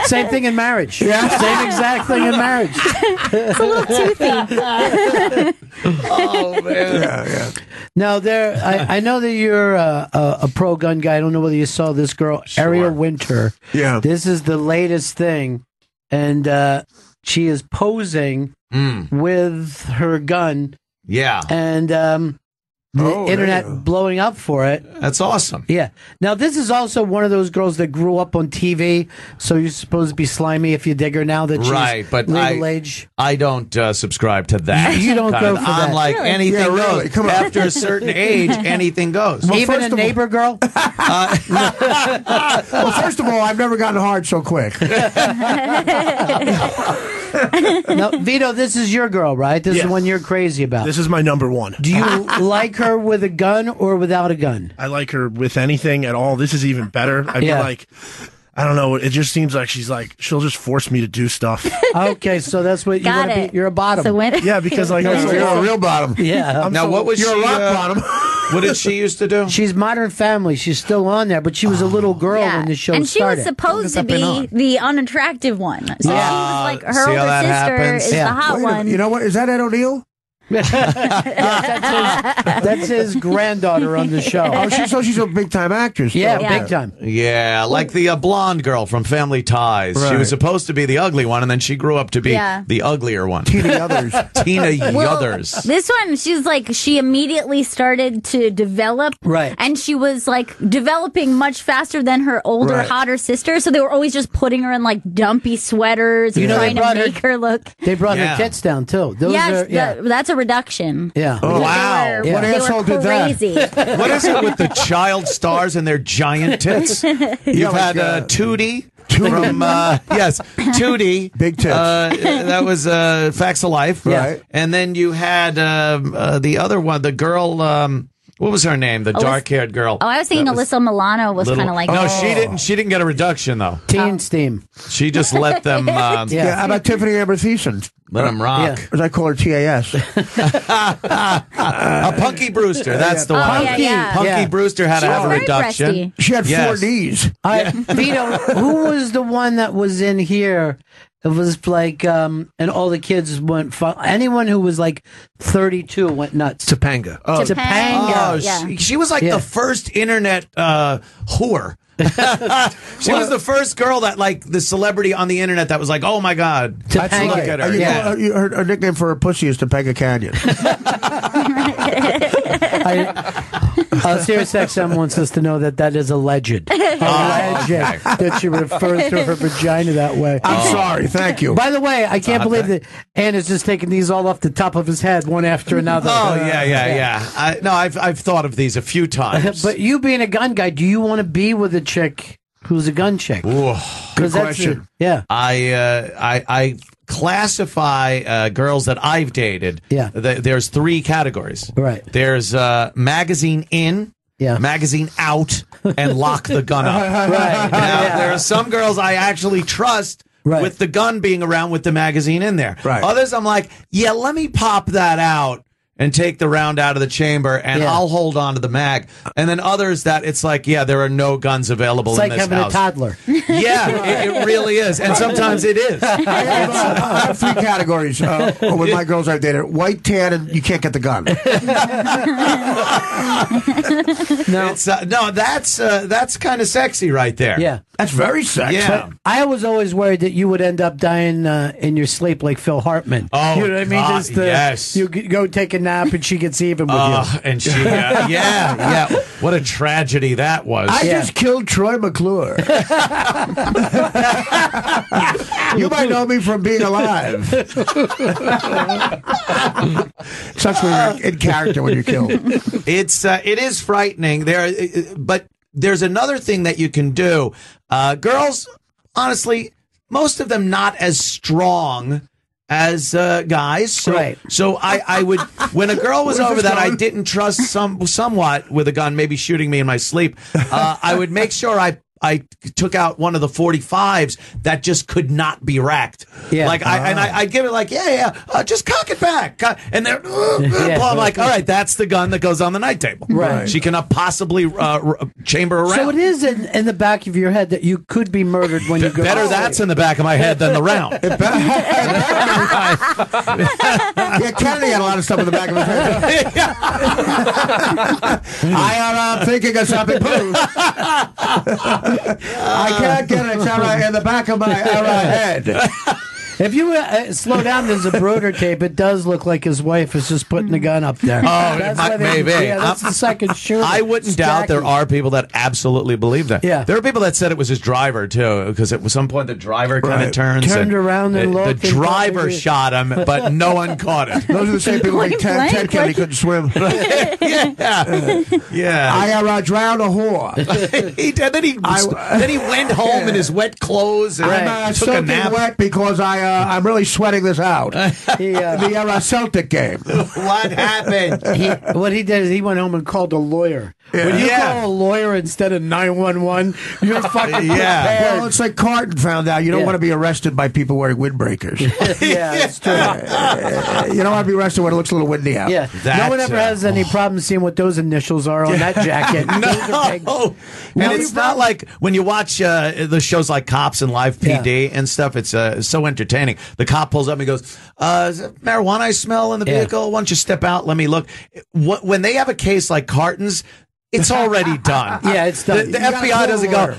S1: Same thing in marriage.
S21: Yeah.
S1: Same exact thing in marriage.
S2: It's a little toothy.
S19: Oh man.
S21: Yeah.
S1: Now I know that you're a pro gun guy. I don't know whether you saw this girl, Ariel Winter.
S21: Yeah.
S1: This is the latest thing, and she is posing with her gun.
S19: Yeah.
S1: And the internet blowing up for it.
S19: That's awesome.
S1: Yeah. Now, this is also one of those girls that grew up on TV, so you're supposed to be slimy if you dig her now that she's
S19: but
S1: legal age.
S19: I don't subscribe to that.
S1: You don't go for that.
S19: I'm like,
S1: Really?
S19: anything
S21: really.
S19: goes.
S21: Come on.
S19: After a certain age, anything goes.
S21: Well,
S1: Even a neighbor girl?
S21: Well, first of all, I've never gotten hard so quick.
S1: No, Vito, this is your girl, right? This is the one you're crazy about.
S4: This is my number one.
S1: Do you like her with a gun or without a gun?
S4: I like her with anything at all. This is even better. I feel like, I don't know. It just seems like she'll just force me to do stuff.
S1: Okay, so that's what you
S2: Got
S1: want to
S2: it.
S1: be. You're a bottom.
S2: So when
S4: Yeah, because like
S21: You're a real bottom.
S1: Yeah.
S19: Now, what was
S21: You're
S19: she?
S21: a rock bottom.
S19: What did she used to do?
S1: She's Modern Family. She's still on there, but she was a little girl when the show
S2: and she
S1: started.
S2: was supposed to be the unattractive one. So she was like, her
S19: See how
S2: older
S19: that
S2: sister
S19: happens?
S2: is the hot
S21: Wait a minute.
S2: one.
S21: You know what? Is that Ed O'Neill?
S1: That's his granddaughter on the show.
S21: Oh, she's a big time actress.
S1: Yeah,
S21: though.
S1: big time.
S19: Yeah, like the blonde girl from Family Ties. She
S21: Right.
S19: was supposed to be the ugly one, and then she grew up to be
S2: Yeah.
S19: the uglier one.
S21: Tina Yothers.
S19: Tina
S2: Well,
S19: Yothers.
S2: this one, she's like, she immediately started to develop.
S1: Right.
S2: And she was like developing much faster than her older,
S21: Right.
S2: hotter sister. So they were always just putting her in like dumpy sweaters and
S1: You know, they
S2: trying to
S1: brought her-
S2: make her look.
S1: They brought
S19: Yeah.
S1: her tits down too. Those are,
S2: That's a reduction.
S1: yeah.
S21: Oh,
S2: Because
S19: wow.
S2: They were,
S21: What
S2: they
S21: asshole
S2: were
S21: did that?
S2: crazy.
S19: What is it with the child stars and their giant tits? You've had Tootie from Tootie,
S21: Big tits.
S19: that was Facts of Life,
S21: Right.
S19: And then you had the other one, the girl. What was her name? The dark-haired girl.
S2: Oh, I was thinking
S19: That was
S2: Alyssa Milano was kind of like
S19: No,
S2: that.
S19: she didn't. She didn't get a reduction though.
S1: Teen Steam.
S19: She just let them.
S21: Yeah, how about Tiffany Amber Thiessen?
S19: Let them rock.
S21: As I call her TAS.
S19: Punky Brewster. That's the one. Punky Brewster had to have a reduction.
S21: She had 4
S19: Yes.
S21: knees.
S1: Vito, who was the one that was in here? It was like, and all the kids went. Anyone who was like 32 went nuts.
S3: Topanga.
S1: Topanga.
S19: She was like the first internet whore. She was the first girl that, like, the celebrity on the internet that was like, oh my god,
S21: That's
S19: look
S21: right.
S19: at her.
S21: Her nickname for her pussy is Topanga Canyon.
S1: Sirius XM wants us to know that is alleged. That she refers to her vagina that way.
S21: I'm sorry. Thank you.
S1: By the way, I can't believe that Anna's just taking these all off the top of his head, one after another.
S19: Oh yeah. I've thought of these a few times.
S1: But you being a gun guy, do you want to be with a chick who's a gun chick?
S19: Ooh,
S21: good question.
S1: Yeah.
S19: I classify girls that I've dated.
S1: Yeah.
S19: There's 3 categories.
S1: Right.
S19: There's magazine in, magazine out, and lock the gun up.
S1: Right.
S19: Now, there are some girls I actually trust with the gun being around with the magazine in there.
S21: Right.
S19: Others I'm like, yeah, let me pop that out and take the round out of the chamber, and I'll hold on to the mag. And then others that it's like, yeah, there are no guns available
S1: It's
S19: in
S1: like
S19: this
S1: having
S19: house.
S1: a toddler.
S19: Yeah, it really is. And sometimes it is.
S21: I have 3 categories with my girls I've dated: white, tan, and you can't get the gun.
S19: That's kind of sexy right there.
S1: Yeah.
S21: That's very sexy.
S19: Yeah.
S1: But I was always worried that you would end up dying in your sleep like Phil Hartman.
S19: Oh,
S1: you know what I mean?
S19: God, yes.
S1: You go take a nap and she gets even with you.
S19: And she, yeah. What a tragedy that was.
S21: I just killed Troy McClure. You might know me from being alive. Such when you're in character when you're killed.
S19: It is frightening. But there's another thing that you can do. Girls, honestly, most of them not as strong as guys. So I would, when a girl was over that I didn't trust somewhat with a gun, maybe shooting me in my sleep, I would make sure I took out one of the 45s that just could not be racked.
S1: Yeah.
S19: Like I'd give it like, just cock it back. And they're, I'm like, all right, that's the gun that goes on the night table.
S1: Right.
S19: She cannot possibly chamber around.
S1: So it is in the back of your head that you could be murdered when you go.
S19: Better that's in the back of my head than the round.
S21: Yeah, Kennedy had a lot of stuff in the back of his head. I am thinking of something, Cruz. I can't get it. It's in the back of my head.
S1: If you slow down, there's a Broder tape. It does look like his wife is just putting the gun up there.
S19: Oh, maybe.
S1: Yeah, that's the second shooter.
S19: I wouldn't doubt there are people that absolutely believe that.
S1: Yeah.
S19: There are people that said it was his driver, too, because at some point the driver kind of
S1: turned around and looked.
S19: The driver shot him, but no one caught him.
S21: Those are the same people like Ted Kelly couldn't swim.
S19: Yeah.
S21: I drowned a whore.
S19: Then he went home in his wet clothes and
S21: I'm
S19: took a nap.
S21: wet because I'm really sweating this out. The Celtic game.
S19: What happened?
S1: What he did is he went home and called a lawyer. When you call a lawyer instead of 911, you're fucking prepared.
S21: Well, it's like Carton found out. You don't want to be arrested by people wearing windbreakers.
S1: Yeah, that's true.
S21: You don't want to be arrested when it looks a little windy out.
S1: Yeah, no one ever has any problem seeing what those initials are on that jacket.
S7: No, and it's not like when you watch the shows like Cops and Live PD and stuff. It's so entertaining. The cop pulls up and he goes, "Is it marijuana I smell in the vehicle? Why don't you step out? Let me look." When they have a case like Carton's, it's already done.
S1: Yeah, it's done.
S7: The FBI doesn't go,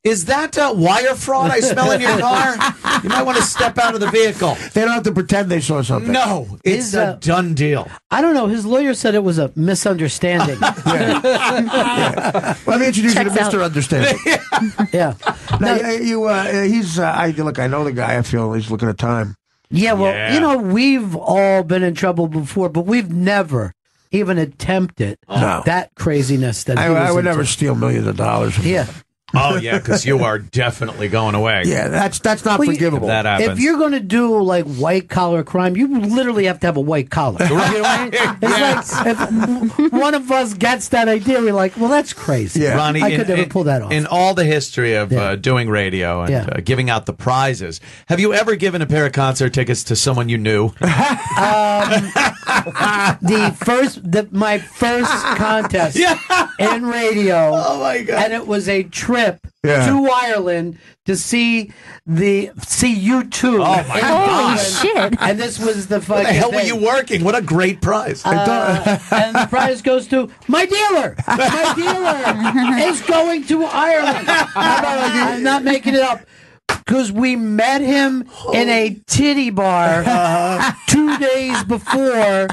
S7: is that wire fraud I smell in your car? You might want to step out of the vehicle.
S21: They don't have to pretend they saw something.
S7: No, it's a done deal.
S1: I don't know. His lawyer said it was a misunderstanding.
S21: Let me introduce you to Mr. Understanding.
S1: Yeah.
S21: Now, he's. Look, I know the guy. I feel he's looking at time.
S1: Yeah, well, we've all been in trouble before, but we've never even attempted that craziness. That
S21: I would never steal millions of dollars.
S1: Yeah.
S7: Oh, yeah, because you are definitely going away.
S21: Yeah, that's not forgivable.
S7: If that happens.
S1: If you're going to do like white collar crime, you literally have to have a white collar. You know what I mean? It's like if one of us gets that idea, we're like, well, that's crazy.
S21: Yeah.
S7: Ronnie,
S1: I could never pull that off.
S7: In all the history of doing radio and giving out the prizes, have you ever given a pair of concert tickets to someone you knew?
S1: My first contest in radio.
S7: Oh my God!
S1: And it was a trip to Ireland to see U2.
S7: Oh my God!
S2: Holy shit!
S1: And this was the fucking.
S7: Where the hell
S1: thing.
S7: were you working? What a great prize!
S1: And the prize goes to my dealer. My dealer is going to Ireland. I'm not making it up. Because we met him in a titty bar 2 days before,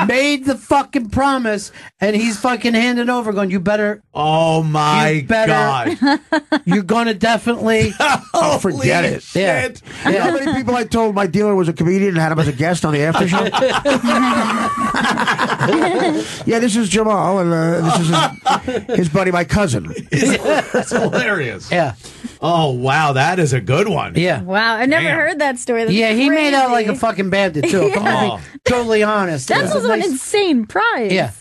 S1: made the fucking promise, and he's fucking handing over going, you better.
S7: Oh my God.
S1: You're going to definitely.
S21: Oh, forget it.
S1: Yeah.
S21: You know how many people I told my dealer was a comedian and had him as a guest on the after show? Yeah, this is Jamal, and this is his buddy, my cousin.
S7: That's hilarious.
S1: Yeah.
S7: Oh, wow, that is a good one.
S1: Yeah.
S2: Wow, I never heard that story. That's
S1: he made out like a
S2: crazy.
S1: fucking bandit, too. If I'm going to be totally honest.
S2: That's also an insane prize.
S1: Yeah.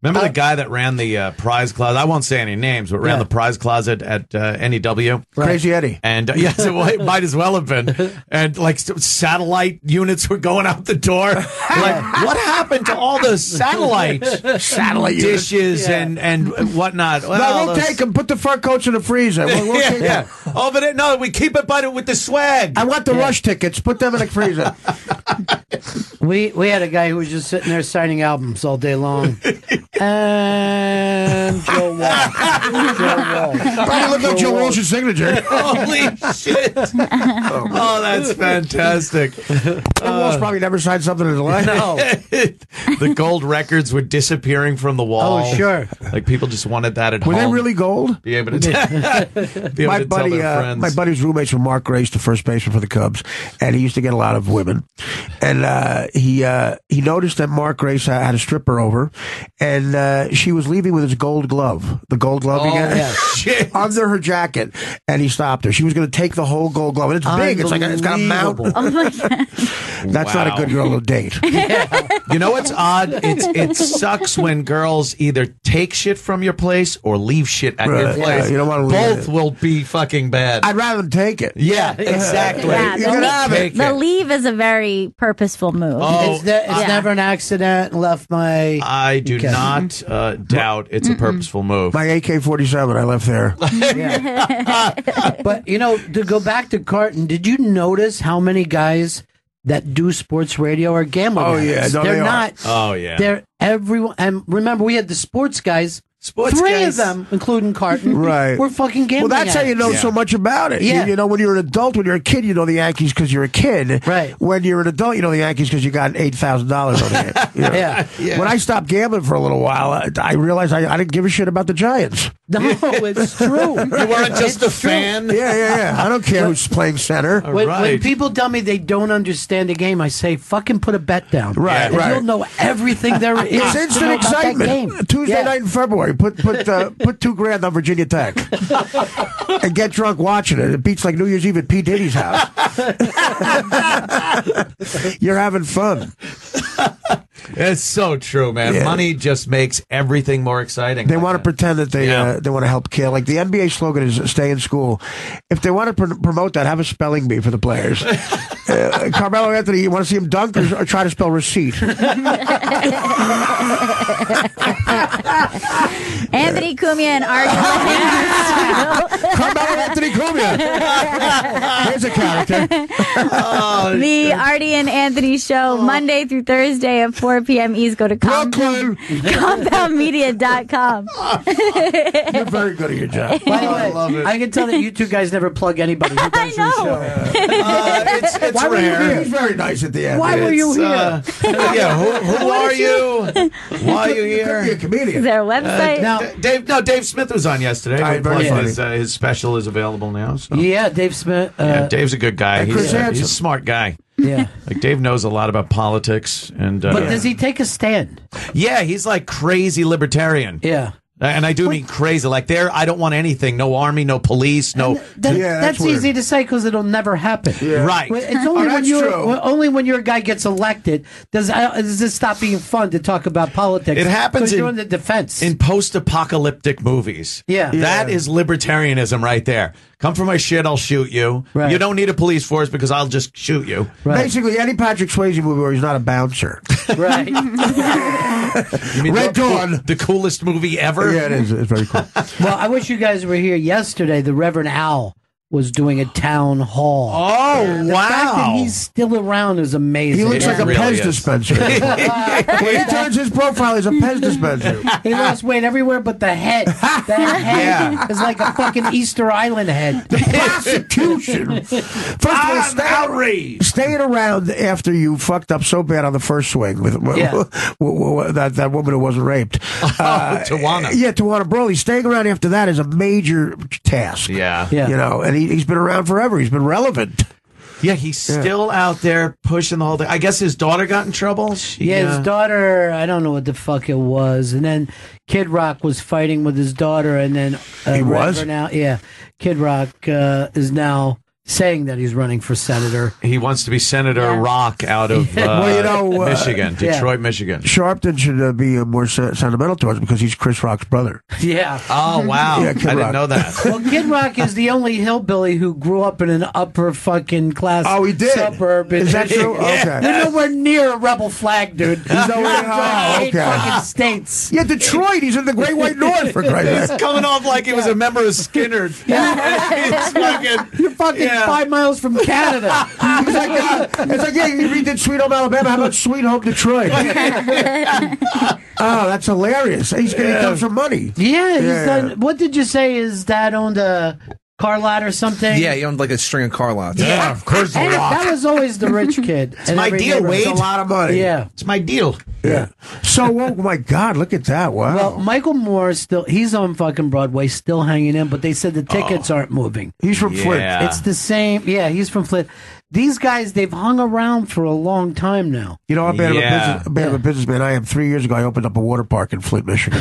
S7: Remember the guy that ran the prize closet? I won't say any names, but ran the prize closet at NEW?
S21: Crazy Eddie.
S7: And yes, it might as well have been. And like satellite units were going out the door. Like, what happened to all the satellite dishes and whatnot? Well,
S21: we'll take them. Put the fur coats in the freezer. We'll take them.
S7: Oh, but no, we keep it with the swag.
S21: I want the Rush tickets. Put them in the freezer.
S1: We had a guy who was just sitting there signing albums all day long. And Joe Walsh.
S21: Probably looked like Joe Walsh's signature.
S7: Holy shit. Oh, that's fantastic.
S21: Joe Walsh probably never signed something in his life.
S1: No.
S7: The gold records were disappearing from the wall.
S1: Oh, sure.
S7: Like people just wanted that at home.
S21: Were they really gold?
S7: Be able to, tell their friends.
S21: My buddy's roommates were Mark Grace, the first baseman for the Cubs, and he used to get a lot of women. And he noticed that Mark Grace had a stripper over, and she was leaving with his gold glove. The gold glove he got under her jacket, and he stopped her. She was going to take the whole gold glove, and it's big. It's got a mount.
S2: Oh my God.
S21: That's not a good girl to date.
S7: You know what's odd? It sucks when girls either take shit from your place or leave shit at your place.
S21: Yeah, you don't want to leave
S7: Both will be fucking bad.
S21: I'd rather them take it.
S7: Yeah, exactly.
S2: Yeah,
S21: You can have it.
S2: the leave is a very purposeful move.
S7: Oh,
S1: It's never an accident. Left my.
S7: I do not doubt it's a purposeful move.
S21: My AK-47, I left there.
S1: But, to go back to Carton, did you notice how many guys that do sports radio are gambling?
S21: Oh, yeah. No,
S1: they're
S21: they are.
S1: not.
S7: Oh, yeah.
S1: They're everyone. And remember, we had the sports guys. Three of them, including Carton, were fucking gambling.
S21: Well, that's how you know so much about it.
S1: Yeah.
S21: You know, when you're an adult, when you're a kid, you know the Yankees because you're a kid.
S1: Right.
S21: When you're an adult, you know the Yankees because you got $8,000 on it. You know?
S1: Yeah.
S21: When I stopped gambling for a little while, I realized I didn't give a shit about the Giants.
S1: No, it's true.
S7: You weren't just a fan?
S21: Yeah. I don't care who's playing center.
S1: When people tell me they don't understand a game, I say, fucking put a bet down.
S21: Right.
S1: You'll know everything there is.
S21: It's instant excitement. Tuesday night in February, put $2,000 on Virginia Tech and get drunk watching it. It beats like New Year's Eve at P. Diddy's house. You're having fun.
S7: It's so true, man.
S21: Yeah.
S7: Money just makes everything more exciting.
S21: They want to pretend that they want to help kill. Like the NBA slogan is "Stay in school." If they want to promote that, have a spelling bee for the players. Carmelo Anthony, you want to see him dunk or try to spell receipt?
S2: Anthony Cumia and Artie Lange.
S21: Carmelo Anthony Cumia. Here's a character.
S2: The Artie and Anthony Show, Monday through Thursday at 4 p.m. East. Go to compoundmedia.com.
S21: You're very good at your job.
S1: By the way, I can tell that you two guys never plug anybody who does your show.
S21: It's
S1: Why were you
S21: rare.
S1: here?
S21: He's very nice at the end.
S1: Why were you here?
S7: Who are you? Why are you here?
S21: You're a comedian.
S2: Is there a website?
S7: Dave Smith was on yesterday.
S21: Very funny.
S7: His special is available now. So.
S1: Yeah, Dave Smith.
S7: Dave's a good guy. He's a smart guy.
S1: Yeah.
S7: Like Dave knows a lot about politics. But
S1: does he take a stand?
S7: Yeah, he's like crazy libertarian.
S1: Yeah.
S7: And I do mean crazy. Like I don't want anything. No army, no police, no.
S1: That's easy to say because it'll never happen.
S21: Yeah.
S7: Right.
S1: It's only when your guy gets elected does this stop being fun to talk about politics.
S7: It happens
S1: you're in the defense
S7: in post-apocalyptic movies.
S1: Yeah.
S7: That is libertarianism right there. Come for my shit, I'll shoot you.
S1: Right.
S7: You don't need a police force because I'll just shoot you.
S1: Right.
S21: Basically, any Patrick Swayze movie where he's not a bouncer.
S1: Right.
S7: You mean
S21: Red Dawn,
S7: the coolest movie ever?
S21: Yeah, it is. It's very cool.
S1: Well, I wish you guys were here yesterday. The Reverend Al was doing a town hall.
S7: Oh,
S1: the fact that he's still around is amazing.
S21: He looks like a Pez dispenser. When he turns his profile, he's a Pez dispenser.
S1: He lost weight everywhere but the head. The head is like a fucking Easter Island head.
S21: The prosecution. First of all,
S7: outraged.
S21: Staying around after you fucked up so bad on the first swing with that woman who wasn't raped.
S7: Tawana.
S21: Yeah, Tawana Broly. Staying around after that is a major task.
S7: Yeah.
S21: You know, and he's been around forever. He's been relevant.
S7: Yeah, he's still out there pushing the whole thing. I guess his daughter got in trouble.
S1: His daughter, I don't know what the fuck it was. And then Kid Rock was fighting with his daughter, and then
S21: he was?
S1: Now, Kid Rock is now saying that he's running for senator.
S7: He wants to be Senator Rock out of Michigan, Detroit, Michigan.
S21: Sharpton should be more sentimental to us because he's Chris Rock's brother.
S1: Yeah.
S7: Oh, wow.
S21: Yeah,
S7: I didn't know that.
S1: Well, Kid Rock is the only hillbilly who grew up in an upper fucking class suburb.
S21: Is that true? Okay.
S1: They're nowhere near a rebel flag, dude. He's nowhere near fucking states.
S21: Yeah, Detroit. He's in the Great White North, for Christ's sake.
S7: He's coming off like he was a member of Skinner.
S1: You're fucking 5 miles from Canada.
S21: It's like, you did Sweet Home Alabama. How about Sweet Home Detroit? Oh, that's hilarious. He comes from money.
S1: Yeah, he's done. What did you say? His dad owned a car lot or something?
S3: Yeah, he owned like a string of car lots.
S21: Yeah, of course.
S1: And that was always the rich kid.
S7: It's my deal, Wade.
S21: It's a lot of money.
S1: Yeah.
S7: It's my deal.
S21: Yeah. So, oh my God, look at that. Wow.
S1: Well, Michael Moore he's on fucking Broadway, still hanging in, but they said the tickets aren't moving.
S21: He's from Flint.
S1: It's the same. Yeah, he's from Flint. These guys, they've hung around for a long time now.
S21: You know how bad of a businessman I am. 3 years ago, I opened up a water park in Flint, Michigan.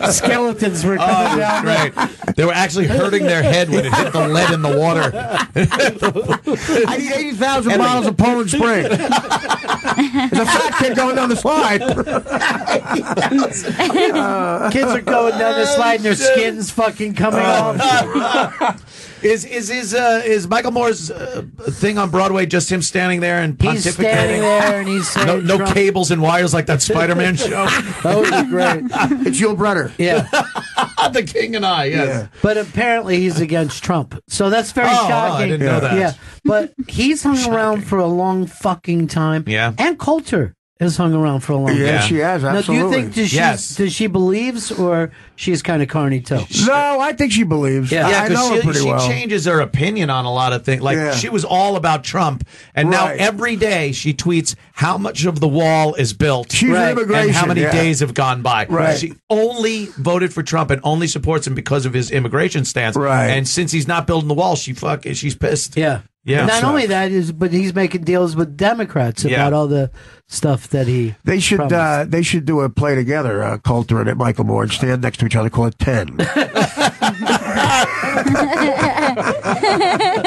S1: Skeletons were coming down.
S7: Right. They were actually hurting their head when it hit the lead in the water.
S21: I need 80,000 miles of Poland Spring. There's a fat kid going down the slide.
S1: Kids are going down the slide and their skin's fucking coming off.
S7: Is Michael Moore's thing on Broadway just him standing there and pontificating?
S1: He's standing there and he's saying
S7: no cables and wires like that Spider-Man show.
S1: That would be great.
S21: It's Yul Brynner.
S1: Yeah.
S7: The King and I, yes.
S1: Yeah. But apparently he's against Trump. So that's very shocking.
S7: I didn't know that.
S1: Yeah. But he's hung around for a long fucking time.
S7: Yeah.
S1: And Coulter has hung around for a long time.
S21: Yeah, she has, absolutely.
S1: Now, do you think does she believes or she's kind of carny too?
S21: No, I think she believes.
S1: Yeah,
S21: I know her pretty well.
S7: She changes her opinion on a lot of things. Like she was all about Trump, and now every day she tweets how much of the wall is built.
S21: She's immigration,
S7: and how many days have gone by.
S21: Right.
S7: She only voted for Trump and only supports him because of his immigration stance.
S21: Right.
S7: And since he's not building the wall, she's pissed.
S1: Yeah.
S7: Yeah.
S1: Not only that but he's making deals with Democrats about all the stuff that he.
S21: They should do a play together, Coulter and Michael Moore, and stand next to each other. Call it 10.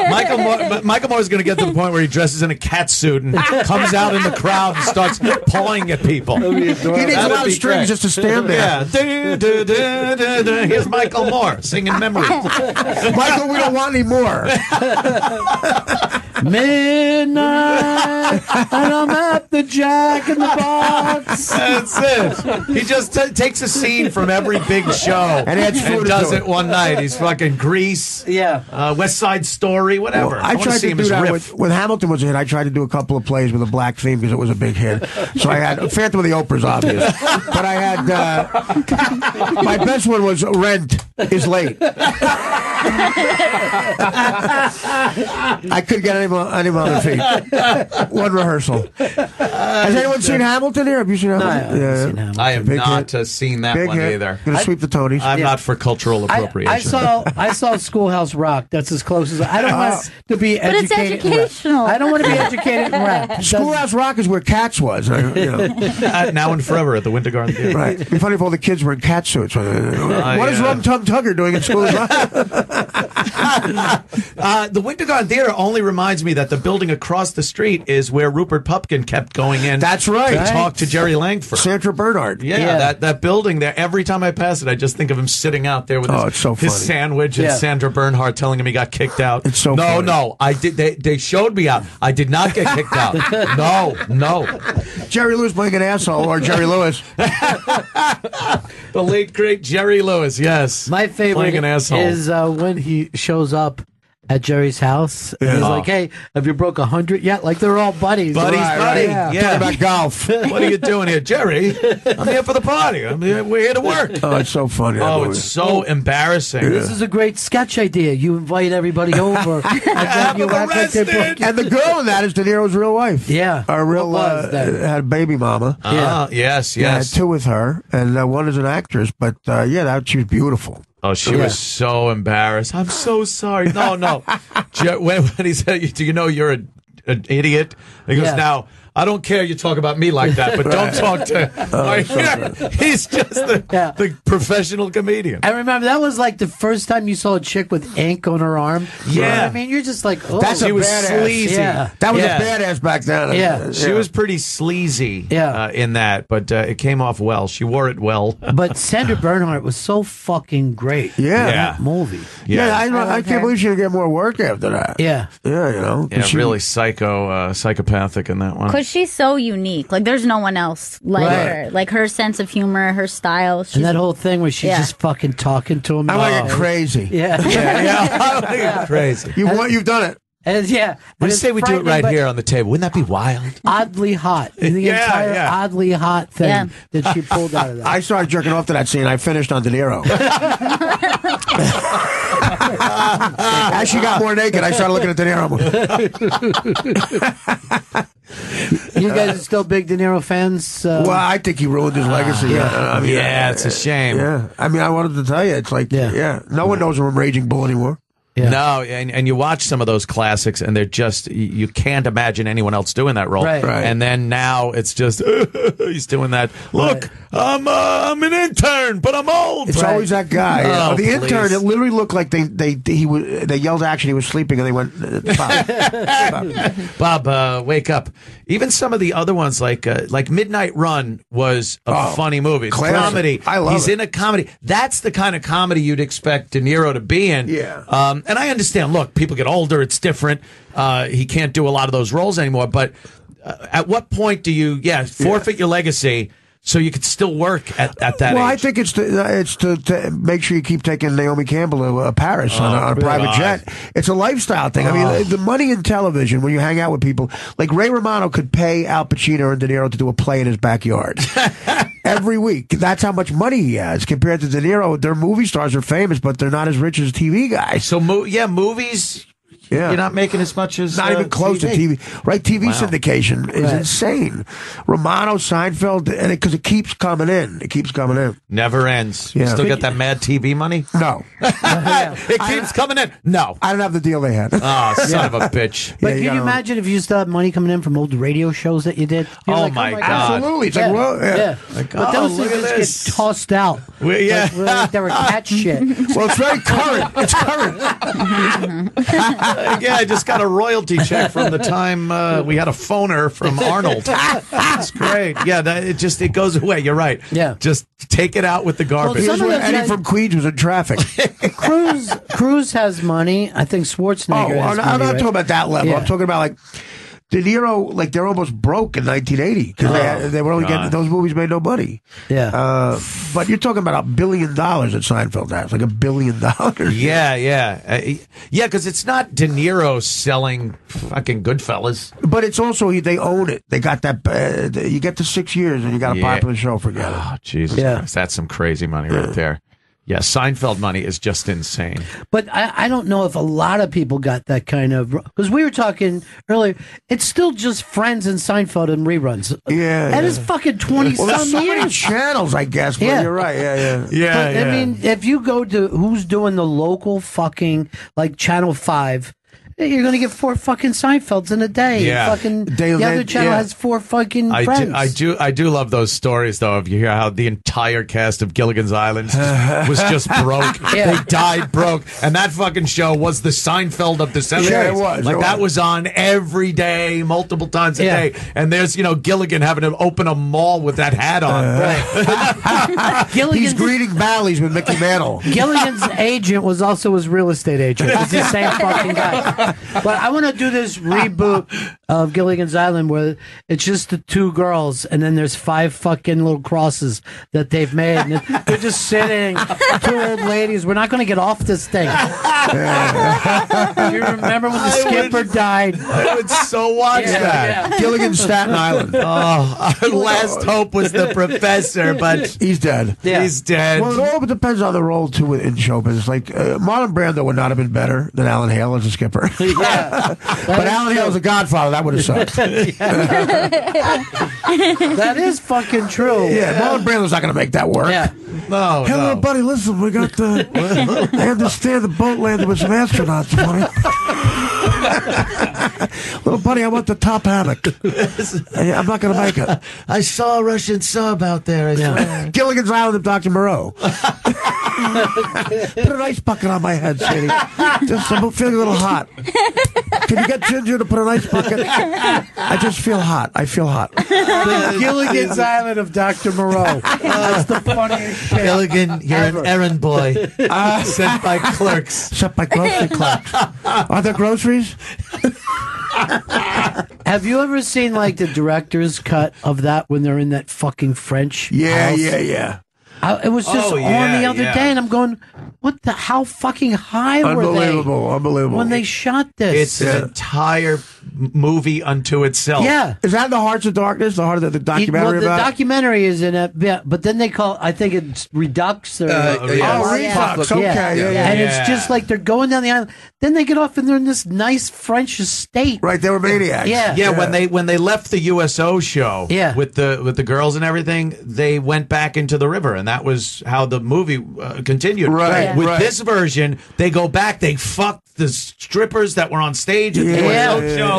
S7: Michael Moore's going to get to the point where he dresses in a cat suit and comes out in the crowd and starts pawing at people.
S21: He needs a lot of strings just to stand there.
S7: Yeah. Here's Michael Moore singing memories.
S21: Michael, we don't want any more.
S1: Midnight, and I'm at the Jack in the Box.
S7: That's it. He just takes a scene from every big show and does it one night. He's fucking Grease, West Side Story, whatever.
S21: Well, I tried to do that when Hamilton was a hit. I tried to do a couple of plays with a black theme because it was a big hit. So I had Phantom of the Opera's obvious, but I had my best one was Rent is Late. I couldn't get any on their feet. One rehearsal. Has anyone seen Hamilton here? Have you seen Hamilton?
S1: No, I haven't seen Hamilton.
S7: I have not seen that
S21: Big
S7: one
S21: hit.
S7: either.
S21: Gonna sweep the Tonys.
S7: I'm not for cultural appropriation.
S1: I saw Schoolhouse Rock. That's as close as I don't want to be
S2: But it's
S1: educated. in rap.
S2: educational.
S1: I don't want to be educated in rap.
S21: Schoolhouse Rock is where Cats was.
S7: Now and forever at the Winter Garden Theater.
S21: Right. It'd be funny if all the kids were in cat suits. What is Rum Tum Tugger doing in Schoolhouse Rock?
S7: The Winter Garden Theater only reminds me that the building across the street is where Rupert Pupkin kept going in.
S21: That's right.
S7: To talk to Jerry Langford.
S21: Sandra Bernhard.
S7: Yeah. That building there. Every time I pass it, I just think of him sitting out there with his sandwich and Sandra Bernhard telling him he got kicked out.
S21: It's so funny.
S7: No. I did. They showed me out. I did not get kicked out. No.
S21: Jerry Lewis playing an asshole, or Jerry Lewis.
S7: The late great Jerry Lewis. Yes,
S1: My favorite
S7: playing an asshole
S1: is when he shows up at Jerry's house. And he's like, "Hey, have you broke 100 yet?" Like they're all buddies.
S7: Buddy.
S1: Yeah.
S21: Talking about golf.
S7: What are you doing here, Jerry? I'm here for the party. We're here to work.
S21: Oh, it's so funny.
S7: It's so embarrassing.
S1: This is a great sketch idea. You invite everybody over, and then you act like they broke.
S21: And the girl in that is De Niro's real wife.
S1: Yeah,
S21: our real had a baby mama.
S7: Yes.
S21: I had two with her, and one is an actress. But she was beautiful.
S7: Oh, she was so embarrassed. I'm so sorry. No. When he said, "Do you know you're an idiot?" He goes, "Now, I don't care you talk about me like that, but don't talk to..." He's just the professional comedian.
S1: I remember that was like the first time you saw a chick with ink on her arm.
S7: Yeah.
S1: You know what I mean, you're just like, oh.
S21: That's
S7: she was
S21: badass.
S7: sleazy.
S1: Yeah.
S21: That was a badass back then.
S1: Yeah.
S7: She was pretty sleazy in that, but it came off well. She wore it well.
S1: But Sandra Bernhard was so fucking great.
S21: Yeah.
S1: in that movie.
S21: I can't believe she didn't get more work after that.
S1: Yeah.
S7: Really psychopathic in that one.
S2: Because she's so unique. Like, there's no one else like her. Like, her sense of humor, her style.
S1: And that whole thing where she's just fucking talking to him.
S21: I like it crazy.
S1: Yeah.
S7: I like it crazy.
S21: You've done it.
S1: And
S7: What do you say we do it right here on the table? Wouldn't that be wild?
S1: Oddly hot. The entire oddly hot thing that she pulled out of that.
S21: I started jerking off to that scene. I finished on De Niro. As she got more naked, I started looking at De Niro.
S1: You guys are still big De Niro fans?
S21: Well, I think he ruined his legacy.
S7: It's a shame.
S21: Yeah. I mean, I wanted to tell you, it's like, no one knows him from Raging Bull anymore.
S1: Yeah.
S7: No, and you watch some of those classics, and they're just, you can't imagine anyone else doing that role.
S1: Right.
S7: And then now it's just, he's doing that. Look, I'm an intern, but I'm old.
S21: It's always that guy.
S7: Oh,
S21: the
S7: please.
S21: intern, it literally looked like they yelled action, he was sleeping, and they went,
S7: Bob, wake up. Even some of the other ones, like Midnight Run, was a funny movie. It's
S21: classic.
S7: comedy.
S21: I love
S7: He's
S21: it.
S7: in a comedy. That's the kind of comedy you'd expect De Niro to be in.
S21: Yeah.
S7: And I understand, look, people get older, it's different. He can't do a lot of those roles anymore. But at what point do you, forfeit your legacy so you could still work at that age?
S21: Well, I think it's to make sure you keep taking Naomi Campbell to Paris on a private jet. It's a lifestyle thing. I mean, the money in television, when you hang out with people, like Ray Romano could pay Al Pacino and De Niro to do a play in his backyard. Every week. That's how much money he has compared to De Niro. Their movie stars are famous, but they're not as rich as TV guys.
S7: So, movies...
S21: Yeah.
S7: You're not making as much as
S21: not even close to TV. Right, TV syndication is insane. Romano, Seinfeld, and because it keeps coming in. It keeps coming in.
S7: Never ends.
S21: Yeah.
S7: You still get that Mad TV money?
S21: No.
S7: It keeps coming in. No.
S21: I don't have the deal they had.
S7: Oh, son of a bitch.
S1: But can you imagine if you still had money coming in from old radio shows that you did? You're
S7: Oh,
S1: like,
S7: my God.
S21: Absolutely. It's like, well, yeah.
S7: Like,
S1: But
S7: oh,
S1: those
S7: look
S1: things
S7: at
S1: just
S7: this.
S1: get tossed out.
S7: Yeah.
S1: Like they were cat shit.
S21: Well, it's very current. It's current.
S7: Yeah, I just got a royalty check from the time we had a phoner from Arnold. That's great. Yeah, it goes away. You're right.
S1: Yeah.
S7: Just take it out with the garbage.
S21: Here's where Eddie from Queens was in traffic.
S1: Cruz has money. I think Schwarzenegger has money.
S21: I'm not
S1: right?
S21: talking about that level.
S1: Yeah.
S21: I'm talking about like De Niro, like they're almost broke in 1980 because they were only getting those movies made no money.
S1: Yeah,
S21: but you're talking about $1 billion that Seinfeld has, like $1 billion.
S7: Yeah, because it's not De Niro selling fucking Goodfellas.
S21: But it's also they own it. They got that. You get to 6 years and you got a popular show. Forget it.
S7: Oh, Jesus Christ, that's some crazy money right there. Yeah, Seinfeld money is just insane.
S1: but I don't know if a lot of people got that kind of, because we were talking earlier. It's still just Friends and Seinfeld and reruns.
S21: Yeah,
S1: that is fucking 20
S21: well, there's so many
S1: years.
S21: channels, I guess. But you're right. Yeah.
S1: But, I mean, if you go to who's doing the local fucking like Channel 5. You're going to get 4 fucking Seinfelds in a day.
S7: Yeah.
S1: Fucking, the other channel has 4 fucking Friends.
S7: I do love those stories, though, of you hear how the entire cast of Gilligan's Island was just broke.
S1: Yeah.
S7: They died broke. And that fucking show was the Seinfeld of the 70s.
S21: Sure, it was.
S7: Like, that was on every day, multiple times a day. And there's, Gilligan having to open a mall with that hat on.
S21: He's greeting valleys with Mickey Mantle.
S1: Gilligan's agent was also his real estate agent. It's the same fucking guy. But I want to do this reboot of Gilligan's Island where it's just the 2 girls and then there's 5 fucking little crosses that they've made. And they're just sitting, 2 old ladies. We're not going to get off this thing. Do you remember when the skipper died?
S7: I would so watch that.
S21: Yeah. Gilligan's Staten Island.
S7: Oh, our last hope was the professor, but
S21: he's dead.
S1: Yeah.
S7: He's dead.
S21: Well, it all depends on the role, too, in show business. Like, Marlon Brando would not have been better than Alan Hale as a skipper.
S1: Yeah.
S21: But Alan Hale was a godfather. That would have sucked.
S1: That is fucking true.
S21: Yeah, Marlon Brando's not going to make that work.
S1: Yeah.
S7: No,
S21: Hey, little buddy, listen, we got the... I understand the boat landed with some astronauts, buddy. Little buddy, I want the top hammock. I'm not going to make it.
S7: I saw a Russian sub out there. I swear.
S21: Gilligan's Island of Dr. Moreau. Put an ice bucket on my head, sweetie. Just, I'm feeling a little hot. Can you get Ginger to put an ice bucket? I just feel hot. I feel hot.
S1: The Gilligan's Island of Dr. Moreau. That's the funniest shit.
S7: Gilligan, you're an errand boy. Sent by clerks.
S21: Sent by grocery clerks. Are there groceries?
S1: Have you ever seen like the director's cut of that when they're in that fucking French house?
S21: Yeah.
S1: It was just on the other day, and I'm going, what the? How fucking high were they?
S21: Unbelievable.
S1: When they shot this.
S7: It's an entire movie unto itself.
S1: Yeah.
S21: Is that The Hearts of Darkness? The heart of the documentary
S1: the
S21: about?
S1: documentary is in it, yeah, but then they call, I think it's Redux. Or,
S21: Redux. Okay. Yeah.
S1: And it's just like they're going down the island. Then they get off and they're in this nice French estate.
S21: Right, they were maniacs.
S1: Yeah.
S7: When they left the USO show with the girls and everything, they went back into the river, and that was how the movie continued.
S21: Right.
S7: With this version, they go back, they fuck the strippers that were on stage at the USO show.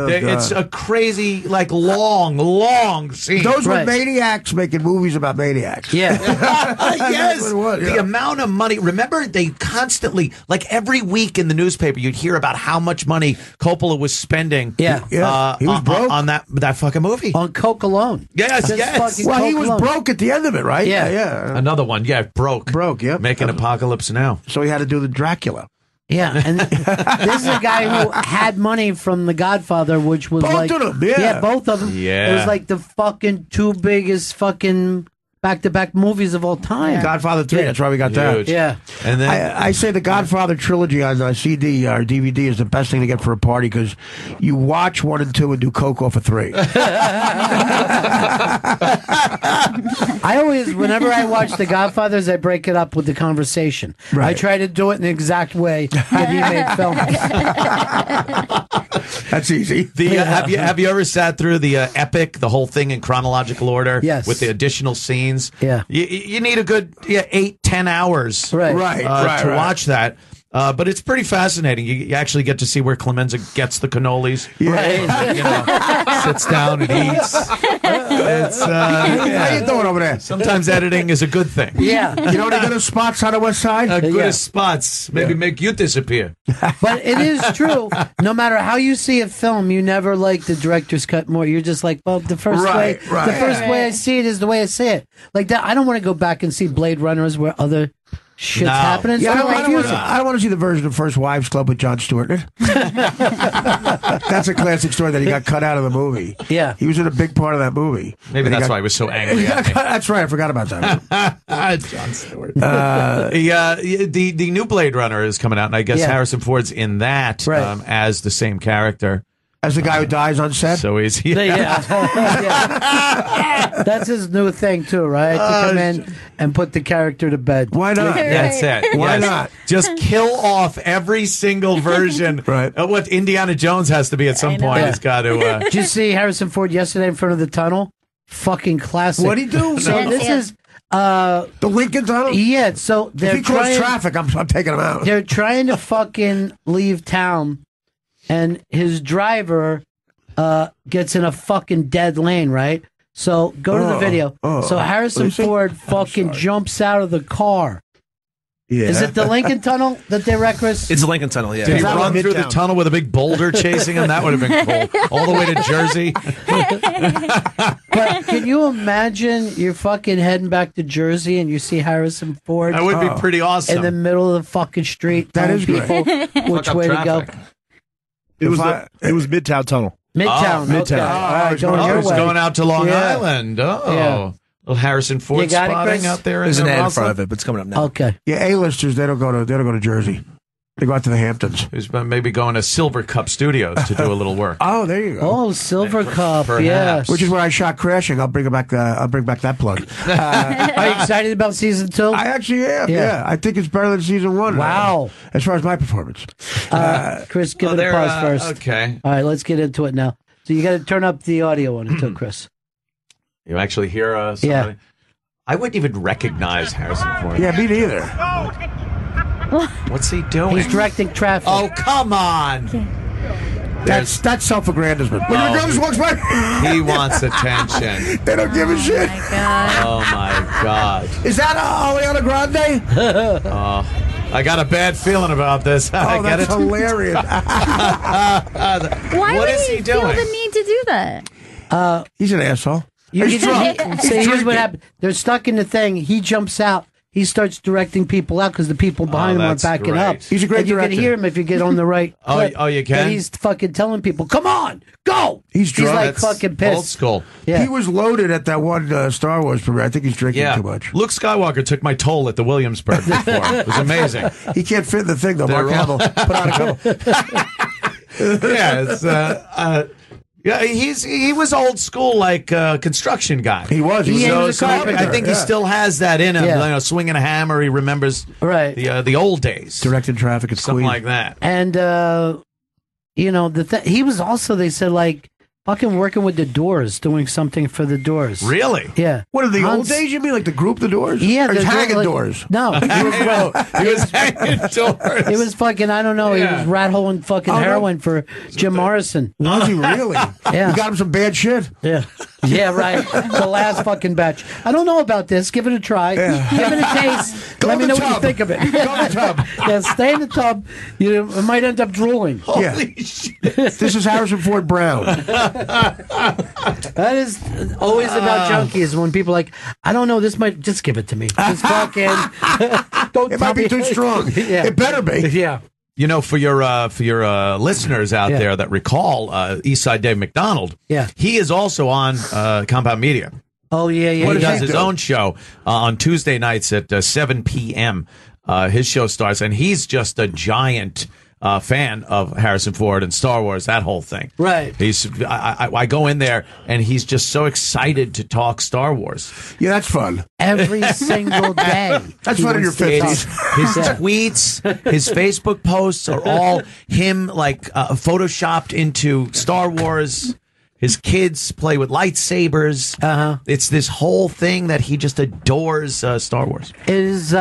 S7: It's a crazy, like, long scene.
S21: Those were maniacs making movies about maniacs.
S1: Yeah.
S7: Yes.
S21: That's what it was,
S7: The amount of money. Remember, they constantly, like every week in the newspaper, you'd hear about how much money Coppola was spending.
S21: He was broke
S7: on that fucking movie.
S1: On coke alone.
S7: Yes.
S21: Well, he was broke at the end of it, right?
S1: Yeah.
S7: Another one. Yeah, broke.
S21: Yeah.
S7: Making Apocalypse Now.
S21: So he had to do the Dracula.
S1: Yeah, and this is a guy who had money from The Godfather, which was
S21: Both
S1: like...
S21: of them, yeah.
S1: both of them.
S7: Yeah.
S1: It was like the fucking 2 biggest fucking back-to-back movies of all time.
S21: Godfather 3, that's why we got
S1: Huge.
S21: that.
S1: Yeah.
S7: And then
S21: I say the Godfather trilogy on CD or DVD is the best thing to get for a party because you watch 1 and 2 and do coke off of 3.
S1: I always, whenever I watch The Godfathers, I break it up with the conversation.
S21: Right.
S1: I try to do it in the exact way that he made films.
S21: That's easy.
S7: Have you ever sat through the epic, the whole thing in chronological order?
S1: Yes.
S7: With the additional scenes?
S1: Yeah.
S7: You need a good 8-10 hours
S1: Right.
S7: to watch that. But it's pretty fascinating. You actually get to see where Clemenza gets the cannolis.
S1: Right.
S7: Sits down and eats. It's,
S21: How you doing over there?
S7: Sometimes editing is a good thing.
S1: Yeah.
S21: You know any good spots on the west side?
S7: Good spots. Maybe make you disappear.
S1: But it is true. No matter how you see a film, you never like the director's cut more. You're just like, well, the first way I see it is the way I see it. Like that. I don't want to go back and see Blade Runners where other shit's happening.
S21: Yeah,
S1: So
S21: I don't want to see the version of First Wives Club with Jon Stewart in it. That's a classic story that he got cut out of the movie.
S1: Yeah.
S21: He was in a big part of that movie.
S7: Maybe that's why he was so angry at me.
S21: That's right. I forgot about that.
S7: Jon Stewart. The new Blade Runner is coming out, and I guess Harrison Ford's in that as the same character.
S21: As the guy who dies on set?
S7: So he's
S1: That's his new thing too, right? To come in and put the character to bed.
S21: Why not?
S7: That's it.
S21: Why not?
S7: Just kill off every single version of what Indiana Jones has to be at some point. He's got to.
S1: Did you see Harrison Ford yesterday in front of the tunnel? Fucking classic.
S21: What'd he do?
S1: So this is
S21: the Lincoln Tunnel?
S1: Yeah, so
S21: if he crossed traffic, I'm taking him out.
S1: They're trying to fucking leave town, and his driver gets in a fucking dead lane, right? So go to the video. So Harrison Ford fucking jumps out of the car.
S3: Yeah.
S1: Is it the Lincoln Tunnel that they wreck, Chris?
S3: It's the Lincoln Tunnel, yeah.
S7: Did he run through the tunnel with a big boulder chasing him? That would have been cool. All the way to Jersey.
S1: But can you imagine you're fucking heading back to Jersey and you see Harrison Ford?
S7: That would be pretty awesome.
S1: In the middle of the fucking street.
S21: That is
S1: people
S21: great.
S1: which way to go.
S4: It was Midtown Tunnel.
S1: Midtown.
S4: Midtown.
S1: Okay. All right, going your
S7: he's
S1: way.
S7: going out to Long
S1: Yeah.
S7: Island. Oh.
S1: Yeah.
S7: Little Harrison Ford
S1: You got it,
S7: spotting
S1: Chris?
S7: out there.
S3: There's an ad in
S7: Russell.
S3: front of it, but it's coming up now.
S1: Okay.
S21: Yeah, A-listers, they don't go to Jersey. They go out to the Hamptons.
S7: Who's maybe going to Silver Cup Studios to do a little work.
S21: Oh, there you go.
S1: Oh, Silver Cup.
S7: Perhaps.
S1: Yes.
S21: Which is where I shot Crashing. I'll bring back that plug.
S1: Are you excited about season 2?
S21: I actually am. Yeah. I think it's better than season 1.
S1: Wow.
S21: As far as my performance.
S1: Chris, give it a pause first.
S7: Okay.
S1: All right, let's get into it now. So you got to turn up the audio on it too, Chris.
S7: You actually hear somebody?
S1: Yeah.
S7: I wouldn't even recognize Harrison Ford.
S21: Yeah, me neither.
S7: What's he doing?
S1: He's directing traffic.
S7: Oh, come on.
S21: That's self-aggrandizement. When your girl just walks by,
S7: He wants attention.
S21: they don't give a shit.
S7: Oh, my God.
S21: Is that Ariana Grande?
S7: Oh, I got a bad feeling about this. I get
S21: that's
S7: it.
S21: hilarious.
S2: Why
S7: What
S2: would
S7: is
S2: he
S7: he
S2: feel
S7: doing?
S2: the need to do that?
S21: He's an asshole.
S1: Here's
S21: drinking.
S1: what happened. They're stuck in the thing. He jumps out. He starts directing people out because the people behind him aren't
S7: that's
S1: backing
S7: great.
S1: up.
S21: He's a great
S1: and you
S21: director.
S1: can hear him if you get on the right clip.
S7: Oh, you can?
S1: And he's fucking telling people, "Come on, go!"
S21: He's drunk.
S1: like
S7: That's
S1: fucking pissed.
S7: Old school.
S1: Yeah.
S21: He was loaded at that one Star Wars premiere. I think he's drinking
S7: Yeah.
S21: too much.
S7: Luke Skywalker took my toll at the Williamsburg before. It was amazing.
S21: He can't fit in the thing, though. Mark
S7: They're
S21: Hamill put on a couple.
S7: Yeah, it's yeah, he was old school, like construction guy.
S21: He was. He was
S1: a carpenter.
S7: I think he still has that in him.
S1: Yeah.
S7: You know, swinging a hammer. He remembers the old days,
S21: directing traffic at
S7: something
S21: Queen.
S7: like that.
S1: And you know, he was also, they said, like fucking working with the Doors, doing something for the Doors.
S7: Really?
S1: Yeah.
S21: What are the old days? You mean like the group, the Doors?
S1: Yeah,
S21: or
S1: the
S21: hanging
S1: like,
S21: doors.
S1: No, he was
S7: hanging doors.
S1: It was fucking, I don't know.
S7: Yeah.
S1: He was rat holing fucking heroin for Jim Morrison.
S21: Was he really?
S1: Yeah.
S21: You got him some bad shit.
S1: Yeah. Yeah, right. The last fucking batch. I don't know about this. Give it a try.
S21: Yeah.
S1: Give it a taste.
S21: Go
S1: Let
S21: in
S1: me
S21: the
S1: know what you
S21: tub.
S1: think of it.
S21: Go in the tub.
S1: Yeah, stay in the tub. You might end up drooling.
S21: Holy shit. This is Harrison Ford Brown.
S1: That is always about junkies when people are like, I don't know, this might just give it to me. Just fucking don't
S21: It
S1: tell
S21: might be
S1: me.
S21: too strong.
S1: Yeah.
S21: It better be.
S1: Yeah.
S7: You know, for your listeners out there that recall Eastside Dave McDonald,
S1: Yeah.
S7: he is also on Compound Media.
S1: Oh, yeah.
S7: He does his own show on Tuesday nights at 7 p.m. His show starts, and he's just a giant fan of Harrison Ford and Star Wars, that whole thing.
S1: Right.
S7: I go in there, and he's just so excited to talk Star Wars.
S21: Yeah, that's fun.
S1: Every single day.
S21: That's fun in your 50s.
S7: His tweets, his Facebook posts are all him, like, photoshopped into Star Wars. His kids play with lightsabers. It's this whole thing that he just adores Star Wars.
S1: It is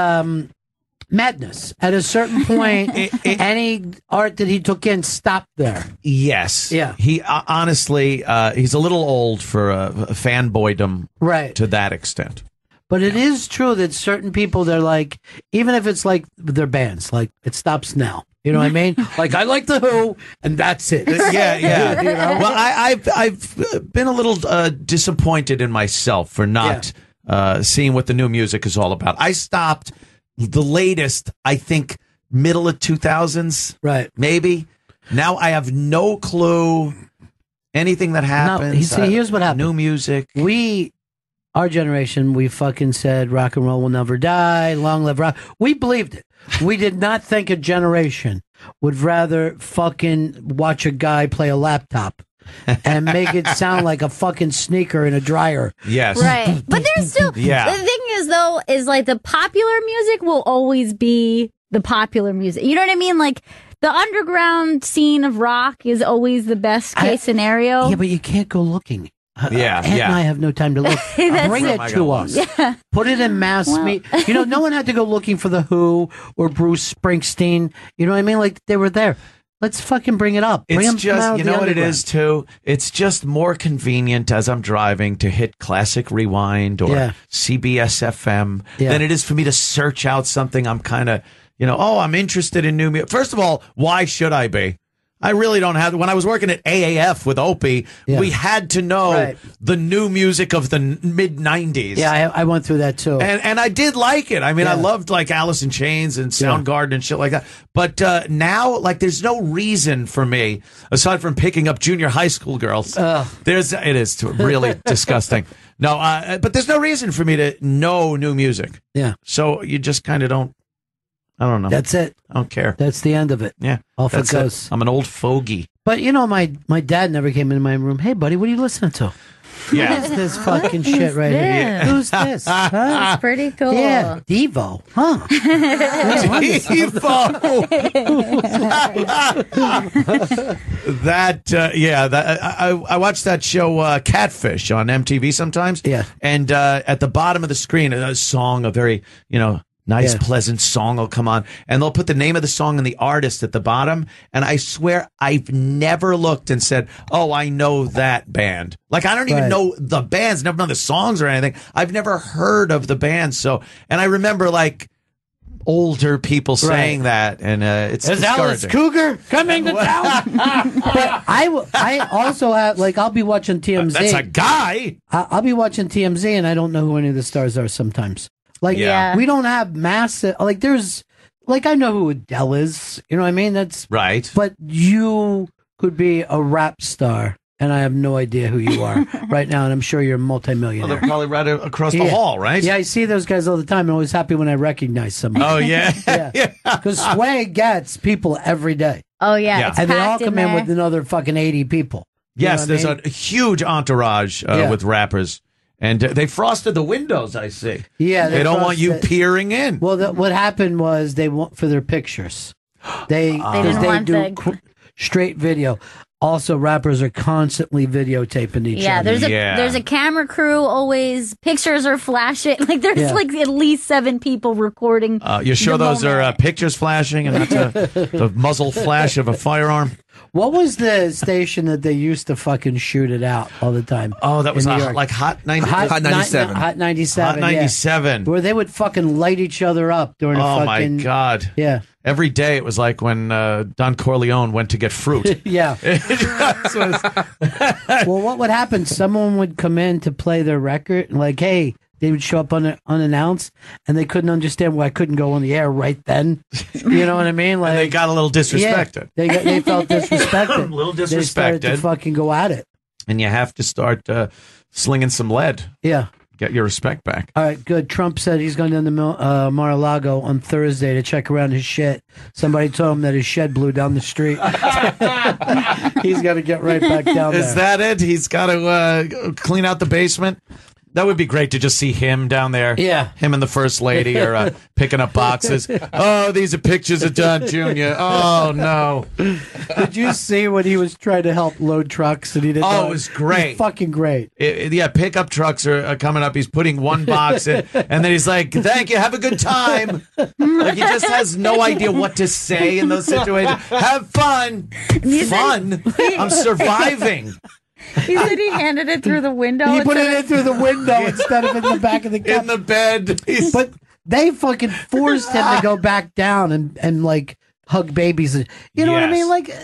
S1: madness. At a certain point, any art that he took in stopped there.
S7: Yes.
S1: Yeah.
S7: He honestly, he's a little old for fanboydom,
S1: right,
S7: to that extent.
S1: But it is true that certain people, they're like, even if it's like their bands, like it stops now. You know what I mean? Like, I like The Who, and that's it.
S7: Yeah.
S1: You know?
S7: Well, I've been a little disappointed in myself for not seeing what the new music is all about. I stopped the latest, I think, middle of 2000s.
S1: Right.
S7: Maybe. Now I have no clue anything that happens.
S1: No, here's what happened.
S7: New music.
S1: Our generation, we fucking said rock and roll will never die, long live rock. We believed it. We did not think a generation would rather fucking watch a guy play a laptop and make it sound like a fucking sneaker in a dryer.
S7: Yes.
S2: Right. But there's still, the thing is, though, is like the popular music will always be the popular music. You know what I mean? Like, the underground scene of rock is always the best case scenario.
S1: Yeah, but you can't go looking. Aunt and I have no time to look. Bring it to us.
S2: Yeah.
S1: Put it in mass media. You know, no one had to go looking for The Who or Bruce Springsteen. You know what I mean? Like, they were there. Let's fucking bring it up. Bring
S7: It's
S1: them
S7: just,
S1: out
S7: you
S1: of the
S7: know what it
S1: underground.
S7: is, too? It's just more convenient as I'm driving to hit Classic Rewind or CBS FM than it is for me to search out something I'm kind of, I'm interested in new music. First of all, why should I be? I really don't have. When I was working at AAF with Opie, we had to know the new music of the mid '90s.
S1: Yeah, I went through that too,
S7: and I did like it. I mean, I loved like Alice in Chains and Soundgarden and shit like that. But now, like, there's no reason for me aside from picking up junior high school girls. It is really disgusting. No, but there's no reason for me to know new music.
S1: Yeah,
S7: so you just kind of don't. I don't know.
S1: That's it.
S7: I don't care.
S1: That's the end of it.
S7: Yeah.
S1: Off it goes.
S7: I'm an old fogey.
S1: But my dad never came into my room. Hey, buddy, what are you listening to?
S7: Yeah.
S1: What's this fucking shit right here? Who's this? Huh?
S2: That's pretty cool.
S1: Yeah, Devo. Huh? I watched that show Catfish on MTV sometimes. Yeah. And at the bottom of the screen, a song, a very, nice, pleasant song will come on, and they'll put the name of the song and the artist at the bottom. And I swear I've never looked and said, oh, I know that band. Like, I don't even know the bands, never know the songs or anything. I've never heard of the band. So, and I remember like older people saying that, and it's Is Alice Cougar coming to town? But I also have, like, I'll be watching TMZ.
S7: That's a guy.
S1: I'll be watching TMZ, and I don't know who any of the stars are sometimes. Like, we don't have massive, like, there's, like, I know who Adele is, you know what I mean? That's
S7: right.
S1: But you could be a rap star, and I have no idea who you are right now, and I'm sure you're a multimillionaire.
S7: Well, they're probably right across the hall, right?
S1: Yeah, I see those guys all the time. I'm always happy when I recognize somebody.
S7: Oh, yeah.
S1: Yeah. Because Sway gets people every day.
S2: Oh, yeah. It's
S1: and they all
S2: packed
S1: come in
S2: there.
S1: with another fucking 80 people.
S7: Yes, there's a huge entourage with rappers. And they frosted the windows, I see.
S1: Yeah.
S7: They don't want you peering in.
S1: Well, what happened was they want for their pictures. They
S2: didn't want
S1: do straight video. Also, rappers are constantly videotaping each other.
S2: There's a camera crew always. Pictures are flashing. Like, there's like at least 7 people recording.
S7: You're sure those are pictures flashing and not the muzzle flash of a firearm?
S1: What was the station that they used to fucking shoot it out all the time?
S7: Oh, that was
S1: in New York?
S7: like Hot 97.
S1: Hot 97.
S7: Hot 97.
S1: Where they would fucking light each other up during a fucking...
S7: Oh, my God.
S1: Yeah.
S7: Every day it was like when Don Corleone went to get fruit.
S1: Yeah. Well, what would happen? Someone would come in to play their record, and like, hey, they would show up unannounced, and they couldn't understand why I couldn't go on the air right then. You know what I mean? Like,
S7: and they got a little disrespected.
S1: Yeah, they felt disrespected.
S7: A little disrespected.
S1: They started to fucking go at it.
S7: And you have to start slinging some lead.
S1: Yeah.
S19: Get your respect back.
S1: All right, good. Trump said he's going down to Mar-a-Lago on Thursday to check around his shit. Somebody told him that his shed blew down the street. He's got to get right back down there.
S19: Is that it? He's got to clean out the basement? That would be great to just see him down there.
S1: Yeah.
S19: Him and the First Lady are picking up boxes. Oh, these are pictures of Don Jr. Oh, no.
S1: Did you see when he was trying to help load trucks and he didn't know?
S19: It was great.
S1: It was fucking great.
S19: Yeah, pickup trucks are coming up. He's putting one box in, and then he's like, thank you, have a good time. Like, he just has no idea what to say in those situations. Have fun. Fun? I'm surviving.
S2: He said he handed it through the window.
S1: He put it in through the window instead of in the back of the car.
S19: In the bed.
S1: But they fucking forced him to go back down and like hug babies. You know what I mean? Like,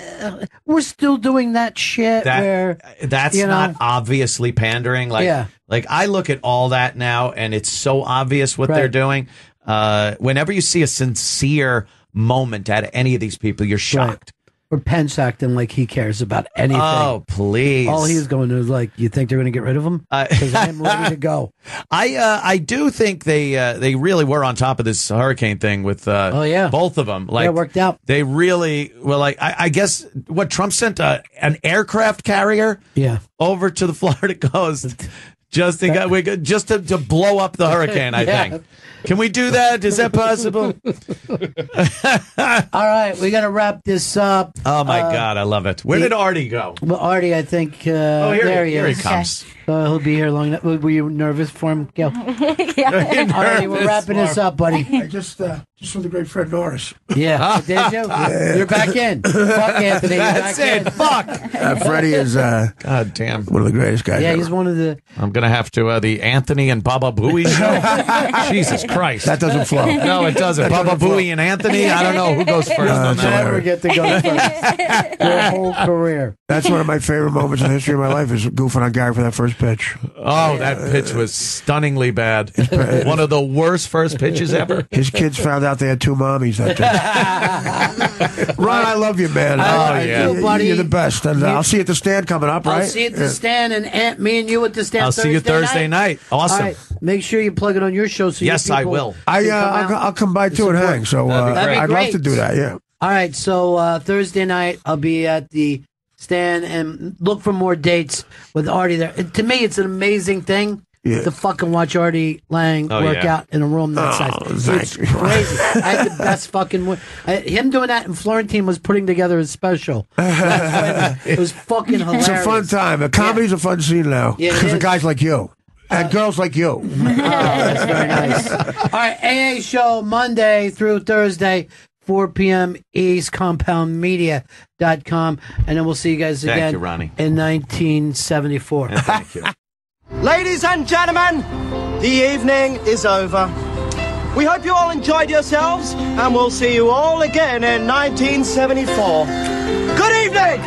S1: we're still doing that shit
S19: that's not obviously pandering. Like, like I look at all that now and it's so obvious what they're doing. Whenever you see a sincere moment out of any of these people, you're shocked.
S1: Or Pence acting like he cares about anything.
S19: Oh, please.
S1: All he's going to is like, you think they're going to get rid of him? Because I'm ready to go.
S19: I do think they really were on top of this hurricane thing with both of them. Like,
S1: it worked out.
S19: They really were like, I guess what Trump sent an aircraft carrier over to the Florida coast just to blow up the hurricane, I think. Can we do that? Is that possible?
S1: All right, we got to wrap this up.
S19: Oh, my God, I love it. Where did Artie go?
S1: Well, Artie, I think, there he is.
S19: Here he comes.
S1: He'll be here long enough. Were you nervous for him, Gail? Artie, we're wrapping this up, buddy.
S21: I just for the great Fred Norris.
S1: Yeah, did you? You're back in. Fuck Anthony.
S19: That's it. Fuck.
S21: Freddie is
S19: God damn
S21: one of the greatest guys.
S1: Yeah,
S21: ever.
S1: he's one of the.
S19: I'm gonna have to the Anthony and Baba Booey show. Jesus Christ,
S21: that doesn't flow.
S19: No, it doesn't. Baba Booey and Anthony. I don't know who goes first.
S21: No,
S1: never get to go first. Your whole career.
S21: That's one of my favorite moments in the history of my life is goofing on Gary for that first pitch.
S19: Oh, that pitch was stunningly bad. One of the worst first pitches ever.
S21: His kids found out they had two mommies that day. Ron, I love you, man.
S1: Buddy.
S21: You're the best. And I'll see you at the stand coming up, right?
S1: I'll see you at the stand, and me and you at the stand.
S19: I'll see you Thursday night. Awesome.
S1: All right, make sure you plug it on your show. So
S19: yes, I will.
S21: I'll come by too and hang. So I'd love to do that. Yeah.
S1: All right. So Thursday night, I'll be at the stand and look for more dates with Artie there. To me, it's an amazing thing to fucking watch Artie Lange work out in a room that size. It's crazy. I had the best fucking him doing that, and Florentine was putting together a special. It was fucking hilarious.
S21: It's a fun time. Comedy's a fun scene now because of guys like you. And girls like you.
S1: Oh, that's very nice. All right, AA show Monday through Thursday, 4 p.m. East, compoundmedia.com. And then we'll see you guys again
S19: Thank you, Ronnie.
S1: in 1974.
S19: Thank you.
S8: Ladies and gentlemen, the evening is over. We hope you all enjoyed yourselves, and we'll see you all again in 1974. Good evening!